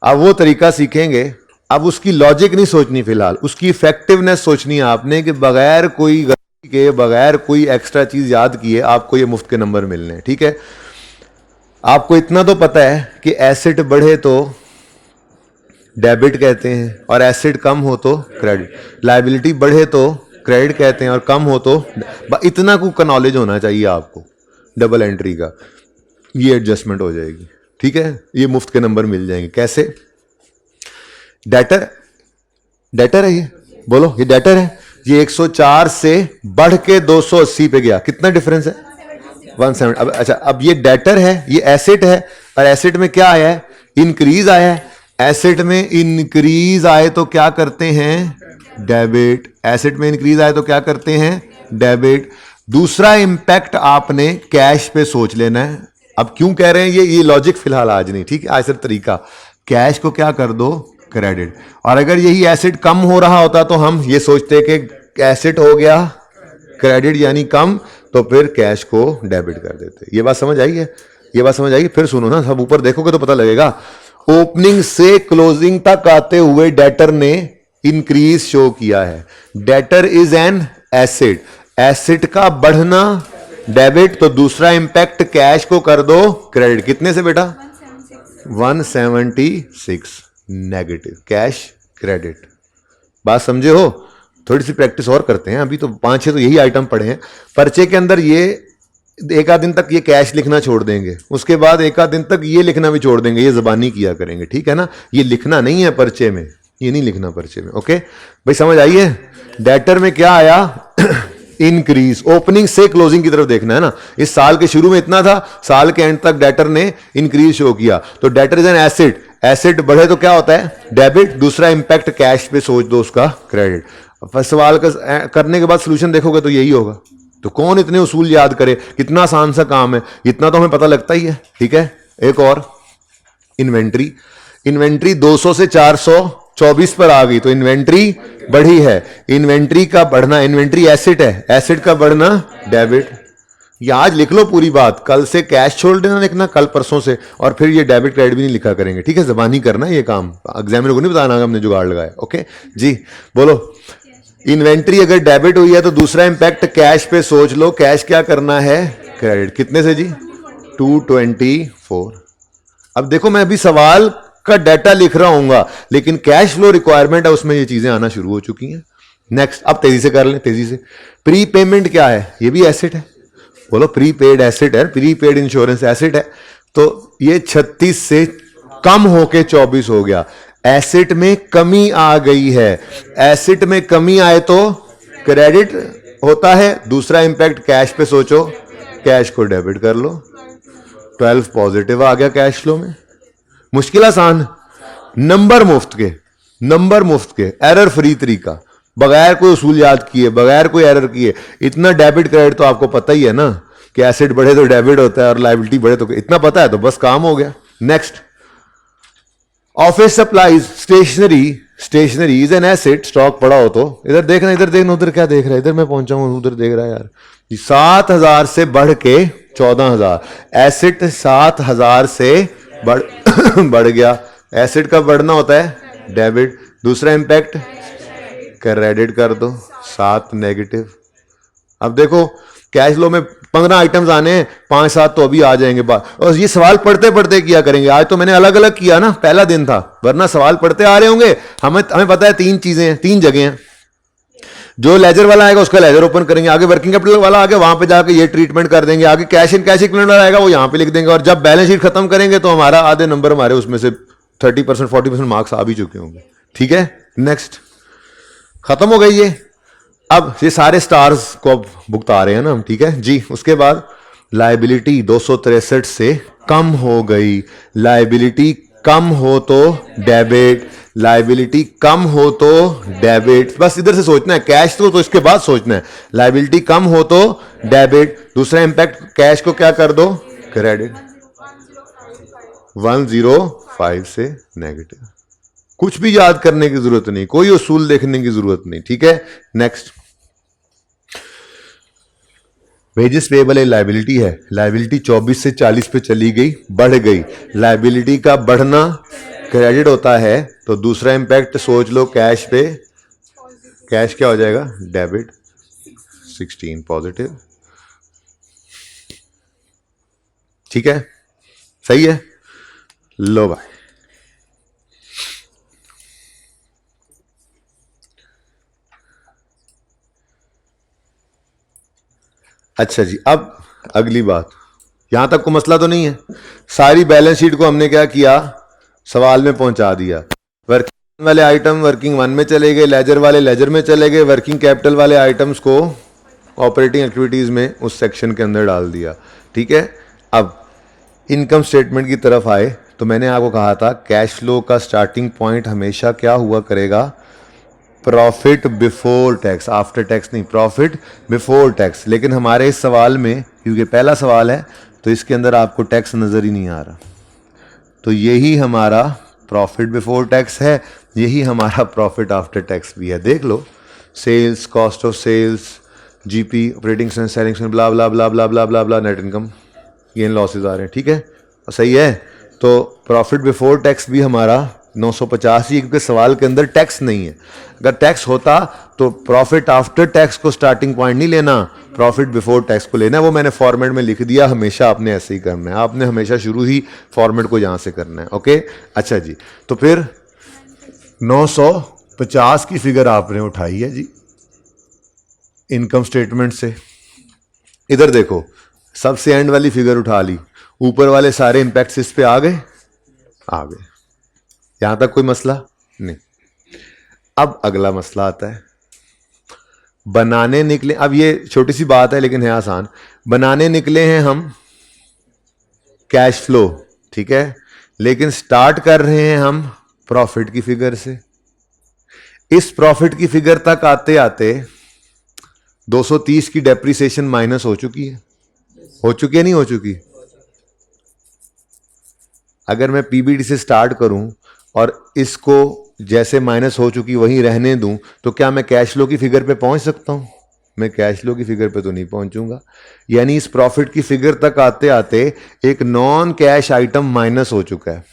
अब वो तरीका सीखेंगे। अब उसकी लॉजिक नहीं सोचनी फिलहाल, उसकी इफेक्टिवनेस सोचनी है आपने कि बगैर कोई गलती के, बगैर कोई एक्स्ट्रा चीज याद किए आपको ये मुफ्त के नंबर मिलने हैं, ठीक है। आपको इतना तो पता है कि एसेट बढ़े तो डेबिट कहते हैं और एसेट कम हो तो क्रेडिट, लायबिलिटी बढ़े तो क्रेडिट कहते हैं और कम हो तो, इतना का नॉलेज होना चाहिए आपको डबल एंट्री का। ये एडजस्टमेंट हो जाएगी, ठीक है। ये मुफ्त के नंबर मिल जाएंगे। कैसे? डेटर है, ये बोलो, ये डेटर है। ये 104 से बढ़ के 280 पे गया, कितना डिफरेंस है? 170। अब अच्छा, अब ये डेटर है, ये एसेट है, और एसेट में क्या आया है? इंक्रीज आया है। एसेट में इंक्रीज आए तो क्या करते हैं? डेबिट। एसेट में इंक्रीज आए तो क्या करते हैं? डेबिट। दूसरा इंपैक्ट आपने कैश पे सोच लेना है। अब क्यों कह रहे हैं ये लॉजिक फिलहाल आज नहीं, ठीक है, आज सिर्फ तरीका। कैश को क्या कर दो? क्रेडिट। और अगर यही एसेट कम हो रहा होता तो हम ये सोचते कि एसेट हो गया क्रेडिट यानी कम, तो फिर कैश को डेबिट कर देते। ये बात समझ आई है? ये बात समझ आई? फिर सुनो ना, सब ऊपर देखोगे तो पता लगेगा। ओपनिंग से क्लोजिंग तक आते हुए डेटर ने इंक्रीज शो किया है। Debtor is an asset, asset का बढ़ना डेबिट, तो दूसरा इंपैक्ट कैश को कर दो क्रेडिट। कितने से बेटा? 176 नेगेटिव कैश क्रेडिट। बात समझे हो? थोड़ी सी प्रैक्टिस और करते हैं, अभी तो 5-6 तो यही आइटम पढ़े हैं। पर्चे के अंदर ये एक आध दिन तक ये कैश लिखना छोड़ देंगे, उसके बाद एक आध दिन तक ये लिखना भी छोड़ देंगे, ये जबानी किया करेंगे, ठीक है ना। ये लिखना नहीं है पर्चे में, ये नहीं लिखना पर्चे में, ओके भाई, समझ आई है? डेटर में क्या आया? इंक्रीज। ओपनिंग से क्लोजिंग की तरफ देखना है ना। इस साल के शुरू में इतना था, साल के एंड तक डेटर ने इंक्रीज शो किया। तो debtor is an asset, asset बढ़े तो क्या होता है? डेबिट। दूसरा इंपैक्ट कैश पे सोच दो उसका क्रेडिट। फर्स्ट सवाल करने के बाद सोल्यूशन देखोगे तो यही होगा। तो कौन इतने उसूल याद करे? कितना आसान सा काम है, इतना तो हमें पता लगता ही है, ठीक है। एक और, इन्वेंट्री। इन्वेंट्री 200 से 424 पर आ गई तो इन्वेंट्री बढ़ी है। इन्वेंट्री का बढ़ना, इन्वेंट्री एसेट है, एसेट का बढ़ना डेबिट। ये आज लिख लो पूरी बात, कल से कैश छोड़ देना लिखना, कल परसों से, और फिर ये डेबिट क्रेडिट भी नहीं लिखा करेंगे, ठीक है? जबानी करना है ये काम, एग्जामिनर को नहीं बताना हमने जुगाड़ लगाया। ओके जी, बोलो। इन्वेंट्री अगर डेबिट हुई है तो दूसरा इंपैक्ट कैश पे सोच लो, कैश क्या करना है? क्रेडिट। कितने से जी? 224। अब देखो मैं अभी सवाल का डाटा लिख रहा हूँ, लेकिन कैश फ्लो रिक्वायरमेंट है उसमें ये चीजें आना शुरू हो चुकी हैं। नेक्स्ट, अब तेजी से कर लें, तेजी से। प्री पेमेंट क्या है? ये भी एसेट है, बोलो। प्री पेड एसेट है, प्री पेड इंश्योरेंस एसेट है। तो ये 36 से कम होके 24 हो गया, एसेट में कमी आ गई है। एसेट में कमी आए तो क्रेडिट होता है। दूसरा इंपैक्ट कैश पे सोचो, कैश को डेबिट कर लो। 12 पॉजिटिव आ गया कैश फ्लो में। मुश्किल आसान, नंबर मुफ्त के, नंबर मुफ्त के, एरर फ्री तरीका, बगैर कोई उसूल याद किए, बगैर कोई एरर किए। इतना डेबिट क्रेडिट तो आपको पता ही है ना कि एसेट बढ़े तो डेबिट होता है और लायबिलिटी बढ़े तो, इतना पता है तो बस काम हो गया। Next, office supplies, stationery. Stationery is an asset, stock पड़ा हो तो। इधर देखना, इधर देखना, उधर क्या देख रहा है? इधर मैं पहुंचा हूं, उधर देख रहा है यार। 7,000 से बढ़ के 14,000, एसेट 7,000 से बढ़ बढ़ गया। एसेट का बढ़ना होता है डेबिट। दूसरा इंपैक्ट क्रेडिट कर दो, 7 नेगेटिव। अब देखो कैश फ्लो में 15 आइटम्स आने हैं, 5-7 तो अभी आ जाएंगे बाद, और ये सवाल पढ़ते पढ़ते किया करेंगे। आज तो मैंने अलग अलग किया ना, पहला दिन था, वरना सवाल पढ़ते आ रहे होंगे। हमें पता है 3 चीजें हैं, 3 जगह हैं। जो लेजर वाला आएगा उसका लेजर ओपन करेंगे, आगे वर्किंग कैपिटल वाला आगे वहां पे जाके ये ट्रीटमेंट कर देंगे, आगे कैश इन कैश इक्विवेलेंट वाला आएगा वो यहां पे लिख देंगे, और जब बैलेंस शीट खत्म करेंगे तो हमारा आधे नंबर हमारे उसमें से 30% 40% मार्क्स आ भी चुके होंगे। ठीक है, नेक्स्ट, खत्म हो गई ये। अब ये सारे स्टार्स को अब भुगता रहे हैं ना हम, ठीक है जी। उसके बाद लायबिलिटी 263 से कम हो गई। लायबिलिटी कम हो तो डेबिट, लायबिलिटी कम हो तो डेबिट। बस इधर से सोचना है, कैश तो इसके बाद सोचना है। लायबिलिटी कम हो तो डेबिट। दूसरा इंपैक्ट कैश को क्या कर दो? क्रेडिट। 105 से नेगेटिव। कुछ भी याद करने की जरूरत नहीं, कोई उसूल देखने की जरूरत नहीं, ठीक है। नेक्स्ट, वेजेस पेबल लायबिलिटी है। लायबिलिटी 24 से 40 पे चली गई, बढ़ गई। लायबिलिटी का बढ़ना क्रेडिट होता है, तो दूसरा इंपैक्ट सोच लो कैश पे। कैश क्या हो जाएगा? डेबिट। 16 पॉजिटिव। ठीक है, सही है। लो भाई, अच्छा जी। अब अगली बात, यहां तक को मसला तो नहीं है। सारी बैलेंस शीट को हमने क्या किया? सवाल में पहुंचा दिया। वर्किंग वाले आइटम वर्किंग 1 में चले गए, लेजर वाले लेजर में चले गए, वर्किंग कैपिटल वाले आइटम्स को ऑपरेटिंग एक्टिविटीज में उस सेक्शन के अंदर डाल दिया। ठीक है, अब इनकम स्टेटमेंट की तरफ आए तो मैंने आपको कहा था कैश फ्लो का स्टार्टिंग पॉइंट हमेशा क्या हुआ करेगा? Profit before tax, after tax नहीं, प्रॉफिट बिफोर टैक्स। लेकिन हमारे इस सवाल में, क्योंकि पहला सवाल है तो इसके अंदर आपको टैक्स नज़र ही नहीं आ रहा, तो यही हमारा प्रॉफिट बिफोर टैक्स है, यही हमारा प्रॉफिट आफ्टर टैक्स भी है। देख लो, sales, cost of sales, GP, operating expense, selling expense, blah blah blah blah blah blah blah, net income, gain losses आ रहे हैं। ठीक है, सही है। तो प्रॉफिट बिफोर टैक्स भी हमारा 950 ही, क्योंकि सवाल के अंदर टैक्स नहीं है। अगर टैक्स होता तो प्रॉफिट आफ्टर टैक्स को स्टार्टिंग पॉइंट नहीं लेना, प्रॉफिट बिफोर टैक्स को लेना। वो मैंने फॉर्मेट में लिख दिया, हमेशा आपने ऐसे ही करना है। आपने हमेशा शुरू ही फॉर्मेट को यहां से करना है। ओके, अच्छा जी। तो फिर 950 की फिगर आपने उठाई है जी इनकम स्टेटमेंट से। इधर देखो, सबसे एंड वाली फिगर उठा ली, ऊपर वाले सारे इंपैक्ट्स इस पे आ गए, आ गए। यहां तक कोई मसला नहीं। अब अगला मसला आता है, बनाने निकले। अब ये छोटी सी बात है लेकिन है आसान। बनाने निकले हैं हम कैश फ्लो, ठीक है, लेकिन स्टार्ट कर रहे हैं हम प्रॉफिट की फिगर से। इस प्रॉफिट की फिगर तक आते आते 230 की डेप्रिसिएशन माइनस हो चुकी है। हो चुकी है, नहीं हो चुकी? अगर मैं पीबीटी से स्टार्ट करूं और इसको जैसे माइनस हो चुकी वहीं रहने दूं, तो क्या मैं कैश फ्लो की फिगर पे पहुंच सकता हूं? मैं कैश फ्लो की फिगर पे तो नहीं पहुंचूंगा। यानी इस प्रॉफिट की फिगर तक आते आते एक नॉन कैश आइटम माइनस हो चुका है,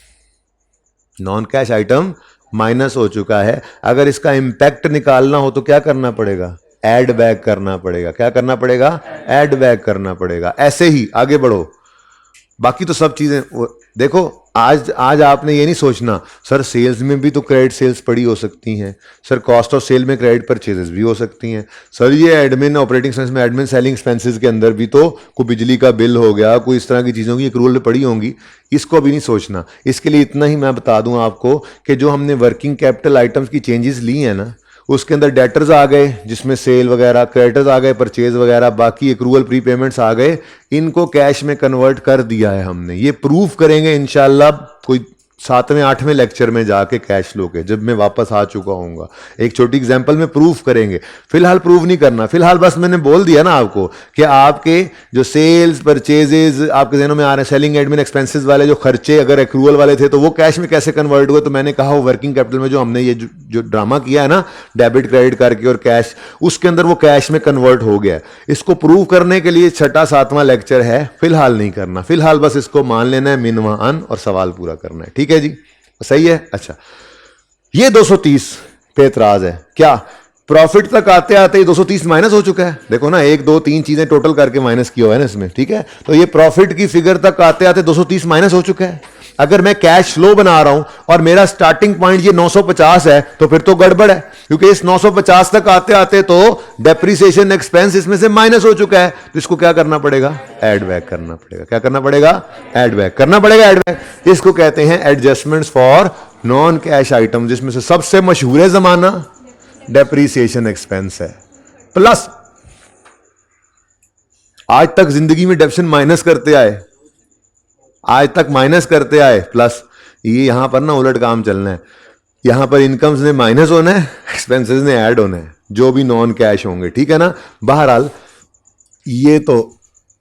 नॉन कैश आइटम माइनस हो चुका है। अगर इसका इंपैक्ट निकालना हो तो क्या करना पड़ेगा, ऐड बैक करना पड़ेगा। क्या करना पड़ेगा, ऐड बैक करना पड़ेगा। ऐसे ही आगे बढ़ो, बाकी तो सब चीजें देखो। आज आज आपने ये नहीं सोचना सर सेल्स में भी तो क्रेडिट सेल्स पड़ी हो सकती हैं, सर कॉस्ट ऑफ सेल में क्रेडिट परचेजेस भी हो सकती हैं, सर ये एडमिन ऑपरेटिंग एक्सपेंस में एडमिन सेलिंग एक्सपेंसेस के अंदर भी तो कोई बिजली का बिल हो गया, कोई इस तरह की चीज़ों की एक्रूवल पड़ी होंगी। इसको भी नहीं सोचना। इसके लिए इतना ही मैं बता दूं आपको कि जो हमने वर्किंग कैपिटल आइटम्स की चेंजेस ली हैं ना, उसके अंदर डेटर्स आ गए जिसमें सेल वगैरह, क्रेडिटर्स आ गए परचेज वगैरह, बाकी एक्रूवल प्रीपेमेंट्स आ गए, इनको कैश में कन्वर्ट कर दिया है हमने। ये प्रूफ करेंगे इंशाल्लाह कोई 7वें 8वें लेक्चर में जाके कैश फ्लो के, जब मैं वापस आ चुका हूँगा। एक छोटी एग्जांपल में प्रूफ करेंगे, फिलहाल प्रूफ नहीं करना। फिलहाल बस मैंने बोल दिया ना आपको कि आपके जो सेल्स परचेजेस आपके जहनों में आ रहे हैं, सेलिंग एडमिन एक्सपेंसेस वाले जो खर्चे अगर एक्रूवल वाले थे तो वो कैश में कैसे कन्वर्ट हुए। तो मैंने कहा वो वर्किंग कैपिटल में जो हमने ये जो ड्रामा किया है ना, डेबिट क्रेडिट करके और कैश, उसके अंदर वो कैश में कन्वर्ट हो गया। इसको प्रूव करने के लिए 6वां 7वां लेक्चर है, फिलहाल नहीं करना। फिलहाल बस इसको मान लेना है मिन वन और सवाल पूरा करना है। ठीक है जी, सही है। अच्छा, ये 230 पे एतराज है क्या? प्रॉफिट तक आते आते ही 230 माइनस हो चुका है। देखो ना, 1 2 3 चीजें टोटल करके माइनस किया हुआ है ना इसमें। ठीक है, तो ये प्रॉफिट की फिगर तक आते आते 230 माइनस हो चुका है। अगर मैं कैश फ्लो बना रहा हूं और मेरा स्टार्टिंग पॉइंट ये 950 है तो फिर तो गड़बड़ है, क्योंकि इस 950 तक आते आते तो डेप्रिसिएशन एक्सपेंस इसमें से माइनस हो चुका है। तो इसको क्या करना पड़ेगा, ऐड बैक करना पड़ेगा। क्या करना पड़ेगा, ऐड बैक करना पड़ेगा। ऐड बैक इसको कहते हैं adjustments for non cash item, जिसमें से सबसे मशहूर है जमाना डेप्रिसिएशन एक्सपेंस है। प्लस आज तक जिंदगी में डेप्शन माइनस करते आए, आज तक माइनस करते आए, प्लस ये यहां पर ना उलट काम चलना है। यहां पर इनकम्स ने माइनस होना है, एक्सपेंसेस ने ऐड होना है, जो भी नॉन कैश होंगे। ठीक है ना। बहरहाल ये तो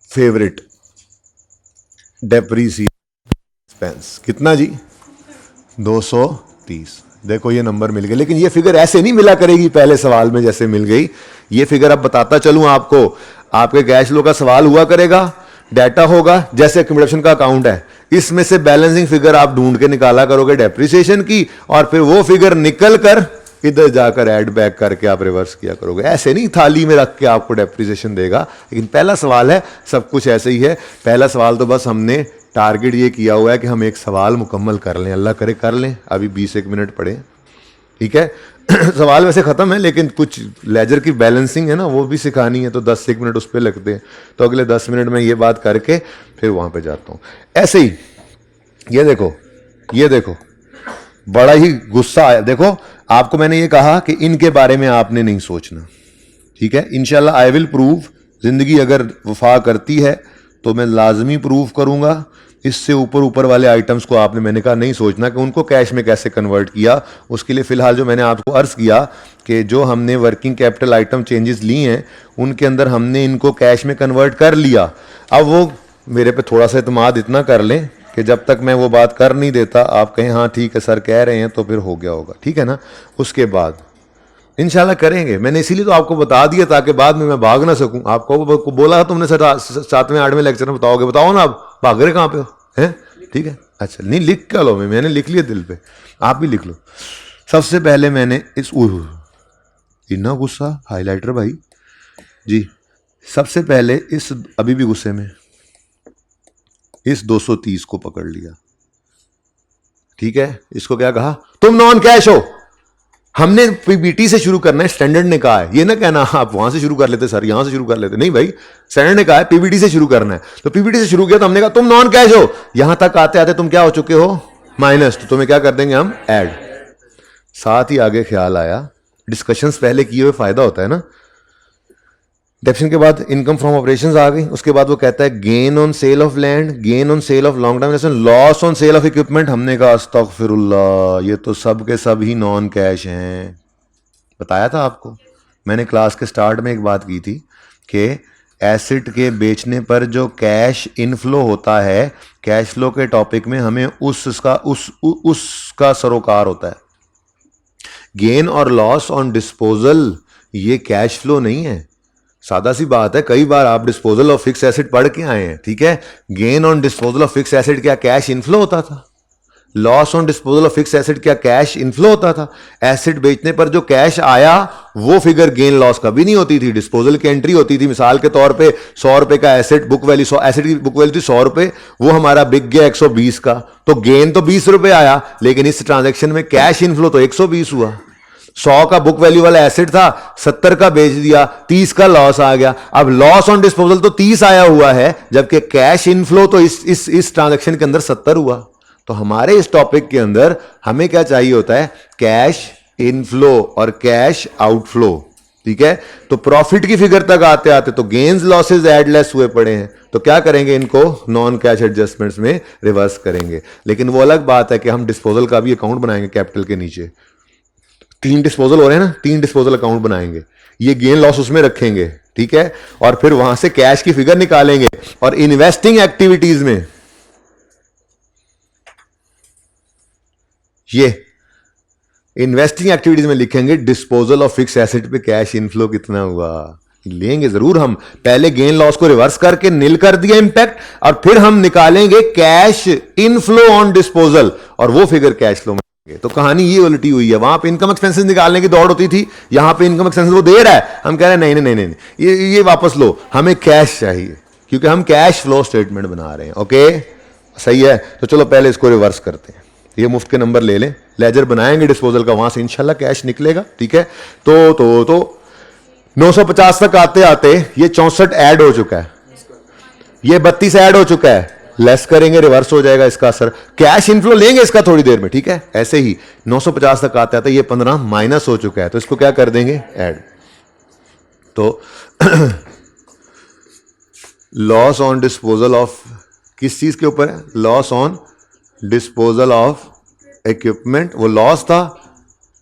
फेवरेट डेप्रिसिएशन एक्सपेंस कितना जी, 230। देखो ये नंबर मिल गया, लेकिन ये फिगर ऐसे नहीं मिला करेगी पहले सवाल में जैसे मिल गई। ये फिगर अब बताता चलूं आपको, आपके कैश फ्लो का सवाल हुआ करेगा, डाटा होगा जैसे एक्यूमुलेशन का अकाउंट है, इसमें से बैलेंसिंग फिगर आप ढूंढ के निकाला करोगे डेप्रिसिएशन की, और फिर वो फिगर निकल कर इधर जाकर ऐड बैक करके आप रिवर्स किया करोगे। ऐसे नहीं थाली में रख के आपको डेप्रिसिएशन देगा। लेकिन पहला सवाल है, सब कुछ ऐसे ही है। पहला सवाल तो बस हमने टारगेट ये किया हुआ है कि हम एक सवाल मुकम्मल कर लें, अल्लाह करे कर लें। अभी 20 मिनट पड़े, ठीक है। सवाल वैसे ख़त्म है, लेकिन कुछ लेजर की बैलेंसिंग है ना, वो भी सिखानी है, तो 10 मिनट उस पर लगते हैं। तो अगले 10 मिनट में ये बात करके फिर वहाँ पे जाता हूँ। ऐसे ही ये देखो, ये देखो, बड़ा ही गुस्सा आया। देखो आपको मैंने ये कहा कि इनके बारे में आपने नहीं सोचना, ठीक है। इंशाल्लाह आई विल प्रूव, जिंदगी अगर वफा करती है तो मैं लाजमी प्रूव करूंगा। इससे ऊपर ऊपर वाले आइटम्स को आपने, मैंने कहा, नहीं सोचना कि उनको कैश में कैसे कन्वर्ट किया। उसके लिए फ़िलहाल जो मैंने आपको अर्ज़ किया कि जो हमने वर्किंग कैपिटल आइटम चेंजेस ली हैं, उनके अंदर हमने इनको कैश में कन्वर्ट कर लिया। अब वो मेरे पे थोड़ा सा इत्मीनान इतना कर लें कि जब तक मैं वो बात कर नहीं देता आप कहें हाँ ठीक है सर कह रहे हैं, तो फिर हो गया होगा, ठीक है ना। उसके बाद इंशाल्लाह करेंगे। मैंने इसीलिए तो आपको बता दिया ताकि बाद में मैं भाग ना सकूं। आपको बोला तुमने सर 7वें 8वें लेक्चर में बताओगे, बताओ ना। आप भाग रहे कहाँ पे हो, हैं? ठीक है, अच्छा नहीं लिख क्या लो, मैंने लिख लिया दिल पे, आप भी लिख लो। सबसे पहले मैंने इस इतना गुस्सा हाईलाइटर भाई जी, सबसे पहले इस, अभी भी गुस्से में, इस 230 को पकड़ लिया, ठीक है। इसको क्या कहा, तुम नॉन कैश हो। हमने पीबीटी से शुरू करना है, स्टैंडर्ड ने कहा है। ये ना कहना आप वहां से शुरू कर लेते सर, यहां से शुरू कर लेते, नहीं भाई, स्टैंडर्ड ने कहा है पीबीटी से शुरू करना है। तो पीबीटी से शुरू किया तो हमने कहा तुम नॉन कैश हो। यहां तक आते आते तुम क्या हो चुके हो, माइनस। तो तुम्हें क्या कर देंगे हम, ऐड। साथ ही आगे ख्याल आया, डिस्कशंस पहले किए हुए फायदा होता है ना। डेप्शन के बाद इनकम फ्रॉम ऑपरेशंस आ गई। उसके बाद वो कहता है gain on sale of land, gain on sale of long term investment, loss on sale of equipment. हमने कहा अस्तगफिरुल्लाह, ये तो सब के सब ही नॉन कैश हैं। बताया था आपको मैंने क्लास के स्टार्ट में एक बात की थी कि एसेट के बेचने पर जो कैश इनफ्लो होता है, कैश फ्लो के टॉपिक में हमें उसका सरोकार होता है। गेन और लॉस ऑन डिस्पोजल ये कैश फ्लो नहीं है, सादा सी बात है, कई बार आप डिस्पोजल ऑफ फिक्स एसेट पढ़ के आए हैं, ठीक है। Gain on disposal of fix asset क्या कैश इनफ्लो होता था? Loss on disposal of fix asset क्या कैश इनफ्लो होता था? एसेट बेचने पर जो कैश आया वो फिगर गेन लॉस कभी नहीं होती थी, डिस्पोजल की एंट्री होती थी। मिसाल के तौर पे 100 रुपए का एसेट बुक वैल्यू, एसेट की बुक वैल्यू थी 100 रुपए, वो हमारा बिक गया 120 का, तो गेन तो 20 रुपए आया, लेकिन इस ट्रांजेक्शन में कैश इनफ्लो तो 120 हुआ। 100 का बुक वैल्यू वाला एसेट था, 70 का बेच दिया, 30 का लॉस आ गया। अब लॉस ऑन डिस्पोजल तो 30 आया हुआ है, जबकि कैश इनफ्लो तो इस ट्रांजैक्शन के अंदर 70 हुआ। तो हमारे इस टॉपिक के अंदर हमें क्या चाहिए होता है? कैश इनफ्लो और कैश आउटफ्लो, ठीक है। तो प्रॉफिट की फिगर तक आते आते तो गेन्स लॉसेज एड लेस हुए पड़े हैं, तो क्या करेंगे? इनको नॉन कैश एडजस्टमेंट्स में रिवर्स करेंगे। लेकिन वो अलग बात है कि हम डिस्पोजल का भी अकाउंट बनाएंगे कैपिटल के नीचे। 3 डिस्पोजल हो रहे हैं ना, 3 डिस्पोजल अकाउंट बनाएंगे, ये गेन लॉस उसमें रखेंगे, ठीक है। और फिर वहां से कैश की फिगर निकालेंगे और इन्वेस्टिंग एक्टिविटीज में ये इन्वेस्टिंग एक्टिविटीज में लिखेंगे डिस्पोजल ऑफ फिक्स एसेट पे कैश इनफ्लो कितना हुआ। लेंगे जरूर हम, पहले गेन लॉस को रिवर्स करके नील कर दिया इंपैक्ट, और फिर हम निकालेंगे कैश इनफ्लो ऑन डिस्पोजल, और वो फिगर कैश फ्लो में। तो कहानी ये उल्टी हुई है। वहां पे इनकम एक्सपेंसेस निकालने की दौड़ होती थी, यहां पे इनकम एक्सपेंसेस वो दे रहा है, हम कह रहे हैं नहीं नहीं नहीं नहीं, ये वापस लो, हमें कैश चाहिए, क्योंकि हम कैश फ्लो स्टेटमेंट बना रहे हैं। ओके, सही है। तो चलो पहले इसको रिवर्स करते हैं, ये मुफ्त के नंबर ले लें, लेजर बनाएंगे डिस्पोजल का, वहां से इंशाल्लाह कैश निकलेगा, ठीक है। तो 950 तक आते आते ये 64 ऐड हो चुका है, ये 32 ऐड हो चुका है, लेस करेंगे रिवर्स हो जाएगा इसका असर, कैश इनफ्लो लेंगे इसका थोड़ी देर में, ठीक है। ऐसे ही 950 तक आते आते ये 15 माइनस हो चुका है, तो इसको क्या कर देंगे? ऐड। तो लॉस ऑन डिस्पोजल ऑफ किस चीज के ऊपर है? Loss on disposal of equipment, वो लॉस था,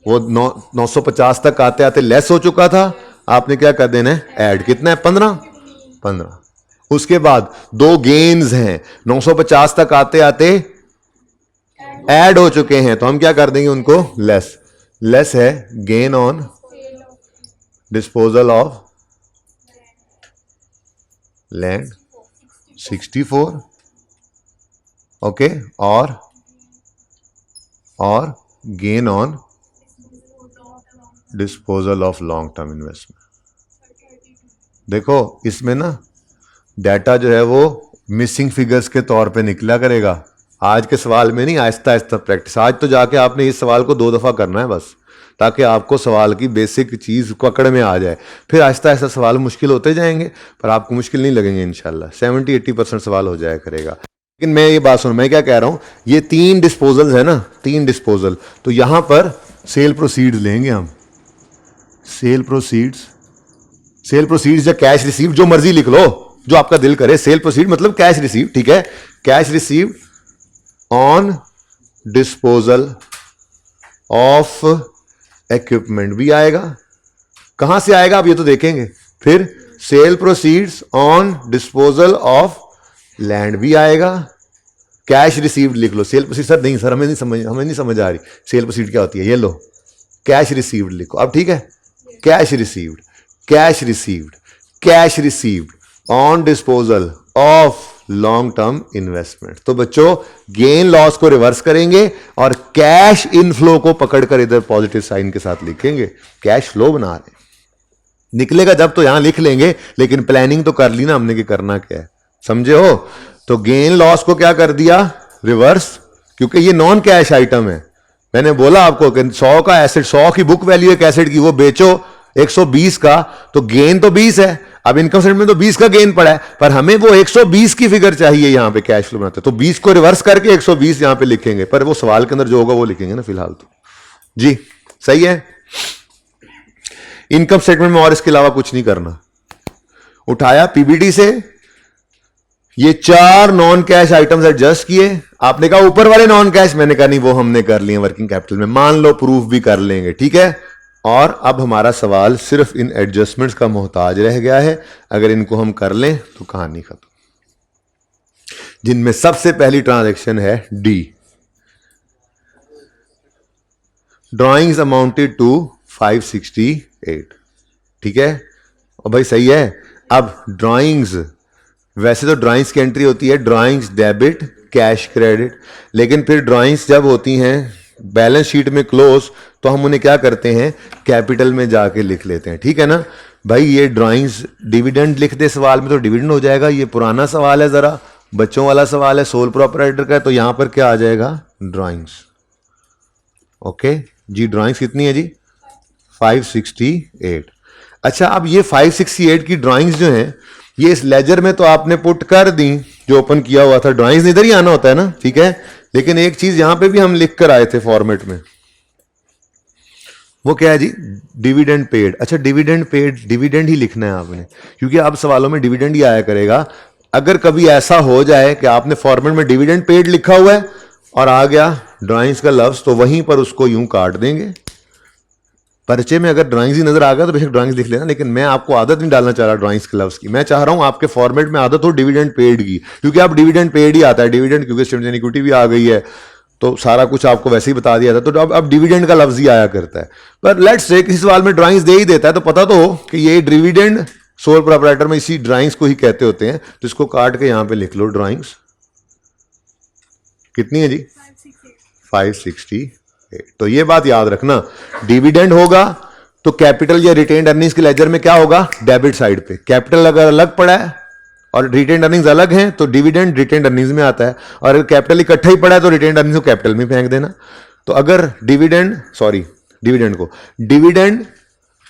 वो 950 तक आते आते लेस हो चुका था, आपने क्या कर देना है? ऐड। कितना है? 15। उसके बाद 2 गेन्स हैं, 950 तक आते आते ऐड हो चुके हैं, तो हम क्या कर देंगे? उनको लेस। लेस है gain on disposal of land 64, okay, और gain on disposal of long term investment. देखो इसमें ना डाटा जो है वो मिसिंग फिगर्स के तौर पे निकला करेगा, आज के सवाल में नहीं, आहिस्ता आहिस्ता प्रैक्टिस। आज तो जाके आपने इस सवाल को 2 दफा करना है बस, ताकि आपको सवाल की बेसिक चीज पकड़ में आ जाए। फिर आहिस्ता आहिस्ता सवाल मुश्किल होते जाएंगे, पर आपको मुश्किल नहीं लगेंगे इंशाल्लाह। 70-80% सवाल हो जाया करेगा। लेकिन मैं ये बात सुन, मैं क्या कह रहा हूं, ये 3 डिस्पोजल है ना, 3 डिस्पोजल, तो यहां पर सेल प्रोसीड्स लेंगे हम, सेल प्रोसीड्स या कैश रिसीव, जो मर्जी लिख लो, जो आपका दिल करे। सेल प्रोसीड मतलब कैश रिसीव, ठीक है। Cash receive on disposal of equipment भी आएगा। कहां से आएगा आप ये तो देखेंगे। फिर sale proceeds on disposal of land भी आएगा। कैश रिसीव्ड लिख लो। सेल प्रोसीड, सर नहीं सर हमें नहीं समझ आ रही सेल प्रोसीड क्या होती है, ये लो कैश रिसीव्ड लिखो अब, ठीक है। Cash received on disposal of long term investment. तो बच्चों गेन लॉस को रिवर्स करेंगे और कैश इनफ्लो को पकड़कर इधर पॉजिटिव साइन के साथ लिखेंगे। कैश फ्लो बना रहे हैं, निकलेगा जब तो यहां लिख लेंगे, लेकिन प्लानिंग तो कर ली ना हमने कि करना क्या है, समझे हो। तो गेन लॉस को क्या कर दिया? रिवर्स, क्योंकि ये नॉन कैश आइटम है। मैंने बोला आपको कि 100 का एसेट, 100 की बुक वैल्यू एक एसेट की, वो बेचो 120 का, तो गेन तो 20 है। अब इनकम स्टेटमेंट में तो 20 का गेन पड़ा है, पर हमें वो 120 की फिगर चाहिए यहां पे कैश फ्लो बनाते, तो 20 को रिवर्स करके 120 यहां पे लिखेंगे, पर वो सवाल के अंदर जो होगा वो लिखेंगे ना फिलहाल तो। जी सही है। इनकम स्टेटमेंट में और इसके अलावा कुछ नहीं करना। उठाया पीबीटी से, ये 4 नॉन कैश आइटम्स एडजस्ट किए। आपने कहा ऊपर वाले नॉन कैश, मैंने कहा नहीं वो हमने कर लिए वर्किंग कैपिटल में, मान लो प्रूफ भी कर लेंगे, ठीक है। और अब हमारा सवाल सिर्फ इन एडजस्टमेंट्स का मोहताज रह गया है। अगर इनको हम कर लें तो कहानी खत्म। जिनमें सबसे पहली ट्रांजैक्शन है डी, ड्रॉइंग्स अमाउंटेड टू 568, ठीक है। और भाई सही है। अब ड्राइंग्स, वैसे तो ड्राइंग्स की एंट्री होती है ड्राइंग्स डेबिट कैश क्रेडिट, लेकिन फिर ड्राइंग्स जब होती हैं बैलेंस शीट में क्लोज तो हम उन्हें क्या करते हैं, कैपिटल में जाके लिख लेते हैं, ठीक है ना भाई। ये ड्राइंग्स डिविडेंड लिख दे सवाल में तो डिविडेंड हो जाएगा। ये पुराना सवाल है, जरा बच्चों वाला सवाल है, सोल प्रोपराइटर का है, तो यहां पर क्या आ जाएगा, ड्राइंग्स। ओके जी, ड्राइंग्स कितनी है जी, 568। अच्छा, अब ये 568 की ड्राइंग्स जो हैं ये इस लेजर में तो आपने पुट कर दी, जो ओपन किया हुआ था। ड्राइंग्स इधर ही आना होता है ना, ठीक है। लेकिन एक चीज यहां पे भी हम लिख कर आए थे फॉर्मेट में, वो क्या है जी, डिविडेंड पेड। अच्छा, डिविडेंड पेड, डिविडेंड ही लिखना है आपने, क्योंकि अब सवालों में डिविडेंड ही आया करेगा। अगर कभी ऐसा हो जाए कि आपने फॉर्मेट में डिविडेंड पेड लिखा हुआ है और आ गया ड्राइंग्स का लफ्ज, तो वहीं पर उसको यूं काट देंगे। परिचय में अगर ड्राइंग्स ही नजर आ गया तो बेशक ड्राइंग्स लिख लेना, लेकिन मैं आपको आदत नहीं डालना चाह रहा ड्राइंग्स के लफ्ज की। मैं चाह रहा हूं आपके फॉर्मेट में आदत हो डिविडेंड पेड की, क्योंकि आप डिविडेंड पेड ही आता है। डिविडेंड क्योंकि स्टेटमेंट इक्विटी भी आ गई है, तो सारा कुछ आपको वैसे ही बता दिया था, तो अब डिविडेंड का लफ्ज ही आया करता है। पर लेट्स से किसी सवाल में ड्राइंग्स दे ही देता है, तो पता तो हो कि ये डिविडेंड सोल प्रोपराइटर में इसी ड्राइंग्स को ही कहते होते हैं। तो इसको काट के यहां पे लिख लो, ड्राइंग्स कितनी है जी, 568। तो ये बात याद रखना, डिविडेंड होगा तो कैपिटल या रिटेन्ड अर्निंग्स के लेजर में क्या होगा, डेबिट साइड पे। कैपिटल अगर अलग पड़ा है और रिटेन्ड अर्निंग्स अलग हैं तो डिविडेंड रिटेन्ड अर्निंग्स में आता है, और अगर कैपिटल इकट्ठा ही पड़ा है तो रिटेन्ड अर्निंग्स को कैपिटल में फेंक देना। तो अगर डिविडेंड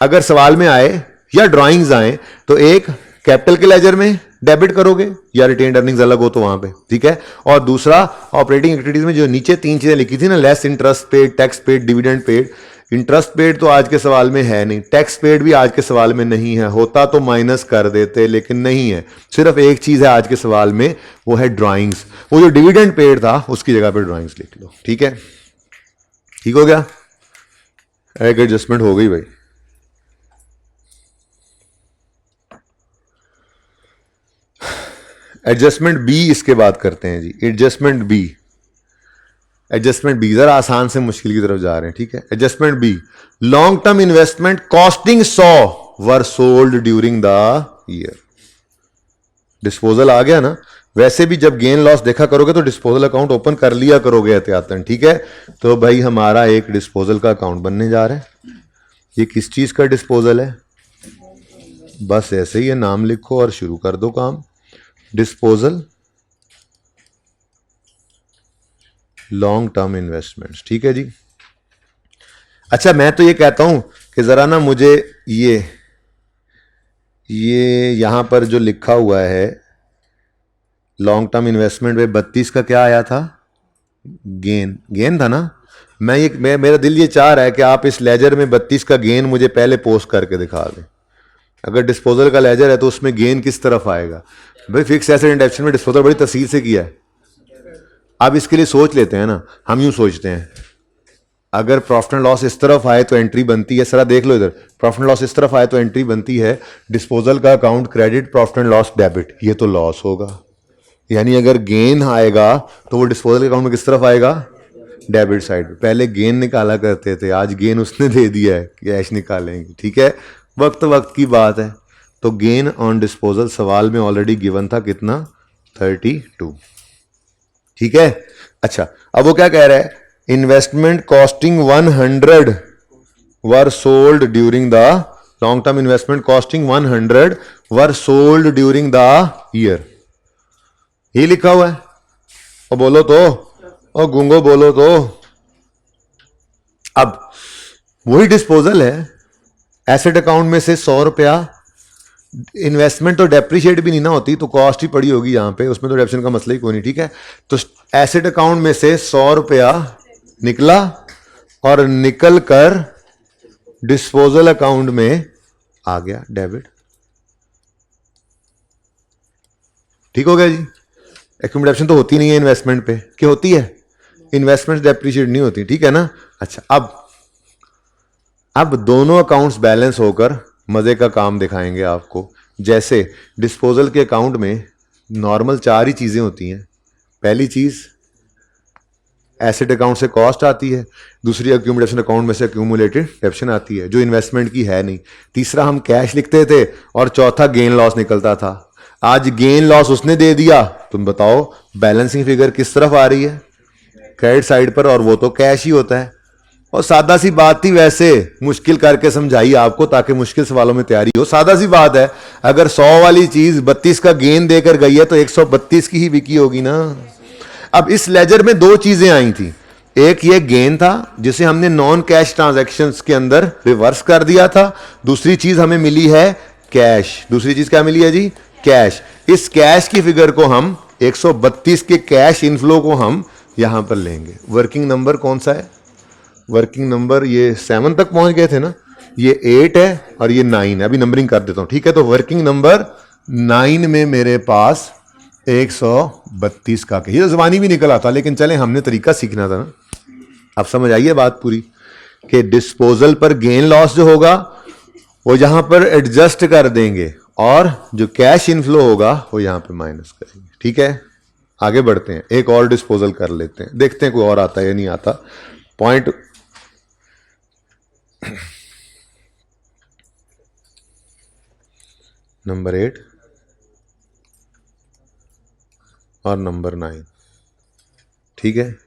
अगर सवाल में आए या ड्राइंग्स आए तो एक कैपिटल के लेजर में डेबिट करोगे या रिटेन्ड अर्निंग्स अलग हो तो वहां पे, ठीक है। और दूसरा ऑपरेटिंग एक्टिविटीज में जो नीचे तीन चीजें लिखी थी ना, less interest paid, tax paid, dividend paid. Interest paid तो आज के सवाल में है नहीं, टैक्स पेड भी आज के सवाल में नहीं है, होता तो माइनस कर देते लेकिन नहीं है। सिर्फ एक चीज है आज के सवाल में, वो है ड्राइंग्स। वो जो डिविडेंड पेड था उसकी जगह पे ड्राइंग्स लिख लो, ठीक है। ठीक हो गया, एक एडजस्टमेंट हो गई भाई। एडजस्टमेंट बी इसके बाद करते हैं जी, एडजस्टमेंट बी। एडजस्टमेंट बी जरा आसान से मुश्किल की तरफ जा रहे हैं, ठीक है। Adjustment B, long term investment costing 100 were sold during the year. Disposal आ गया ना, वैसे भी जब गेन लॉस देखा करोगे तो डिस्पोजल अकाउंट ओपन कर लिया करोगे एहतियातन, ठीक है। तो भाई हमारा एक डिस्पोजल का अकाउंट बनने जा रहा है। ये किस चीज का डिस्पोजल है, बस ऐसे ही है, नाम लिखो और शुरू कर दो काम। डिस्पोजल लॉन्ग टर्म इन्वेस्टमेंट्स, ठीक है जी। अच्छा, मैं तो ये कहता हूं कि जरा ना मुझे ये यहां पर जो लिखा हुआ है लॉन्ग टर्म इन्वेस्टमेंट में 32 का क्या आया था, गेन था ना। मेरा दिल ये चाह रहा है कि आप इस लेजर में 32 का गेन मुझे पहले पोस्ट करके दिखा दें। अगर डिस्पोजल का लेजर है तो उसमें गेन किस तरफ आएगा भाई। फिक्स एसेट इंडेक्शन में डिस्पोजल बड़ी तफसील से किया है। अब इसके लिए सोच लेते हैं ना, हम यूं सोचते हैं अगर प्रॉफिट एंड लॉस इस तरफ आए तो एंट्री बनती है, सरा देख लो इधर, प्रॉफिट एंड लॉस इस तरफ आए तो एंट्री बनती है डिस्पोजल का account credit, profit and loss debit. ये तो लॉस होगा, यानी अगर गेन आएगा तो वो डिस्पोजल के अकाउंट में किस तरफ आएगा, डेबिट साइड। पहले गेन निकाला करते थे, आज गेन उसने दे दिया है, कैश निकालेंगे, ठीक है। वक्त की बात है। तो गेन ऑन डिस्पोजल सवाल में ऑलरेडी गिवन था कितना, 32, ठीक है। अच्छा, अब वो क्या कह रहा है, investment costing 100 were sold during the, long term investment costing 100 were sold during the year. ये लिखा हुआ है, और बोलो तो, और गुंगो बोलो तो। अब वही डिस्पोजल है, एसेट अकाउंट में से 100 रुपया, इन्वेस्टमेंट तो डेप्रिशिएट भी नहीं ना होती, तो कॉस्ट ही पड़ी होगी यहां पे, उसमें तो डेप्रिसिएशन का मसला ही कोई नहीं, ठीक है। तो एसेट अकाउंट में से 100 रुपया निकला और निकल कर डिस्पोजल अकाउंट में आ गया डेबिट, ठीक हो गया जी। एक्यूमुलेशन तो होती नहीं है इन्वेस्टमेंट पे, क्या होती है, इन्वेस्टमेंट डेप्रिशिएट नहीं होती, ठीक है ना। अच्छा, अब दोनों अकाउंट्स बैलेंस होकर मजे का काम दिखाएंगे आपको। जैसे डिस्पोजल के अकाउंट में नॉर्मल 4 ही चीजें होती हैं। पहली चीज एसेट अकाउंट से कॉस्ट आती है, दूसरी एक्यूमुलेशन अकाउंट में से एक्यूमुलेटेड डेप्शन आती है जो इन्वेस्टमेंट की है नहीं। तीसरा हम कैश लिखते थे और चौथा गेन लॉस निकलता था। आज गेन लॉस उसने दे दिया, तुम बताओ बैलेंसिंग फिगर किस तरफ आ रही है? क्रेडिट साइड पर, और वो तो कैश ही होता है। और सादा सी बात थी, वैसे मुश्किल करके समझाई आपको ताकि मुश्किल सवालों में तैयारी हो। सादा सी बात है, अगर 100 वाली चीज 32 का गेन देकर गई है तो 132 की ही बिकी होगी ना। अब इस लेजर में दो चीजें आई थी, एक ये गेन था जिसे हमने नॉन कैश ट्रांजैक्शंस के अंदर रिवर्स कर दिया था, दूसरी चीज हमें मिली है कैश। दूसरी चीज क्या मिली है जी? कैश। इस कैश की फिगर को हम 132 के कैश इनफ्लो को हम यहां पर लेंगे। वर्किंग नंबर कौन सा है? वर्किंग नंबर ये 7 तक पहुंच गए थे ना, ये 8 है और ये 9 है। अभी नंबरिंग कर देता हूं, ठीक है? तो वर्किंग नंबर 9 में मेरे पास 132 का ये ज़बानी भी निकल आता, लेकिन चलें हमने तरीका सीखना था ना। अब समझ आइए बात पूरी कि डिस्पोजल पर गेन लॉस जो होगा वो यहां पर एडजस्ट कर देंगे और जो कैश इनफ्लो होगा वो यहां पे माइनस करेंगे, ठीक है? आगे बढ़ते हैं, एक और डिस्पोजल कर लेते हैं, देखते हैं कोई और आता है या नहीं आता। पॉइंट नंबर 8 और नंबर 9, ठीक है?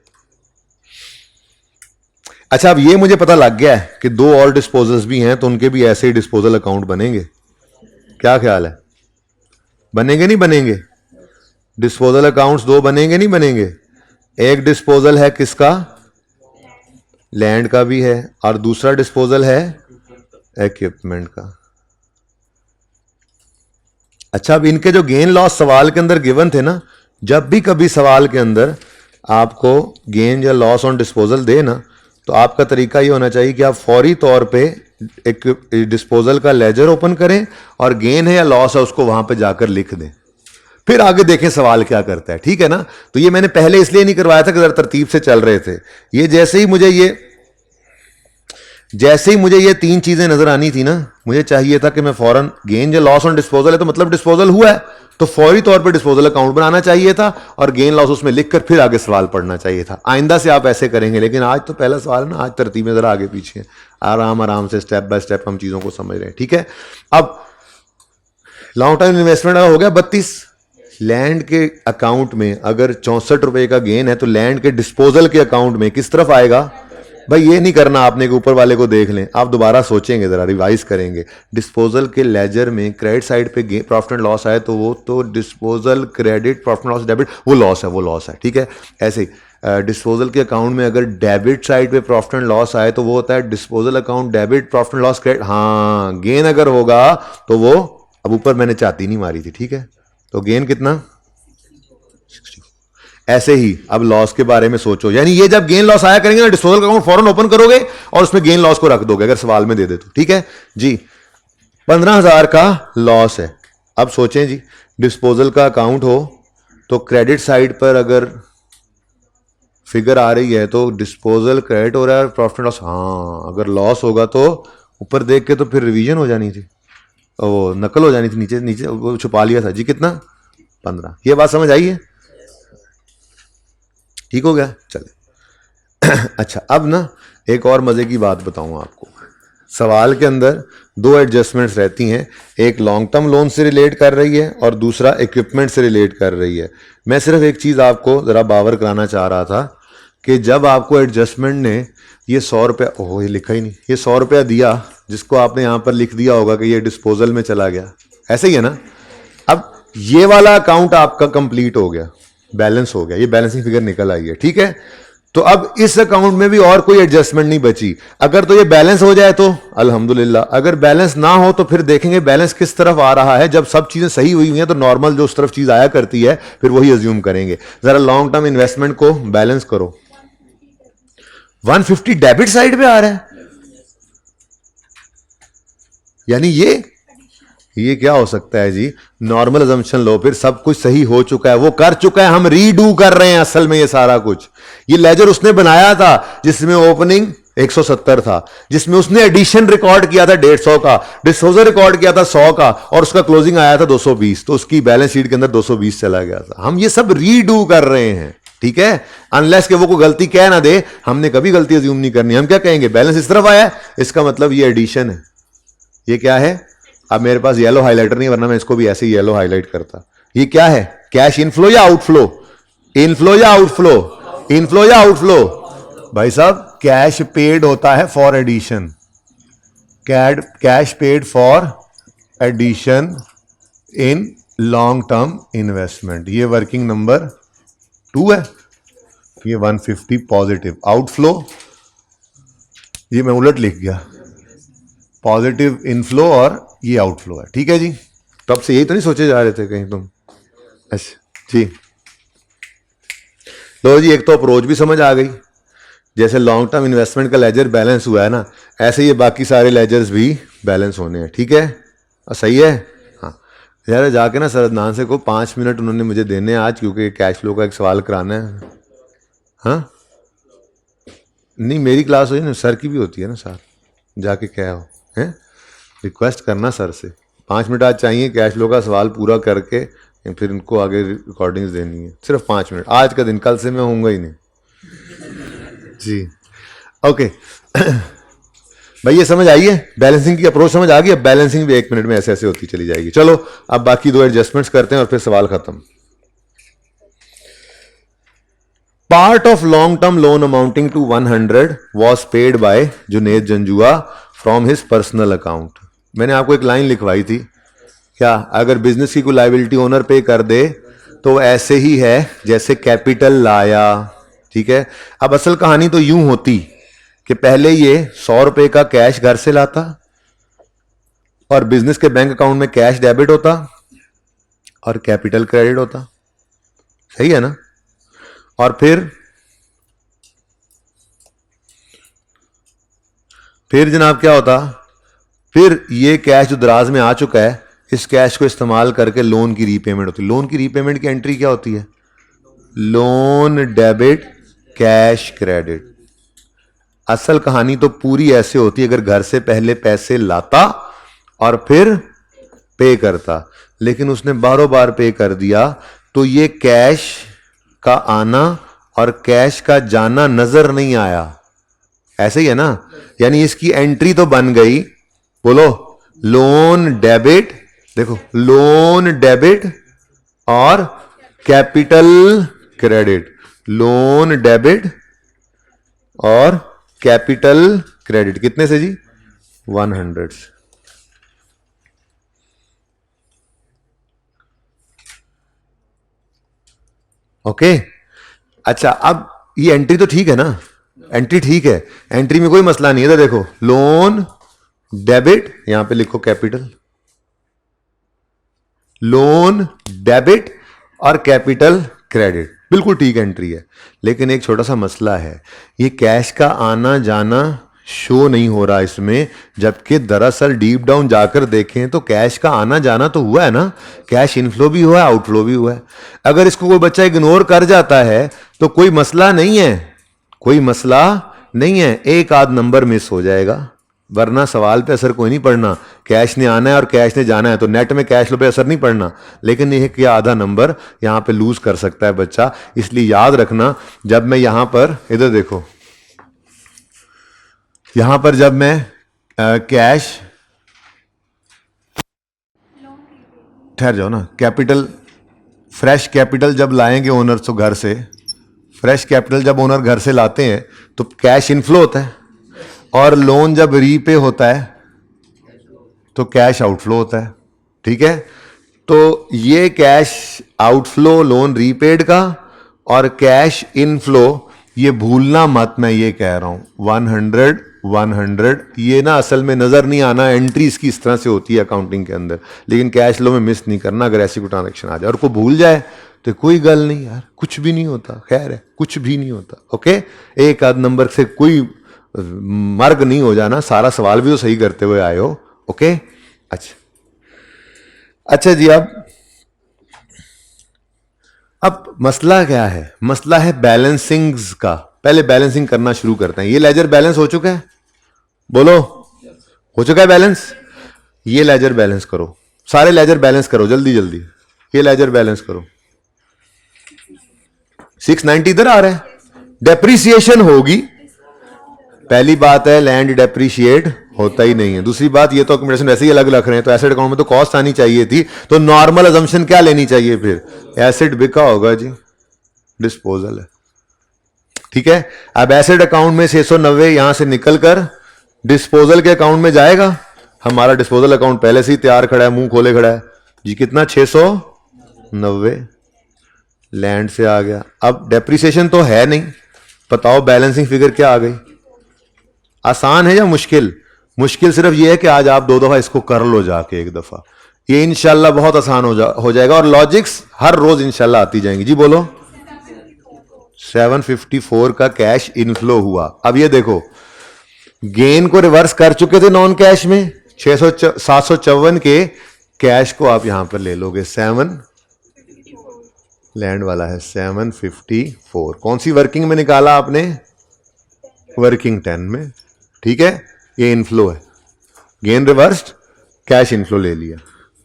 अच्छा, अब ये मुझे पता लग गया है कि दो और डिस्पोजल्स भी हैं, तो उनके भी ऐसे ही डिस्पोजल अकाउंट बनेंगे। क्या ख्याल है? बनेंगे नहीं बनेंगे? डिस्पोजल अकाउंट्स दो बनेंगे नहीं बनेंगे? एक डिस्पोजल है किसका? लैंड का भी है, और दूसरा डिस्पोजल है इक्विपमेंट का। अच्छा, अब इनके जो गेन लॉस सवाल के अंदर गिवन थे ना, जब भी कभी सवाल के अंदर आपको गेन या लॉस ऑन डिस्पोजल दे ना, तो आपका तरीका ये होना चाहिए कि आप फौरी तौर पे एक डिस्पोजल का लेजर ओपन करें और गेन है या लॉस है उसको वहां पे जाकर लिख दें, फिर आगे देखें सवाल क्या करता है, ठीक है ना? तो ये मैंने पहले इसलिए नहीं करवाया था कि जरा तरतीब से चल रहे थे। ये जैसे ही मुझे ये तीन चीजें नजर आनी थी ना, मुझे चाहिए था कि मैं फौरन गेन या लॉस ऑन डिस्पोजल है तो मतलब डिस्पोजल हुआ है, तो फौरी तौर पे डिस्पोजल अकाउंट बनाना चाहिए था और गेन लॉस उसमें लिखकर फिर आगे सवाल पढ़ना चाहिए था। आइंदा से आप ऐसे करेंगे, लेकिन आज तो पहला सवाल है ना, आज तरतीब में जरा आगे पीछे है, आराम आराम से स्टेप बाय स्टेप हम चीजों को समझ रहे हैं, ठीक है? अब लॉन्ग टर्म इन्वेस्टमेंट हो गया 32। लैंड के अकाउंट में अगर 64 रुपए का गेन है तो लैंड के डिस्पोजल के अकाउंट में किस तरफ आएगा? भाई ये नहीं करना आपने कि ऊपर वाले को देख लें, आप दोबारा सोचेंगे, जरा रिवाइज करेंगे। डिस्पोजल के लेजर में क्रेडिट साइड पे प्रॉफिट एंड लॉस आए तो वो तो disposal credit, profit and loss debit, वो लॉस है, ठीक है? ऐसे ही डिस्पोजल के अकाउंट में अगर डेबिट साइड पे प्रॉफिट एंड लॉस आए तो वो होता है disposal account debit, profit and loss credit. हाँ, गेन अगर होगा तो वो, अब ऊपर मैंने चाहती नहीं मारी थी, ठीक है? तो गेन कितना? 64। ऐसे ही अब लॉस के बारे में सोचो, यानी ये जब गेन लॉस आया करेंगे ना, डिस्पोजल अकाउंट फौरन ओपन करोगे और उसमें गेन लॉस को रख दोगे अगर सवाल में दे दे तो, ठीक है जी? 15,000 का लॉस है। अब सोचें जी, डिस्पोजल का अकाउंट हो तो क्रेडिट साइड पर अगर फिगर आ रही है तो डिस्पोजल क्रेडिट हो रहा है, प्रॉफिट लॉस, हाँ अगर लॉस होगा तो ऊपर देख के तो फिर रिवीजन हो जानी थी, वो नकल हो जानी थी, नीचे नीचे वो छुपा लिया था जी। कितना? 15। ये बात समझ आई है? ठीक हो गया, चले। अच्छा, अब ना एक और मजे की बात बताऊं आपको। सवाल के अंदर दो एडजस्टमेंट्स रहती हैं, एक लॉन्ग टर्म लोन से रिलेट कर रही है और दूसरा इक्विपमेंट से रिलेट कर रही है। मैं सिर्फ एक चीज आपको जरा बावर कराना चाह रहा था कि जब आपको एडजस्टमेंट ने ये 100 रुपया, ओह ये लिखा ही नहीं, ये 100 रुपया दिया जिसको आपने यहां पर लिख दिया होगा कि ये डिस्पोजल में चला गया, ऐसे ही है ना? अब ये वाला अकाउंट आपका कंप्लीट हो गया, बैलेंस हो गया, ये बैलेंसिंग फिगर निकल आई है, ठीक है? तो अब इस अकाउंट में भी और कोई एडजस्टमेंट नहीं बची। अगर तो ये बैलेंस हो जाए तो अल्हम्दुलिल्लाह, अगर बैलेंस ना हो तो फिर देखेंगे बैलेंस किस तरफ आ रहा है। जब सब चीजें सही हुई हैं तो नॉर्मल जो उस तरफ चीज आया करती है फिर वही अज्यूम करेंगे। जरा लॉन्ग टर्म इन्वेस्टमेंट को बैलेंस करो, 150 डेबिट साइड पे आ रहा है, यानी ये क्या हो सकता है जी? नॉर्मल अजम्पशन लो, फिर सब कुछ सही हो चुका है, वो कर चुका है, हम रीडू कर रहे हैं असल में ये सारा कुछ। ये लेजर उसने बनाया था जिसमें ओपनिंग 170 था, जिसमें उसने एडिशन रिकॉर्ड किया था 150 का, डिस्पोजल रिकॉर्ड किया था 100 का, और उसका क्लोजिंग आया था 220, तो उसकी बैलेंस शीट के अंदर 220 चला गया था। हम ये सब रीडू कर रहे हैं, ठीक है, अनलेस के वो कोई गलती कह ना दे, हमने कभी गलती अज्यूम नहीं करनी। हम क्या कहेंगे, बैलेंस इस तरफ आया है, इसका मतलब ये एडिशन है। ये क्या है, अब मेरे पास येलो हाइलाइटर नहीं, वरना मैं इसको भी ऐसे येलो हाईलाइट करता। ये क्या है, कैश इनफ्लो या आउटफ्लो? इनफ्लो या आउटफ्लो? इनफ्लो या आउटफ्लो? भाई साहब, कैश पेड होता है for addition, cash paid for addition in long term investment. ये वर्किंग नंबर 2 है, ये 150 पॉजिटिव। आउटफ्लो, ये मैं उलट लिख गया, पॉजिटिव इनफ्लो और ये आउटफ्लो है। ठीक है जी, तब से यही तो नहीं सोचे जा रहे थे कहीं तुम? अच्छा जी, लो जी, एक तो अप्रोच भी समझ आ गई। जैसे लॉन्ग टर्म इन्वेस्टमेंट का लेजर बैलेंस हुआ है ना, ऐसे ये बाकी सारे लेजर्स भी बैलेंस होने हैं। ठीक है, सही है। हाँ यार, जाके ना सरदनान से को 5 मिनट उन्होंने मुझे देने हैं आज, क्योंकि कैश फ्लो का एक सवाल कराना है। हाँ नहीं, मेरी क्लास हुई ना, सर की भी होती है ना साथ, जाके क्या हो है, रिक्वेस्ट करना सर से। 5 मिनट आज चाहिए कैश फ्लो का सवाल पूरा करके, फिर इनको आगे रिकॉर्डिंग्स देनी है। सिर्फ 5 मिनट आज का दिन, कल से मैं होऊंगा ही नहीं जी। ओके भाई, ये समझ आई है, बैलेंसिंग की अप्रोच समझ आ गई। अब बैलेंसिंग भी 1 मिनट में ऐसे ऐसे होती चली जाएगी। चलो अब बाकी 2 एडजस्टमेंट्स करते हैं और फिर सवाल खत्म। Part of long term loan amounting to 100 was paid by Junaid Janjua from his personal account. मैंने आपको एक लाइन लिखवाई थी, क्या अगर बिजनेस की कोई लाइबिलिटी ओनर पे कर दे तो ऐसे ही है जैसे कैपिटल लाया। ठीक है, अब असल कहानी तो यूं होती कि पहले ये 100 रुपए का कैश घर से लाता और बिजनेस के बैंक अकाउंट में कैश डेबिट होता और कैपिटल क्रेडिट होता। सही है ना? और फिर जनाब क्या होता, फिर ये कैश जो दराज में आ चुका है, इस कैश को इस्तेमाल करके लोन की रीपेमेंट होती है। लोन की रीपेमेंट की एंट्री क्या होती है? Loan debit cash credit. असल कहानी तो पूरी ऐसे होती है, अगर घर से पहले पैसे लाता और फिर पे करता, लेकिन उसने बारों बार पे कर दिया, तो ये कैश का आना और कैश का जाना नजर नहीं आया। ऐसे ही है ना, यानी इसकी एंट्री तो बन गई, बोलो लोन डेबिट, देखो लोन डेबिट और कैपिटल क्रेडिट, लोन डेबिट और कैपिटल क्रेडिट कितने से जी? 100 से। ओके अच्छा, अब ये एंट्री तो ठीक है ना, एंट्री ठीक है, एंट्री में कोई मसला नहीं है। तो देखो लोन डेबिट, यहां पे लिखो कैपिटल, लोन डेबिट और कैपिटल क्रेडिट, बिल्कुल ठीक एंट्री है। लेकिन एक छोटा सा मसला है, ये कैश का आना जाना शो नहीं हो रहा इसमें, जबकि दरअसल डीप डाउन जाकर देखें तो कैश का आना जाना तो हुआ है ना, कैश इनफ्लो भी हुआ है, आउटफ्लो भी हुआ है। अगर इसको कोई बच्चा इग्नोर कर जाता है तो कोई मसला नहीं है, कोई मसला नहीं है, एक आध नंबर मिस हो जाएगा, वरना सवाल पे असर कोई नहीं पड़ना। कैश ने आना है और कैश ने जाना है, तो नेट में कैश फ्लो पे असर नहीं पड़ना, लेकिन ये कि आधा नंबर यहां पे लूज कर सकता है बच्चा। इसलिए याद रखना, जब मैं यहां पर, इधर देखो, यहां पर जब मैं कैश, ठहर जाओ ना, कैपिटल, फ्रेश कैपिटल जब लाएंगे ओनर तो घर से, फ्रेश कैपिटल जब ओनर घर से लाते हैं तो कैश इनफ्लो होता है, और लोन जब रीपे होता है तो कैश आउटफ्लो होता है। ठीक है, तो ये कैश आउटफ्लो लोन रीपेड का और कैश इनफ्लो, ये भूलना मत, मैं ये कह रहा हूं 100 100 ये ना असल में नजर नहीं आना, एंट्री इसकी इस तरह से होती है अकाउंटिंग के अंदर, लेकिन कैश फ्लो में मिस नहीं करना। अगर ऐसी कोई ट्रांजेक्शन आ जाए और कोई भूल जाए तो कोई गल नहीं यार, कुछ भी नहीं होता, खैर है, कुछ भी नहीं होता। ओके, एक आध नंबर से कोई मर्ग नहीं हो जाना, सारा सवाल भी तो सही करते हुए आए हो। ओके अच्छा, अच्छा जी, अब मसला क्या है? मसला है बैलेंसिंग्स का। पहले बैलेंसिंग करना शुरू करते हैं। ये लेजर बैलेंस हो चुका है, बोलो हो चुका है बैलेंस? ये लेजर बैलेंस करो, सारे लेजर बैलेंस करो जल्दी जल्दी, ये लेजर बैलेंस करो, 690 इधर आ रहा है, डेप्रिसिएशन होगी। पहली बात है लैंड डेप्रिशिएट होता ही नहीं है। दूसरी बात ये तो अकोमोडेशन वैसे ही अलग रख रहे हैं, तो एसेट अकाउंट में तो कॉस्ट आनी चाहिए थी, तो नॉर्मल अजम्पशन क्या लेनी चाहिए फिर, एसेट बिका होगा जी, डिस्पोजल है। ठीक है, अब एसेट अकाउंट में 690 यहां से निकलकर डिस्पोजल के अकाउंट में जाएगा। हमारा डिस्पोजल अकाउंट पहले से ही तैयार खड़ा है, मुंह खोले खड़ा है जी, कितना 690 लैंड से आ गया। अब डेप्रिसिएशन तो है नहीं, बताओ बैलेंसिंग फिगर क्या आ गई। आसान है या मुश्किल? मुश्किल सिर्फ ये है कि आज आप 2 दफा इसको कर लो जाके, 1 दफा, ये इंशाल्लाह बहुत आसान हो जाएगा। और लॉजिक्स हर रोज इंशाल्लाह आती जाएंगी। जी बोलो। 754 का कैश इनफ्लो हुआ। अब ये देखो, गेन को रिवर्स कर चुके थे नॉन कैश में, 754 के कैश को आप यहां पर ले लोगे। 7 लैंड वाला है 754। कौन सी वर्किंग में निकाला आपने? वर्किंग 10 में। ठीक है, ये इनफ्लो है, गेन रिवर्स्ड, कैश इनफ्लो ले लिया।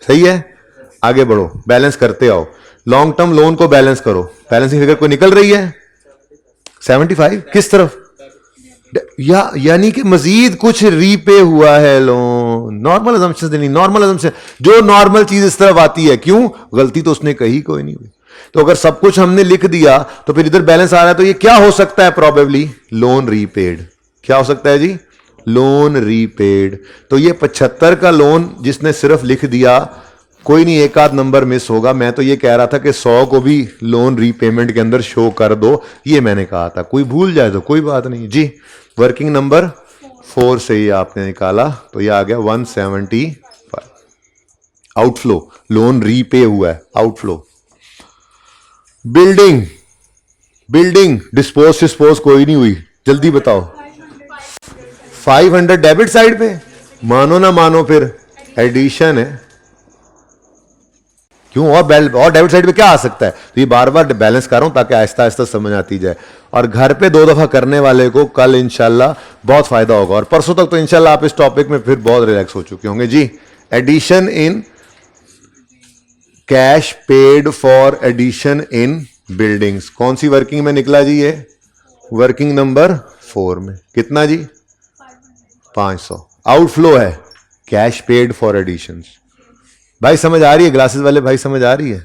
सही है, आगे बढ़ो, बैलेंस करते आओ। लॉन्ग टर्म लोन को बैलेंस करो, बैलेंसिंग फिगर कोई निकल रही है 75। किस तरफ? यानी कि मजीद कुछ रीपे हुआ है लोन। नॉर्मल अजम्पशन नहीं, नॉर्मल अजम्पशन जो नॉर्मल चीज इस तरफ आती है, क्यों? गलती तो उसने कही कोई नहीं हुई। तो अगर सब कुछ हमने लिख दिया तो फिर इधर बैलेंस आ रहा है, तो ये क्या हो सकता है? Probably loan repaid. क्या हो सकता है जी? Loan repaid. तो ये 75 का लोन जिसने सिर्फ लिख दिया, कोई नहीं, एक आध नंबर मिस होगा। मैं तो ये कह रहा था कि 100 को भी लोन रीपेमेंट के अंदर शो कर दो, ये मैंने कहा था। कोई भूल जाए तो कोई बात नहीं जी। वर्किंग नंबर 4 से ही आपने निकाला, तो ये आ गया 175। आउटफ्लो, लोन रीपे हुआ है, आउटफ्लो। बिल्डिंग डिस्पोज कोई नहीं हुई, जल्दी बताओ। 500 डेबिट साइड पे, मानो ना मानो फिर एडिशन है। क्यों? और डेबिट साइड पे क्या आ सकता है? तो ये बार बार बैलेंस कर रहा हूं ताकि आहिस्ता आहिस्ता समझ आती जाए। और घर पे 2 दफा करने वाले को कल इंशाल्लाह बहुत फायदा होगा, और परसों तक तो इंशाल्लाह आप इस टॉपिक में फिर बहुत रिलैक्स हो चुके होंगे जी। Addition in cash paid for addition in buildings, कौन सी वर्किंग में निकला जी? ये वर्किंग नंबर 4 में। कितना जी? 500। आउटफ्लो है कैश पेड फॉर एडिशंस। भाई समझ आ रही है? ग्लासेस वाले भाई समझ आ रही है?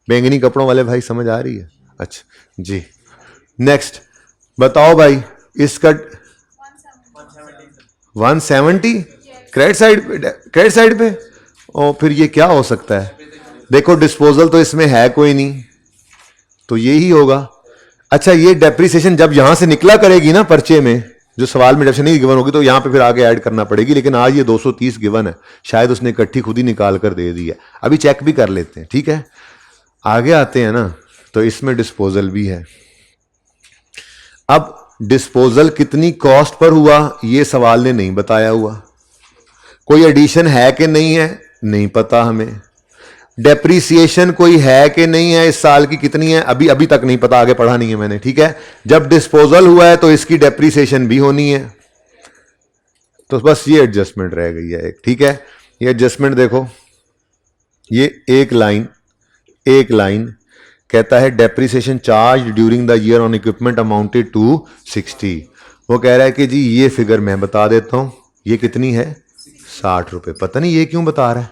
बैंगनी कपड़ों वाले भाई समझ आ रही है? अच्छा जी। नेक्स्ट बताओ भाई, इसका 170 क्रेडिट साइड पे। और फिर ये क्या हो सकता है? देखो डिस्पोजल तो इसमें है कोई नहीं, तो ये ही होगा। अच्छा, ये डेप्रिसिएशन जब यहां से निकला करेगी ना पर्चे में, जो सवाल में डेप्रिसिएशन नहीं गिवन होगी, तो यहां पे फिर आगे ऐड करना पड़ेगी। लेकिन आज ये 230 गिवन है, शायद उसने इकट्ठी खुद ही निकाल कर दे दी है। अभी चेक भी कर लेते हैं, ठीक है। आगे आते हैं ना, तो इसमें डिस्पोजल भी है। अब डिस्पोजल कितनी कॉस्ट पर हुआ, ये सवाल ने नहीं बताया हुआ। कोई एडिशन है कि नहीं है, नहीं पता हमें। डेप्रीसिएशन कोई है कि नहीं है, इस साल की कितनी है, अभी तक नहीं पता, आगे पढ़ा नहीं है मैंने, ठीक है। जब डिस्पोजल हुआ है तो इसकी डेप्रीसिएशन भी होनी है, तो बस ये एडजस्टमेंट रह गई है एक, ठीक है। ये एडजस्टमेंट देखो, ये एक लाइन कहता है depreciation charge during the year on equipment amounted to 60। वो कह रहा है कि जी ये फिगर मैं बता देता हूं, ये कितनी है, 60 रुपए। पता नहीं ये क्यों बता रहा है।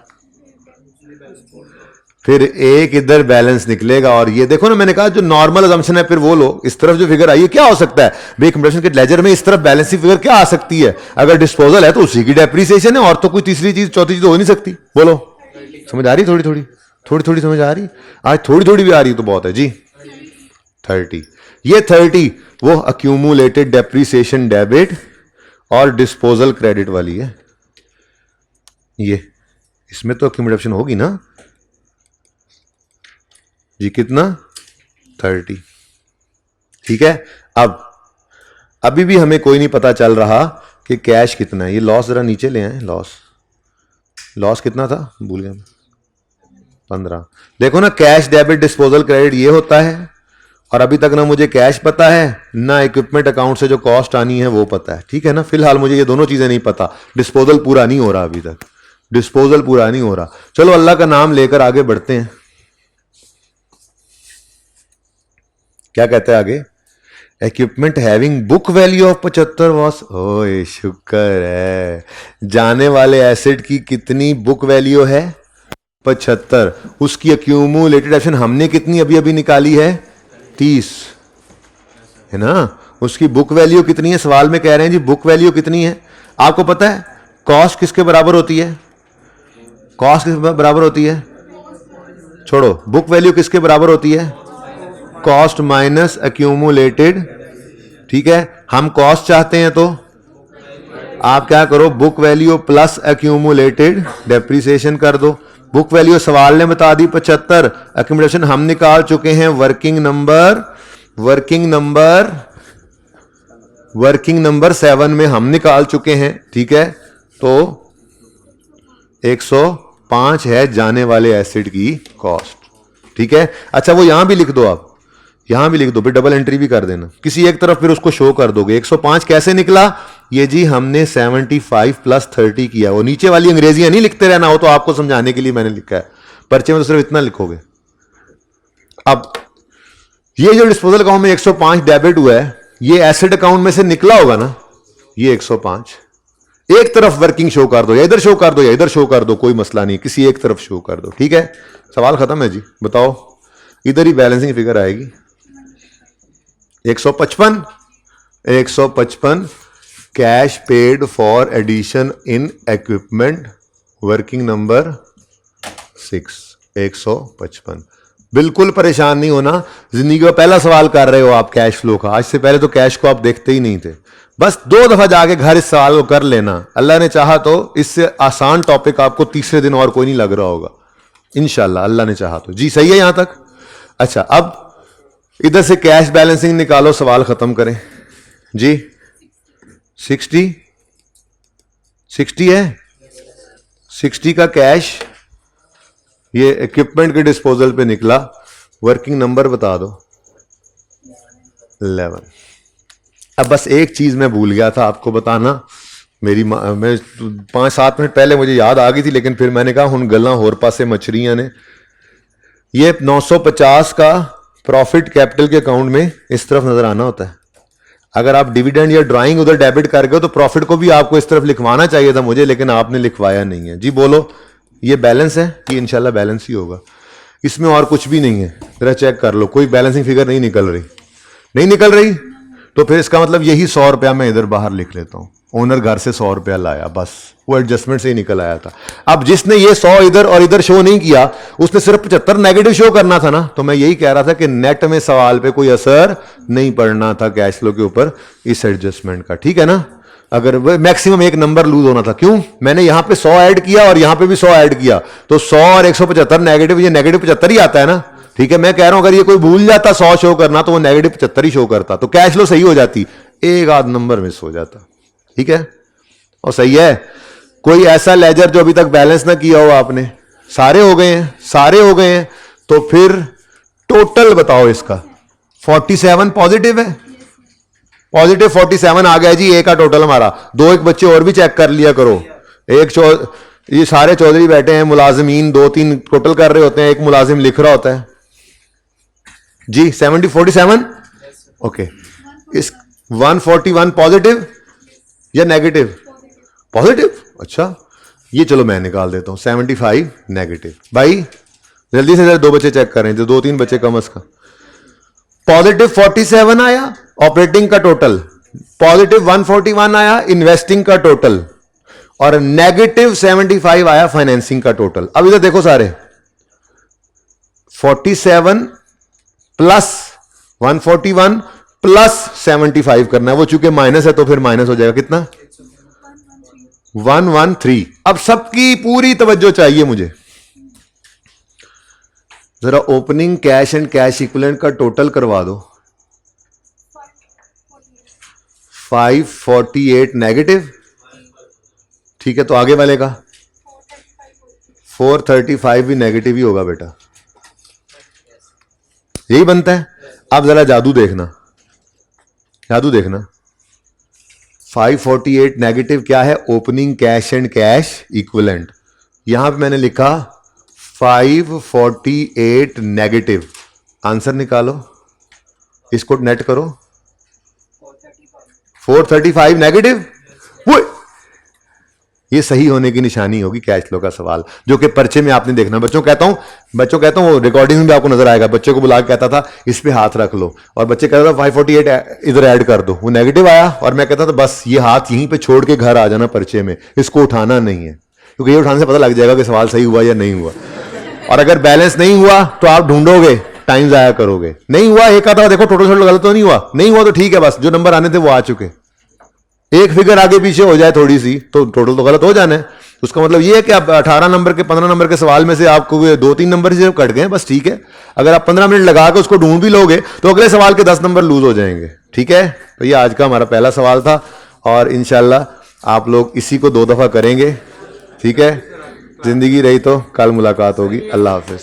फिर एक इधर बैलेंस निकलेगा, और ये देखो ना, मैंने कहा जो नॉर्मल अजम्पशन है, फिर वो लो। इस तरफ जो फिगर आई है, क्या हो सकता है भाई, कंप्यूटेशन के लेजर में इस तरफ बैलेंसिंग फिगर क्या आ सकती है? अगर डिस्पोजल है तो उसी की डेप्रीसिएशन है, और तो कोई तीसरी चीज चौथी चीज हो नहीं सकती। बोलो, समझ आ रही? थोड़ी समझ आ रही? आज थोड़ी भी आ रही तो बहुत है जी। 30, ये 30 वो अक्यूमुलेटेड डेप्रीसिएशन डेबिट और डिस्पोजल क्रेडिट वाली है। ये इसमें तो अक्यूमुलेशन होगी ना जी, कितना, 30, ठीक है। अब अभी भी हमें कोई नहीं पता चल रहा कि कैश कितना है। ये लॉस जरा नीचे ले आए, लॉस कितना था, भूल गया, 15। देखो ना, कैश डेबिट डिस्पोजल क्रेडिट ये होता है, और अभी तक ना मुझे कैश पता है, ना इक्विपमेंट अकाउंट से जो कॉस्ट आनी है वो पता है, ठीक है ना। फिलहाल मुझे ये दोनों चीजें नहीं पता। डिस्पोजल पूरा नहीं हो रहा अभी तक, डिस्पोजल पूरा नहीं हो रहा। चलो अल्लाह का नाम लेकर आगे बढ़ते हैं। क्या कहता है आगे? Equipment having book value of 75 was, ओए शुक्र है, जाने वाले एसेट की कितनी बुक वैल्यू है? 75। उसकी अक्यूमुलेटेड एक्शन हमने कितनी अभी अभी निकाली है? 30, है ना? उसकी बुक वैल्यू कितनी है? सवाल में कह रहे हैं जी बुक वैल्यू कितनी है। आपको पता है कॉस्ट किसके बराबर होती है? कॉस्ट किसके बराबर होती है? छोड़ो, बुक वैल्यू किसके बराबर होती है? Cost minus accumulated. ठीक है, हम कॉस्ट चाहते हैं तो आप क्या करो, book value plus accumulated depreciation कर दो। बुक वैल्यू सवाल ने बता दी 75, अक्यूमुलेशन हम निकाल चुके हैं, वर्किंग नंबर 7 में हम निकाल चुके हैं। ठीक है, तो 105 है जाने वाले एसिड की कॉस्ट। ठीक है, अच्छा वो यहां भी लिख दो, आप यहां भी लिख दो, फिर डबल एंट्री भी कर देना किसी एक तरफ, फिर उसको शो कर दोगे। 105 कैसे निकला? ये जी हमने 75 प्लस 30 किया। वो नीचे वाली अंग्रेजियां नहीं लिखते रहना, हो तो आपको समझाने के लिए मैंने लिखा है, पर्चे में तो सिर्फ इतना लिखोगे। अब ये जो डिस्पोजल अकाउंट में 105 डेबिट हुआ है, ये एसेट अकाउंट में से निकला होगा ना, ये 105। एक तरफ वर्किंग शो कर दो, या इधर शो कर दो या इधर शो कर दो, कोई मसला नहीं, किसी एक तरफ शो कर दो। ठीक है, सवाल खत्म है जी। बताओ, इधर ही बैलेंसिंग फिगर आएगी 155 cash paid for addition in equipment, working number 6, 155। बिल्कुल परेशान नहीं होना, जिंदगी का पहला सवाल कर रहे हो आप कैश फ्लो का। आज से पहले तो कैश को आप देखते ही नहीं थे, बस 2 दफा जाके घर इस सवाल को कर लेना। अल्लाह ने चाहा तो इससे आसान टॉपिक आपको तीसरे दिन और कोई नहीं लग रहा होगा इंशाल्लाह, अल्लाह ने चाहा तो। जी सही है यहां तक? अच्छा, अब इधर से कैश बैलेंसिंग निकालो, सवाल खत्म करें जी। 60 है, 60 का कैश ये इक्विपमेंट के डिस्पोजल पे निकला। वर्किंग नंबर बता दो, 11। अब बस एक चीज मैं भूल गया था आपको बताना, मैं 5-7 मिनट पहले मुझे याद आ गई थी, लेकिन फिर मैंने कहा हुन गल्लां होर पासे मछरियां ने। ये 950 का प्रॉफिट कैपिटल के अकाउंट में इस तरफ नजर आना होता है। अगर आप डिविडेंड या ड्राइंग उधर डेबिट कर गए तो प्रॉफिट को भी आपको इस तरफ लिखवाना चाहिए था मुझे, लेकिन आपने लिखवाया नहीं है। जी बोलो, ये बैलेंस है, ये इंशाल्लाह बैलेंस ही होगा, इसमें और कुछ भी नहीं है। जरा चेक कर लो, कोई बैलेंसिंग फिगर नहीं निकल रही, तो फिर इसका मतलब यही 100 रुपया मैं इधर बाहर लिख लेता हूं। ओनर घर से 100 रुपया लाया, बस वो एडजस्टमेंट से ही निकल आया था। अब जिसने ये 100 इधर और इधर शो नहीं किया, उसने सिर्फ 75 नेगेटिव शो करना था ना। तो मैं यही कह रहा था कि नेट में सवाल पे कोई असर नहीं पड़ना था कैश फ्लो के ऊपर इस एडजस्टमेंट का। ठीक है ना? अगर मैक्सिमम एक नंबर लूज होना था। क्यों? मैंने यहां पे 100 ऐड किया और यहां पे भी 100 ऐड किया, तो 100 और 175 नेगेटिव, ये नेगेटिव 75 ही आता है ना। ठीक है, मैं कह रहा हूं अगर ये कोई भूल जाता 100 शो करना, तो वो नेगेटिव 75 ही शो करता, तो कैश फ्लो सही हो जाती, एक आध नंबर मिस हो जाता। ठीक है, और सही है। कोई ऐसा लेजर जो अभी तक बैलेंस ना किया हो आपने, सारे हो गए हैं, तो फिर टोटल बताओ इसका। 47 पॉजिटिव है, पॉजिटिव 47 आ गया जी, ए का टोटल हमारा। 2 एक बच्चे और भी चेक कर लिया करो। ये सारे चौधरी बैठे हैं, मुलाजिमीन 2-3 टोटल कर रहे होते हैं, एक मुलाजिम लिख रहा होता है जी। 47 ओके। इस 141 पॉजिटिव या नेगेटिव? पॉजिटिव। अच्छा, ये चलो मैं निकाल देता हूं, 75 नेगेटिव। भाई जल्दी से 2 बच्चे चेक करें, जो 2-3 बच्चे कम अज कम। पॉजिटिव 47 आया ऑपरेटिंग का टोटल, पॉजिटिव 141 आया इन्वेस्टिंग का टोटल, और नेगेटिव 75 आया फाइनेंसिंग का टोटल। अब इधर देखो सारे, 47 प्लस 141 प्लस 75 करना है, वो चूंकि माइनस है तो फिर माइनस हो जाएगा, कितना? 113। अब सबकी पूरी तवज्जो चाहिए मुझे, जरा opening cash and cash equivalent का टोटल करवा दो। 548 नेगेटिव, ठीक है, तो आगे वाले का 435 भी नेगेटिव ही होगा बेटा, यही बनता है। अब जरा जादू देखना, 548 नेगेटिव क्या है? Opening cash and cash equivalent. यहां पे मैंने लिखा 548 नेगेटिव, आंसर निकालो। इसको नेट करो, 435 नेगेटिव। वो ये सही होने की निशानी होगी कैश फ्लो का सवाल, जो कि पर्चे में आपने देखना। बच्चों कहता हूं वो रिकॉर्डिंग में भी आपको नजर आएगा। बच्चे को बुला के कहता था इस पे हाथ रख लो, और बच्चे कहता था 548 इधर ऐड कर दो, वो नेगेटिव आया, और मैं कहता था बस ये हाथ यहीं पे छोड़ के घर आ जाना पर्चे में, इसको उठाना नहीं है, क्योंकि ये उठाने से पता लग जाएगा कि सवाल सही हुआ या नहीं हुआ। और अगर बैलेंस नहीं हुआ तो आप ढूंढोगे, टाइम जाया करोगे। नहीं हुआ, एक आता देखो टोटल गलत तो नहीं हुआ, नहीं हुआ तो ठीक है, बस जो नंबर आने थे वो आ चुके। एक फिगर आगे पीछे हो जाए थोड़ी सी तो टोटल तो गलत हो जाना है। उसका मतलब ये है कि आप 18 नंबर के 15 नंबर के सवाल में से आपको 2-3 नंबर से कट गए, बस ठीक है। अगर आप 15 मिनट लगा के उसको ढूंढ भी लोगे तो अगले सवाल के 10 नंबर लूज हो जाएंगे। ठीक है, तो ये आज का हमारा पहला सवाल था, और इंशाल्लाह आप लोग इसी को 2 दफा करेंगे। ठीक है, जिंदगी रही तो कल मुलाकात होगी। अल्लाह हाफिज।